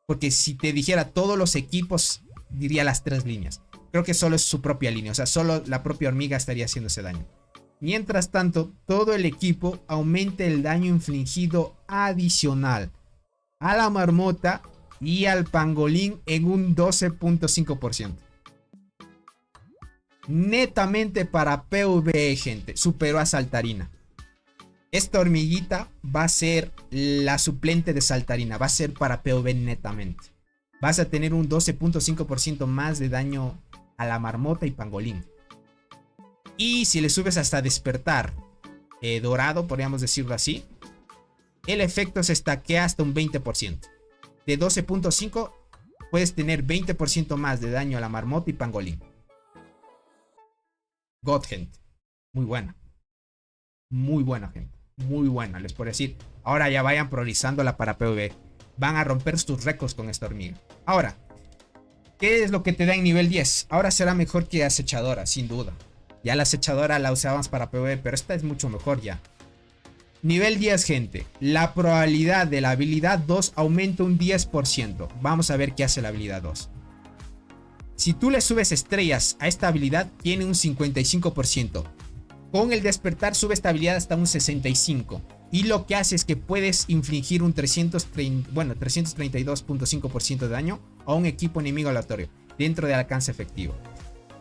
Speaker 2: Porque si te dijera todos los equipos, diría las 3 líneas. Creo que solo es su propia línea. O sea, solo la propia hormiga estaría haciendo ese daño. Mientras tanto, todo el equipo aumenta el daño infligido adicional a la marmota y al pangolín en un 12.5%. Netamente para PvE, gente. Superó a saltarina. Esta hormiguita va a ser la suplente de saltarina. Va a ser para PvP netamente. Vas a tener un 12.5% más de daño a la marmota y pangolín. Y si le subes hasta despertar dorado, podríamos decirlo así, el efecto se estaquea hasta un 20%. De 12.5 puedes tener 20% más de daño a la marmota y pangolín. God, gente. Muy buena. Muy buena, gente. Muy buena, les puedo decir. Ahora ya vayan priorizándola para PvP. Van a romper tus récords con esta hormiga. Ahora, ¿qué es lo que te da en nivel 10? Ahora será mejor que acechadora, sin duda. Ya la acechadora la usábamos para PvP, pero esta es mucho mejor ya. Nivel 10, gente. La probabilidad de la habilidad 2 aumenta un 10%. Vamos a ver qué hace la habilidad 2. Si tú le subes estrellas a esta habilidad, tiene un 55%. Con el despertar sube esta habilidad hasta un 65%. Y lo que hace es que puedes infligir un 332.5% de daño a un equipo enemigo aleatorio dentro del alcance efectivo.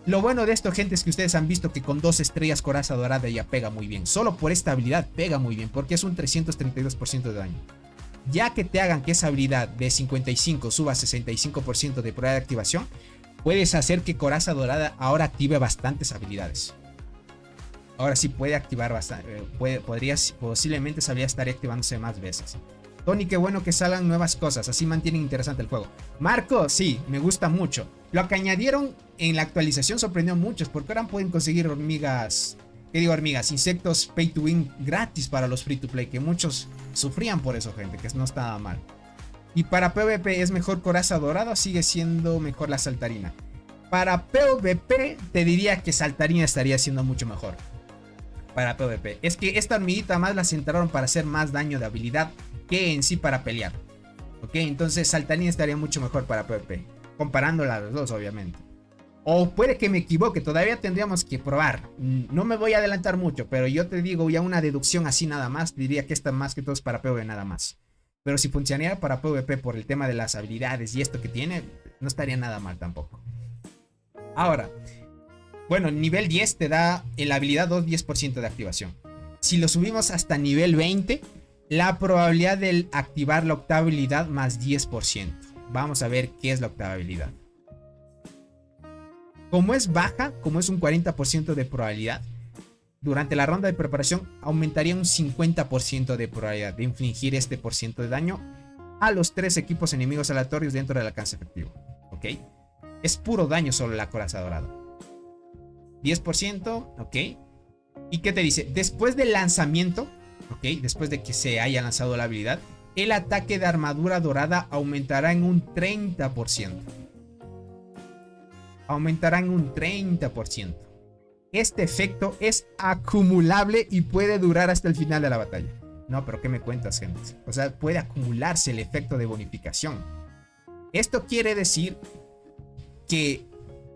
Speaker 2: Lo bueno de esto, gente, es que ustedes han visto que con 2 estrellas coraza dorada ya pega muy bien. Solo por esta habilidad pega muy bien, porque es un 332% de daño. Ya que te hagan que esa habilidad de 55 suba a 65% de probabilidad de activación, puedes hacer que coraza dorada ahora active bastantes habilidades. Ahora sí puede activar bastante. Posiblemente sabría estar activándose más veces. Tony, qué bueno que salgan nuevas cosas. Así mantienen interesante el juego. Marco, sí, me gusta mucho. Lo que añadieron en la actualización sorprendió a muchos. Porque ahora pueden conseguir hormigas. ¿Qué digo hormigas? Insectos pay to win gratis para los free to play. Que muchos sufrían por eso, gente. Que no estaba mal. Y para PvP, ¿es mejor coraza dorada o sigue siendo mejor la saltarina? Para PvP, te diría que saltarina estaría siendo mucho mejor. Para PvP. Es que esta hormiguita más la centraron para hacer más daño de habilidad que en sí para pelear. Ok, entonces saltarina estaría mucho mejor para PvP. Comparándola a los dos, obviamente. O puede que me equivoque, todavía tendríamos que probar. No me voy a adelantar mucho, pero yo te digo ya una deducción así nada más. Diría que esta más que todo es para PvP nada más. Pero si funcionaría para PvP por el tema de las habilidades y esto que tiene, no estaría nada mal tampoco. Ahora, bueno, nivel 10 te da en la habilidad 2 10% de activación. Si lo subimos hasta nivel 20, la probabilidad de activar la octava habilidad más 10%. Vamos a ver qué es la octava habilidad. Como es baja, como es un 40% de probabilidad, durante la ronda de preparación aumentaría un 50% de probabilidad de infligir este por ciento de daño a los 3 equipos enemigos aleatorios dentro del alcance efectivo. ¿Ok? Es puro daño solo la coraza dorada. 10%, ¿ok? ¿Y qué te dice? Después del lanzamiento, ¿ok? Después de que se haya lanzado la habilidad, el ataque de armadura dorada aumentará en un 30%. Aumentará en un 30%. Este efecto es acumulable y puede durar hasta el final de la batalla. No, pero ¿qué me cuentas, gente? O sea, puede acumularse el efecto de bonificación. Esto quiere decir que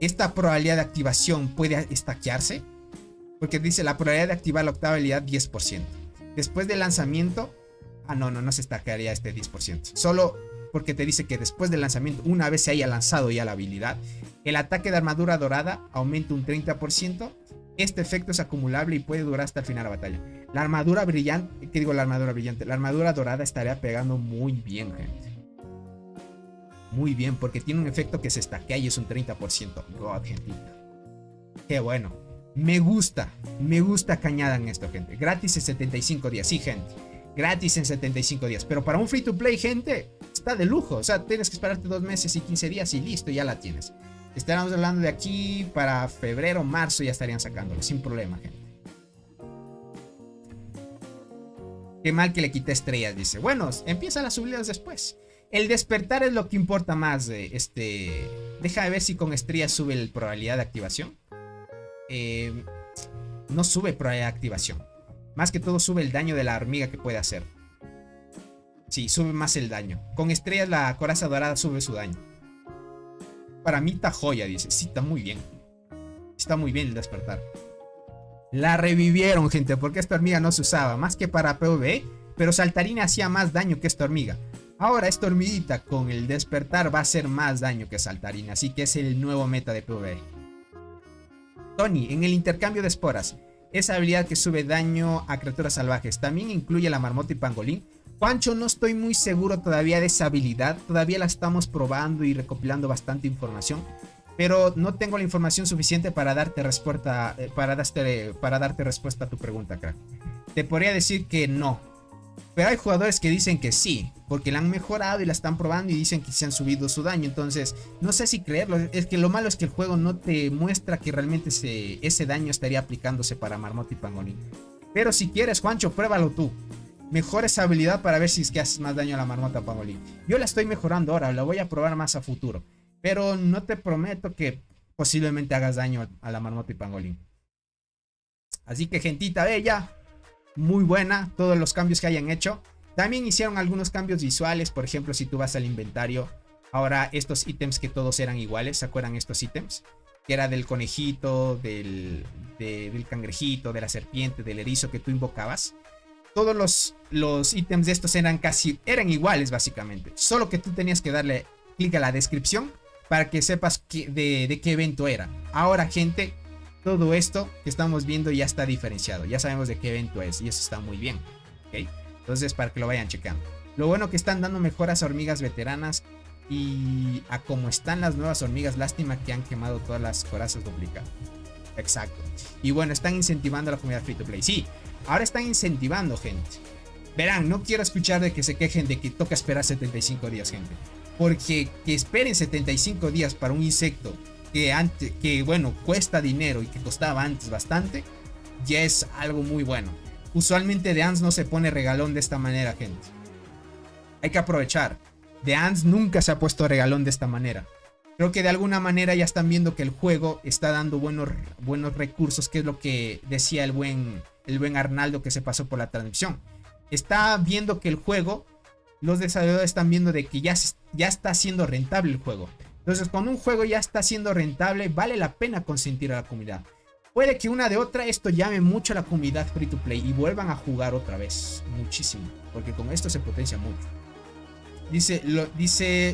Speaker 2: esta probabilidad de activación puede estaquearse. Porque dice la probabilidad de activar la octava habilidad 10%. Después del lanzamiento... Ah, no se estaquearía este 10%. Solo porque te dice que después del lanzamiento, una vez se haya lanzado ya la habilidad, el ataque de armadura dorada aumenta un 30%. Este efecto es acumulable y puede durar hasta el final de la batalla. La armadura brillante... ¿Qué digo la armadura brillante? La armadura dorada estaría pegando muy bien, gente. Muy bien, porque tiene un efecto que se estaquea y es un 30%. God, gentita. Qué bueno. Me gusta que añadan esto, gente. Gratis en 75 días. Sí, gente. Gratis en 75 días. Pero para un free to play, gente, está de lujo. O sea, tienes que esperarte 2 meses y 15 días y listo, ya la tienes. Estaremos hablando de aquí para febrero, marzo, ya estarían sacándolo. Sin problema, gente. Qué mal que le quité estrellas, dice. Bueno, empiezan las subidas después. El despertar es lo que importa más. Deja de ver si con estrellas sube la probabilidad de activación. No sube probabilidad de activación. Más que todo sube el daño de la hormiga que puede hacer. Sí, sube más el daño. Con estrellas la coraza dorada sube su daño. Para mí está joya, dice. Sí, está muy bien. Está muy bien el despertar. La revivieron, gente, porque esta hormiga no se usaba más que para PvE. Pero saltarina hacía más daño que esta hormiga. Ahora esta hormiguita con el despertar va a hacer más daño que saltarina. Así que es el nuevo meta de PvE. Tony, en el intercambio de esporas, esa habilidad que sube daño a criaturas salvajes, ¿también incluye la marmota y pangolín? Juancho, no estoy muy seguro todavía de esa habilidad. Todavía la estamos probando y recopilando bastante información. Pero no tengo la información suficiente para darte respuesta, para darte respuesta a tu pregunta, crack. Te podría decir que no. Pero hay jugadores que dicen que sí, porque la han mejorado y la están probando y dicen que se han subido su daño. Entonces, no sé si creerlo. Es que lo malo es que el juego no te muestra que realmente ese daño estaría aplicándose para marmota y pangolín. Pero si quieres, Juancho, pruébalo tú. Mejora esa habilidad para ver si es que haces más daño a la marmota pangolín. Yo la estoy mejorando ahora, la voy a probar más a futuro. Pero no te prometo que posiblemente hagas daño a la marmota y pangolín. Así que, gentita bella, muy buena, todos los cambios que hayan hecho. También hicieron algunos cambios visuales, por ejemplo, si tú vas al inventario, ahora estos ítems que todos eran iguales, ¿se acuerdan estos ítems? Que era del conejito, del cangrejito, de la serpiente, del erizo que tú invocabas. Todos los ítems de estos eran iguales básicamente. Solo que tú tenías que darle clic a la descripción para que sepas de qué evento era. Ahora, gente, todo esto que estamos viendo ya está diferenciado. Ya sabemos de qué evento es y eso está muy bien. ¿Okay? Entonces, para que lo vayan checando. Lo bueno que están dando mejoras a hormigas veteranas y a cómo están las nuevas hormigas. Lástima que han quemado todas las corazas duplicadas. Exacto. Y bueno, están incentivando a la comunidad free to play. Sí, ahora están incentivando, gente. Verán, no quiero escuchar de que se quejen de que toca esperar 75 días, gente. Porque que esperen 75 días para un insecto que bueno, cuesta dinero y que costaba antes bastante, ya es algo muy bueno. Usualmente The Ants no se pone regalón de esta manera, gente. Hay que aprovechar. The Ants nunca se ha puesto regalón de esta manera. Creo que de alguna manera ya están viendo que el juego está dando buenos recursos, que es lo que decía el buen Arnaldo que se pasó por la transmisión. Está viendo que el juego, los desarrolladores están viendo de que ya está siendo rentable el juego. Entonces, cuando un juego ya está siendo rentable, vale la pena consentir a la comunidad. Puede que una de otra esto llame mucho a la comunidad free to play y vuelvan a jugar otra vez. Muchísimo. Porque con esto se potencia mucho. Dice,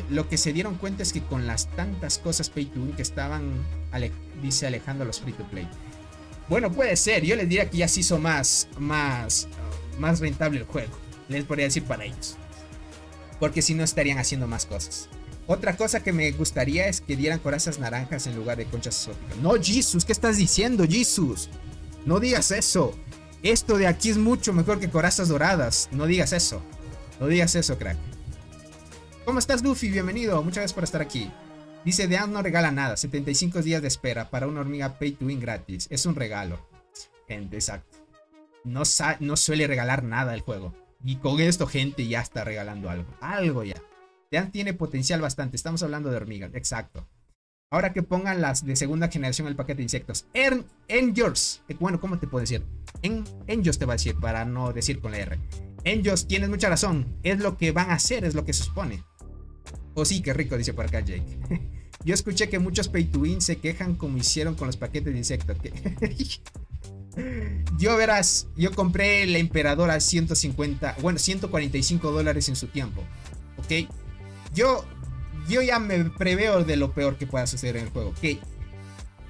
Speaker 2: lo que se dieron cuenta es que con las tantas cosas pay to win que estaban, alejando a los free to play. Bueno, puede ser. Yo les diría que ya se hizo más rentable el juego. Les podría decir para ellos. Porque si no estarían haciendo más cosas. Otra cosa que me gustaría es que dieran corazas naranjas en lugar de conchas exóticas. No, Jesus, ¿qué estás diciendo, Jesus? No digas eso. Esto de aquí es mucho mejor que corazas doradas. No digas eso. No digas eso, crack. ¿Cómo estás, Luffy? Bienvenido. Muchas gracias por estar aquí. Dice, The Ant no regala nada. 75 días de espera para una hormiga pay to win gratis. Es un regalo. Gente, exacto. No suele regalar nada el juego. Y con esto, gente, ya está regalando algo. Algo ya. The Ant tiene potencial bastante. Estamos hablando de hormigas. Exacto. Ahora que pongan las de segunda generación el paquete de insectos. Engers. Bueno, ¿cómo te puedo decir? Engers te va a decir, para no decir con la R. Engers, tienes mucha razón. Es lo que van a hacer, es lo que se supone. Oh sí, qué rico, dice por acá Jake. Yo escuché que muchos pay to win se quejan como hicieron con los paquetes de insectos. Yo verás, yo compré el emperador a 145 dólares en su tiempo. Ok. Yo ya me preveo de lo peor que pueda suceder en el juego. Que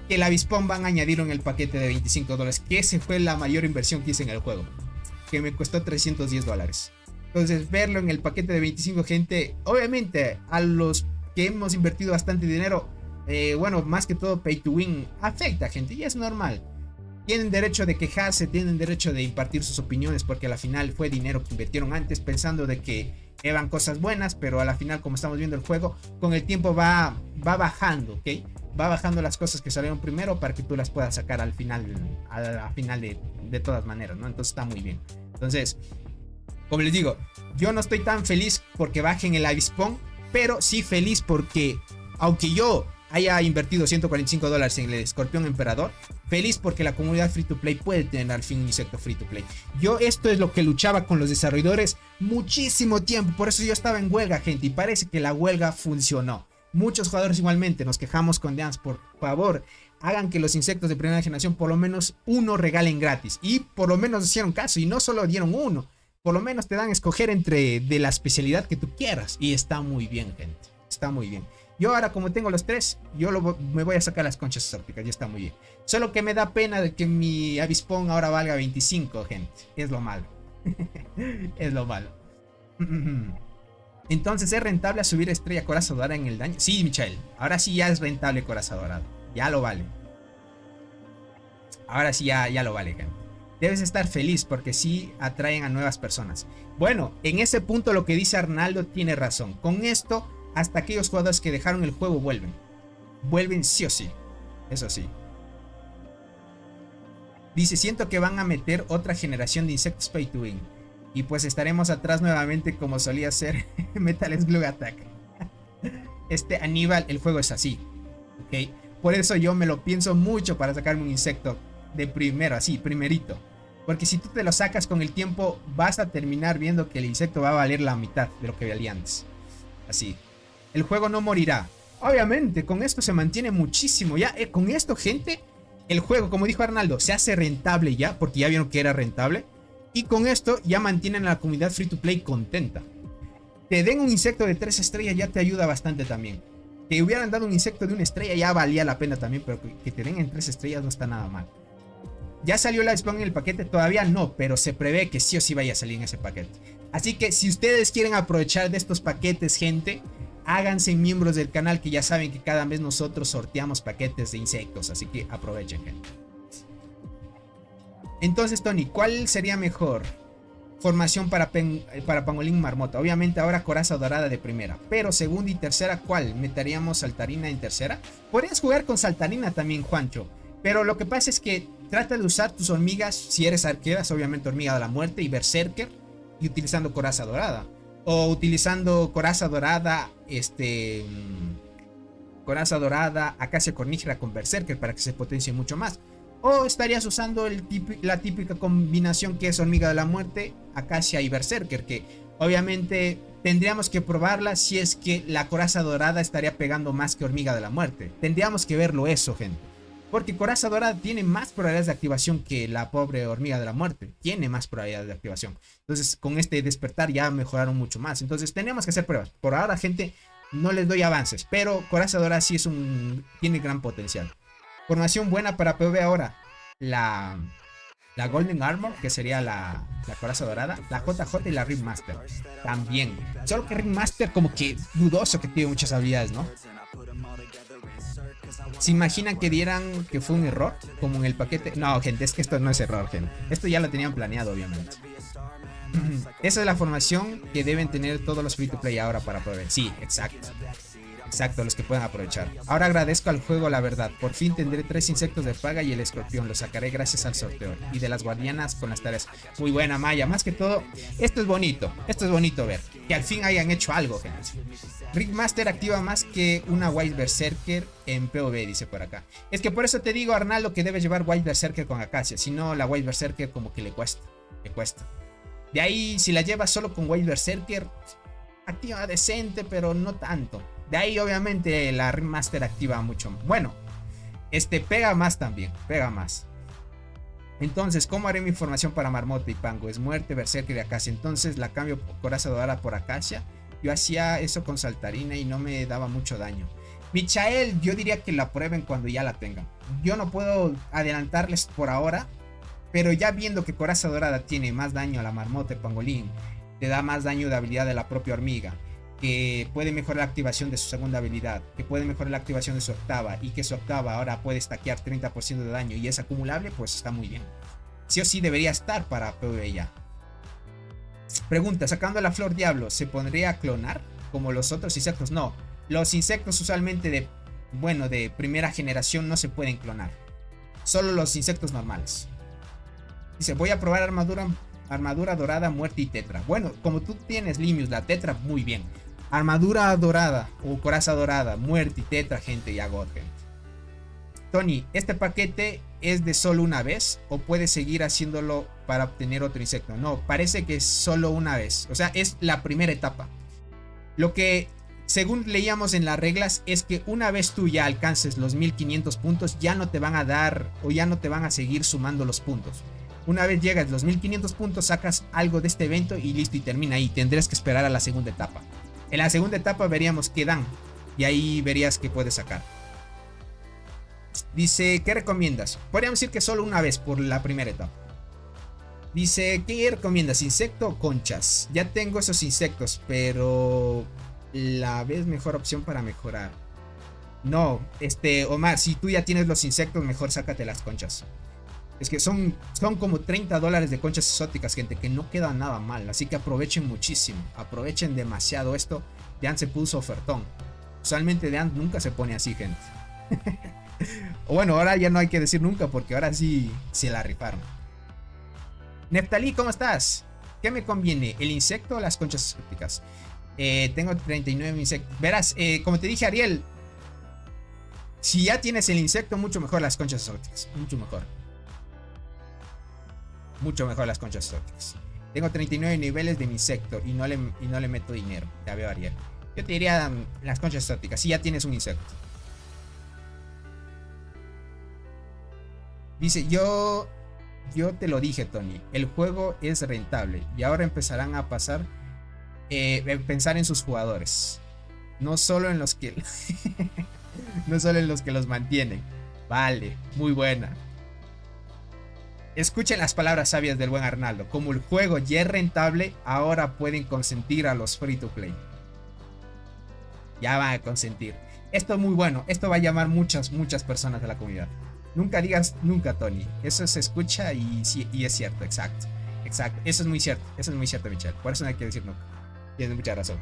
Speaker 2: el avispón van a añadirlo en el paquete de 25 dólares. Que esa fue la mayor inversión que hice en el juego. Que me costó 310 dólares. Entonces verlo en el paquete de 25, gente. Obviamente a los que hemos invertido bastante dinero. Bueno, más que todo pay to win afecta, gente. Y es normal. Tienen derecho de quejarse, tienen derecho de impartir sus opiniones, porque a la final fue dinero que invirtieron antes pensando de que eran cosas buenas, pero a la final, como estamos viendo el juego, con el tiempo va bajando, ¿ok? Va bajando las cosas que salieron primero para que tú las puedas sacar al final, de todas maneras, ¿no? Entonces está muy bien. Entonces, como les digo, yo no estoy tan feliz porque bajen el avispón, pero sí feliz porque, aunque yo haya invertido 145 dólares en el escorpión emperador, feliz porque la comunidad free to play puede tener al fin un insecto free to play. Yo esto es lo que luchaba con los desarrolladores muchísimo tiempo, por eso yo estaba en huelga, gente, y parece que la huelga funcionó. Muchos jugadores igualmente nos quejamos con The Ants. Por favor, hagan que los insectos de primera generación por lo menos uno regalen gratis, y por lo menos hicieron caso, y no solo dieron uno, por lo menos te dan a escoger entre de la especialidad que tú quieras, y está muy bien, gente, está muy bien. Yo ahora, como tengo los tres, me voy a sacar las conchas exóticas, ya está muy bien. Solo que me da pena de que mi avispón ahora valga 25, gente. Es lo malo. Es lo malo. Entonces, ¿es rentable a subir estrella coraza dorada en el daño? Sí, Michael. Ahora sí ya es rentable coraza dorada. Ya lo vale. Ahora sí ya lo vale, gente. Debes estar feliz porque sí atraen a nuevas personas. Bueno, en ese punto lo que dice Arnaldo tiene razón. Con esto, hasta aquellos jugadores que dejaron el juego vuelven. Vuelven sí o sí. Eso sí. Dice, siento que van a meter otra generación de insectos pay to win. Y pues estaremos atrás nuevamente como solía ser Metal Slug Attack. Aníbal, el juego es así. ¿Ok? Por eso yo me lo pienso mucho para sacarme un insecto de primero, así, primerito. Porque si tú te lo sacas con el tiempo, vas a terminar viendo que el insecto va a valer la mitad de lo que valía antes. Así. El juego no morirá. Obviamente, con esto se mantiene muchísimo. Ya, con esto, gente, el juego, como dijo Arnaldo, se hace rentable ya, porque ya vieron que era rentable. Y con esto ya mantienen a la comunidad free to play contenta. Te den un insecto de 3 estrellas ya te ayuda bastante también. Que hubieran dado un insecto de 1 estrella ya valía la pena también, pero que te den en 3 estrellas no está nada mal. ¿Ya salió la Spawn en el paquete? Todavía no, pero se prevé que sí o sí vaya a salir en ese paquete. Así que si ustedes quieren aprovechar de estos paquetes, gente, háganse miembros del canal, que ya saben que cada mes nosotros sorteamos paquetes de insectos. Así que aprovechen, gente. Entonces, Tony, ¿cuál sería mejor formación para pangolín marmota? Obviamente ahora coraza dorada de primera, pero segunda y tercera, ¿cuál? ¿Meteríamos saltarina en tercera? Podrías jugar con saltarina también, Juancho, pero lo que pasa es que trata de usar tus hormigas, si eres arqueras, obviamente hormiga de la muerte y berserker, y utilizando coraza dorada, o utilizando coraza dorada, coraza dorada, acacia cornígera con berserker para que se potencie mucho más. O estarías usando la típica combinación que es hormiga de la muerte, acacia y berserker, que obviamente tendríamos que probarla si es que la coraza dorada estaría pegando más que hormiga de la muerte. Tendríamos que verlo eso, gente. Porque coraza dorada tiene más probabilidades de activación que la pobre hormiga de la muerte. Tiene más probabilidades de activación. Entonces con este despertar ya mejoraron mucho más. Entonces tenemos que hacer pruebas. Por ahora, gente, no les doy avances. Pero coraza dorada sí tiene gran potencial. Formación buena para PvP ahora. La Golden Armor, que sería la coraza dorada. La JJ y la Ringmaster también. Solo que Ringmaster como que dudoso que tiene muchas habilidades, ¿no? ¿Se imaginan que dieran que fue un error? Como en el paquete. No, gente, es que esto no es error, gente. Esto ya lo tenían planeado, obviamente. Esa es la formación que deben tener todos los free to play ahora para poder. Sí, exacto. Exacto, los que puedan aprovechar. Ahora agradezco al juego, la verdad. Por fin tendré 3 insectos de paga y el escorpión. Lo sacaré gracias al sorteo. Y de las guardianas con las tareas. Muy buena, Maya. Más que todo, esto es bonito. Esto es bonito ver. Que al fin hayan hecho algo, gente. Ringmaster activa más que una White Berserker en PvP, dice por acá. Es que por eso te digo, Arnaldo, que debes llevar White Berserker con Acacia. Si no, la White Berserker como que le cuesta. Le cuesta. De ahí, si la llevas solo con White Berserker, activa decente, pero no tanto. De ahí, obviamente, la Ringmaster activa mucho. Bueno, pega más también. Pega más. Entonces, ¿cómo haré mi formación para marmota y pango? Es muerte, berserker y acacia. Entonces la cambio coraza dorada por acacia. Yo hacía eso con saltarina y no me daba mucho daño. Michael, yo diría que la prueben cuando ya la tengan. Yo no puedo adelantarles por ahora, pero ya viendo que coraza dorada tiene más daño a la marmota y pangolín, te da más daño de habilidad de la propia hormiga, que puede mejorar la activación de su segunda habilidad, que puede mejorar la activación de su octava, y que su octava ahora puede stackear 30% de daño y es acumulable, pues está muy bien. Sí o sí debería estar para PvE ya. Pregunta, sacando la flor diablo, ¿se podría clonar como los otros insectos? No, los insectos usualmente de primera generación no se pueden clonar. Solo los insectos normales. Dice, voy a probar armadura dorada, muerte y tetra. Bueno, como tú tienes Limius, la tetra, muy bien. Armadura dorada o coraza dorada, muerte y tetra, gente, y God, gente. Tony, ¿este paquete es de solo una vez o puedes seguir haciéndolo para obtener otro insecto? No, parece que es solo una vez. O sea, es la primera etapa. Lo que, según leíamos en las reglas, es que una vez tú ya alcances los 1500 puntos, ya no te van a dar o ya no te van a seguir sumando los puntos. Una vez llegas a los 1500 puntos, sacas algo de este evento y listo, y termina ahí. Tendrás que esperar a la segunda etapa. En la segunda etapa veríamos qué dan y ahí verías qué puedes sacar. Dice, ¿qué recomiendas? Podríamos decir que solo una vez por la primera etapa. Dice, ¿qué recomiendas? ¿Insecto o conchas? Ya tengo esos insectos, pero la vez mejor opción para mejorar. No, Omar, si tú ya tienes los insectos, mejor sácate las conchas. Es que son como $30 de conchas exóticas, gente, que no queda nada mal. Así que aprovechen muchísimo. Aprovechen demasiado esto. Dean se puso ofertón. Usualmente Dean nunca se pone así, gente. O bueno, ahora ya no hay que decir nunca, porque ahora sí se la rifaron. Neftalí, ¿cómo estás? ¿Qué me conviene? ¿El insecto o las conchas exóticas? Tengo 39 insectos. Verás, como te dije, Ariel, si ya tienes el insecto, mucho mejor las conchas exóticas. Mucho mejor. Mucho mejor las conchas exóticas. Tengo 39 niveles de mi insecto y no le meto dinero. Ya veo, Ariel. Yo te diría las conchas exóticas, si ya tienes un insecto. Dice, yo te lo dije, Tony. El juego es rentable y ahora empezarán a pensar en sus jugadores. No solo en los que no solo en los que los mantienen. Vale, muy buena. Escuchen las palabras sabias del buen Arnaldo. Como el juego ya es rentable, ahora pueden consentir a los free to play. Ya van a consentir. Esto es muy bueno. Esto va a llamar muchas personas de la comunidad. Nunca digas nunca, Tony. Eso se escucha y es cierto. Exacto. Eso es muy cierto. Michelle. Por eso no hay que decir nunca. Tienes mucha razón.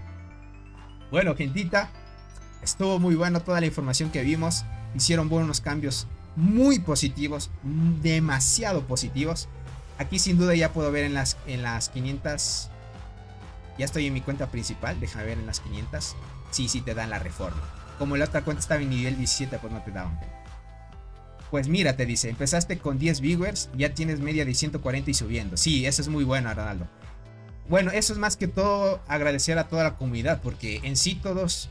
Speaker 2: Bueno, gentita. Estuvo muy bueno toda la información que vimos. Hicieron buenos cambios muy positivos. Demasiado positivos. Aquí sin duda ya puedo ver en las 500. Ya estoy en mi cuenta principal. Déjame ver en las 500. Sí, te dan la reforma. Como la otra cuenta estaba en nivel 17, pues no te daban. Pues mira, te dice, empezaste con 10 viewers, ya tienes media de 140 y subiendo. Sí, eso es muy bueno, Arnaldo. Bueno, eso es más que todo agradecer a toda la comunidad, porque en sí todos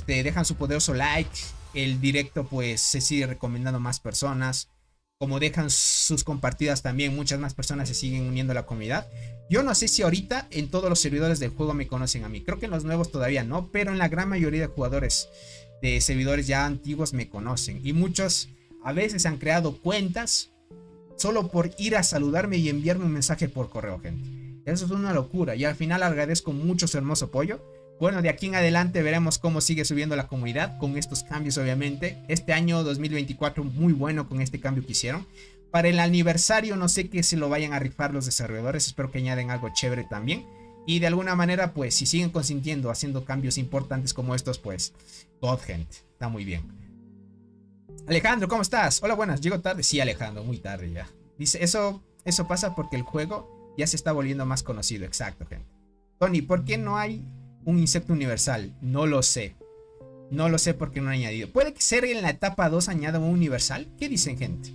Speaker 2: dejan su poderoso like. El directo pues se sigue recomendando a más personas. Como dejan sus compartidas también, muchas más personas se siguen uniendo a la comunidad. Yo no sé si ahorita en todos los servidores del juego me conocen a mí. Creo que en los nuevos todavía no, pero en la gran mayoría de jugadores de servidores ya antiguos me conocen. Y muchos a veces han creado cuentas solo por ir a saludarme y enviarme un mensaje por correo, gente. Eso es una locura y al final agradezco mucho su hermoso apoyo. Bueno, de aquí en adelante veremos cómo sigue subiendo la comunidad con estos cambios, obviamente. Este año 2024 muy bueno con este cambio que hicieron. Para el aniversario no sé qué se lo vayan a rifar los desarrolladores. Espero que añaden algo chévere también. Y de alguna manera, pues, si siguen consintiendo, haciendo cambios importantes como estos, pues, God, gente. Está muy bien. Alejandro, ¿cómo estás? Hola, buenas. ¿Llego tarde? Sí, Alejandro, muy tarde ya. Dice, eso pasa porque el juego ya se está volviendo más conocido. Exacto, gente. Tony, ¿por qué no hay un insecto universal? No lo sé. No lo sé porque no han añadido. ¿Puede que ser en la etapa 2 añadan un universal? ¿Qué dicen, gente?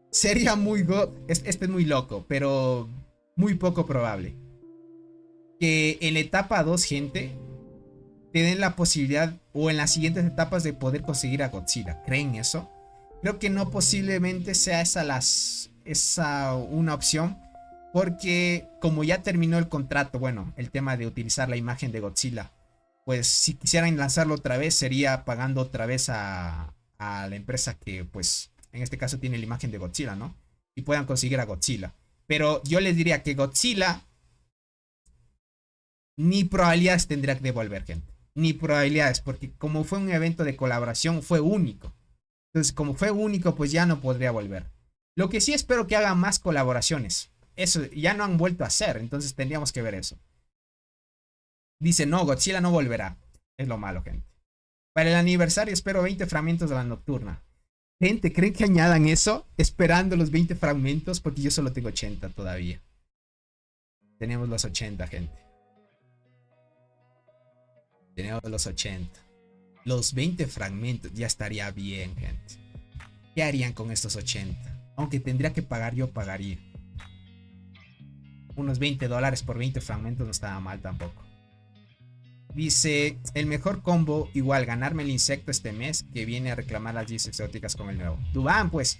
Speaker 2: Sería muy god. Este es muy loco, pero muy poco probable. Que en la etapa 2, gente, te den la posibilidad o en las siguientes etapas de poder conseguir a Godzilla. ¿Creen eso? Creo que no posiblemente sea esa una opción. Porque como ya terminó el contrato, bueno, el tema de utilizar la imagen de Godzilla, pues si quisieran lanzarlo otra vez sería pagando otra vez a la empresa que pues en este caso tiene la imagen de Godzilla, ¿no? Y puedan conseguir a Godzilla. Pero yo les diría que Godzilla ni probabilidades tendría que devolver, gente. Ni probabilidades, porque como fue un evento de colaboración fue único. Entonces como fue único pues ya no podría volver. Lo que sí espero que hagan más colaboraciones. Eso ya no han vuelto a hacer, entonces tendríamos que ver eso. Dice, no, Godzilla no volverá. Es lo malo, gente. Para el aniversario espero 20 fragmentos de la nocturna. Gente, ¿creen que añadan eso? Esperando los 20 fragmentos, porque yo solo tengo 80 todavía. Tenemos los 80, gente. Tenemos los 80. Los 20 fragmentos ya estaría bien, gente. ¿Qué harían con estos 80? Aunque tendría que pagar, yo pagaría. Unos $20 por 20 fragmentos no estaba mal tampoco. Dice, el mejor combo, igual, ganarme el insecto este mes que viene a reclamar las 10 exóticas con el nuevo. Dubán, pues,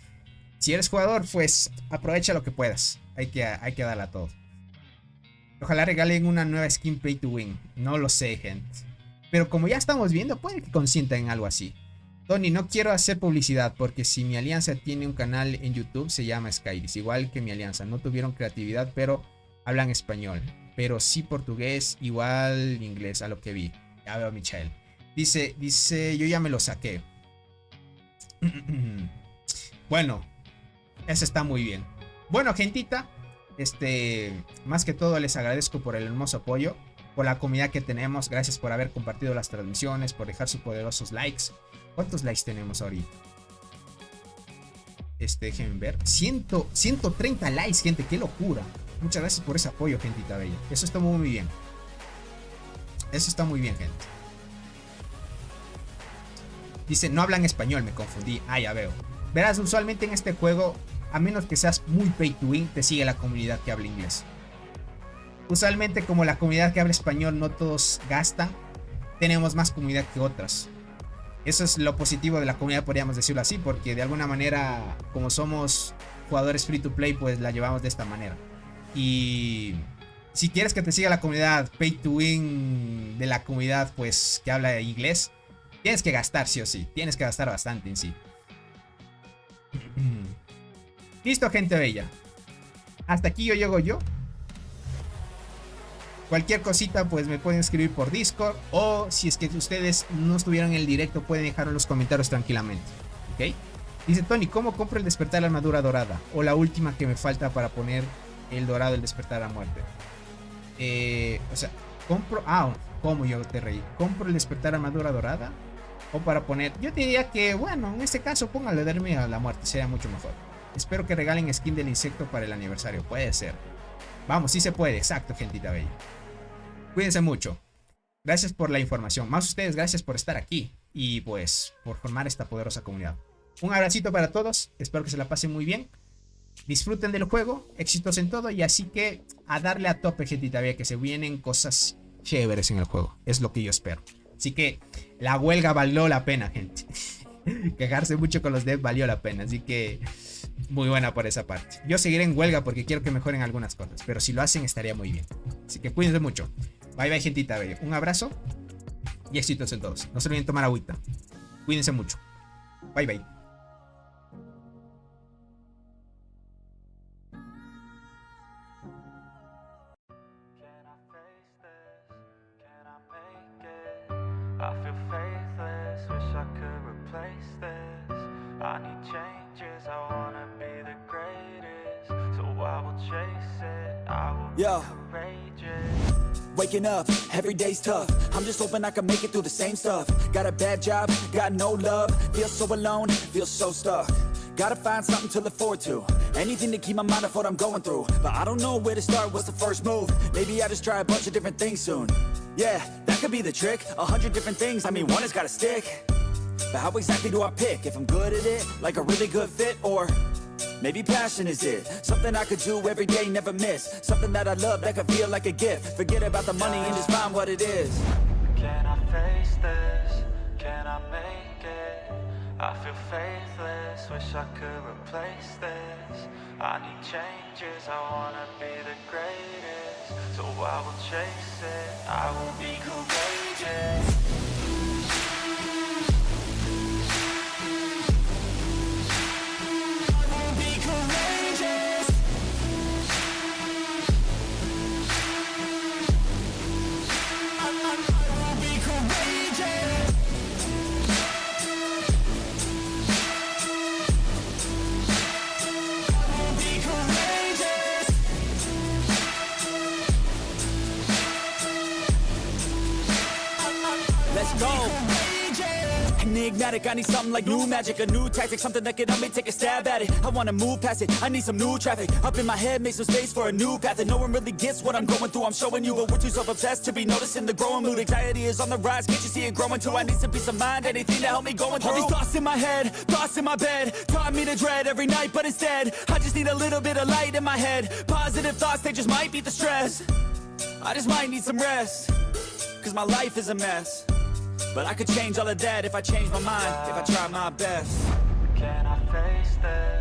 Speaker 2: si eres jugador, pues, aprovecha lo que puedas. Hay que darle a todo. Ojalá regalen una nueva skin Pay to Win. No lo sé, gente. Pero como ya estamos viendo, puede que consientan en algo así. Tony, no quiero hacer publicidad porque si mi alianza tiene un canal en YouTube se llama Skyris. Igual que mi alianza. No tuvieron creatividad, pero hablan español, pero sí portugués, igual inglés, a lo que vi. Ya veo a Michael. Dice, yo ya me lo saqué. Bueno, eso está muy bien. Bueno, gentita, más que todo les agradezco por el hermoso apoyo, por la comunidad que tenemos. Gracias por haber compartido las transmisiones, por dejar sus poderosos likes. ¿Cuántos likes tenemos ahorita? Déjenme ver. 130 likes, gente, qué locura. Muchas gracias por ese apoyo, gentita bella. Eso está muy bien. Eso está muy bien, gente. Dice, no hablan español, me confundí. Ah, ya veo. Verás, usualmente en este juego a menos que seas muy pay to win, te sigue la comunidad que habla inglés. Usualmente, como la comunidad que habla español no todos gastan, tenemos más comunidad que otras. Eso es lo positivo de la comunidad, podríamos decirlo así, porque de alguna manera, como somos jugadores free to play, pues la llevamos de esta manera. Y si quieres que te siga la comunidad pay to win de la comunidad pues que habla inglés, tienes que gastar sí o sí, tienes que gastar bastante en sí. Listo, gente bella, hasta aquí yo llego yo. Cualquier cosita pues me pueden escribir por Discord, o si es que ustedes no estuvieran en el directo pueden dejarlo en los comentarios tranquilamente, ¿ok? Dice Tony, ¿cómo compro el despertar la armadura dorada? O la última que me falta para poner el dorado, el despertar a muerte. O sea, compro... ¿cómo yo te reí? ¿Compro el despertar armadura dorada? O para poner... Yo te diría que, bueno, en este caso póngale darme a la muerte, sería mucho mejor. Espero que regalen skin del insecto para el aniversario, puede ser. Vamos, sí se puede, exacto, gentita bella. Cuídense mucho. Gracias por la información. Más ustedes, gracias por estar aquí. Y pues, por formar esta poderosa comunidad. Un abracito para todos. Espero que se la pasen muy bien. Disfruten del juego. Éxitos en todo. Y así que a darle a tope, gentita bella, que se vienen cosas chéveres en el juego. Es lo que yo espero. Así que la huelga valió la pena, gente. Quejarse mucho con los devs valió la pena. Así que muy buena por esa parte. Yo seguiré en huelga porque quiero que mejoren algunas cosas. Pero si lo hacen estaría muy bien. Así que cuídense mucho. Bye bye, gentita bella. Un abrazo y éxitos en todos. No se olviden tomar agüita. Cuídense mucho. Bye bye.
Speaker 1: I feel faithless, wish I could replace this. I need changes, I wanna be the greatest. So I will chase it, I will be courageous. Waking up, every day's tough. I'm just hoping I can make it through the same stuff. Got a bad job, got no love. Feel so alone, feel so stuck. Gotta find something to look forward to. Anything to keep my mind off what I'm going through. But I don't know where to start, what's the first move? Maybe I just try a bunch of different things soon. Yeah, that could be the trick. 100 different things, I mean one has gotta stick. But how exactly do I pick? If I'm good at it, like a really good fit, or maybe passion is it? Something I could do every day, never miss. Something that I love, that could feel like a gift. Forget about the money and just find what it is. Can I face this? Can I make it? I feel faithless, wish I could replace this. I need changes, I wanna be the greatest. So I will chase it, I will be courageous. Enigmatic, I need something like new magic, a new tactic, something that can help me take a stab at it. I wanna move past it, I need some new traffic. Up in my head, make some space for a new path. And no one really gets what I'm going through, I'm showing you. But we're too self-obsessed to be noticing the growing mood. Anxiety is on the rise, can't you see it growing too? I need some peace of mind, anything to help me going through. All these thoughts in my head, thoughts in my bed, taught me to dread every night, but instead I just need a little bit of light in my head. Positive thoughts, they just might beat the stress. I just might need some rest, cause my life is a mess. But I could change all of that if I change my mind, if I try my best. Can I face this?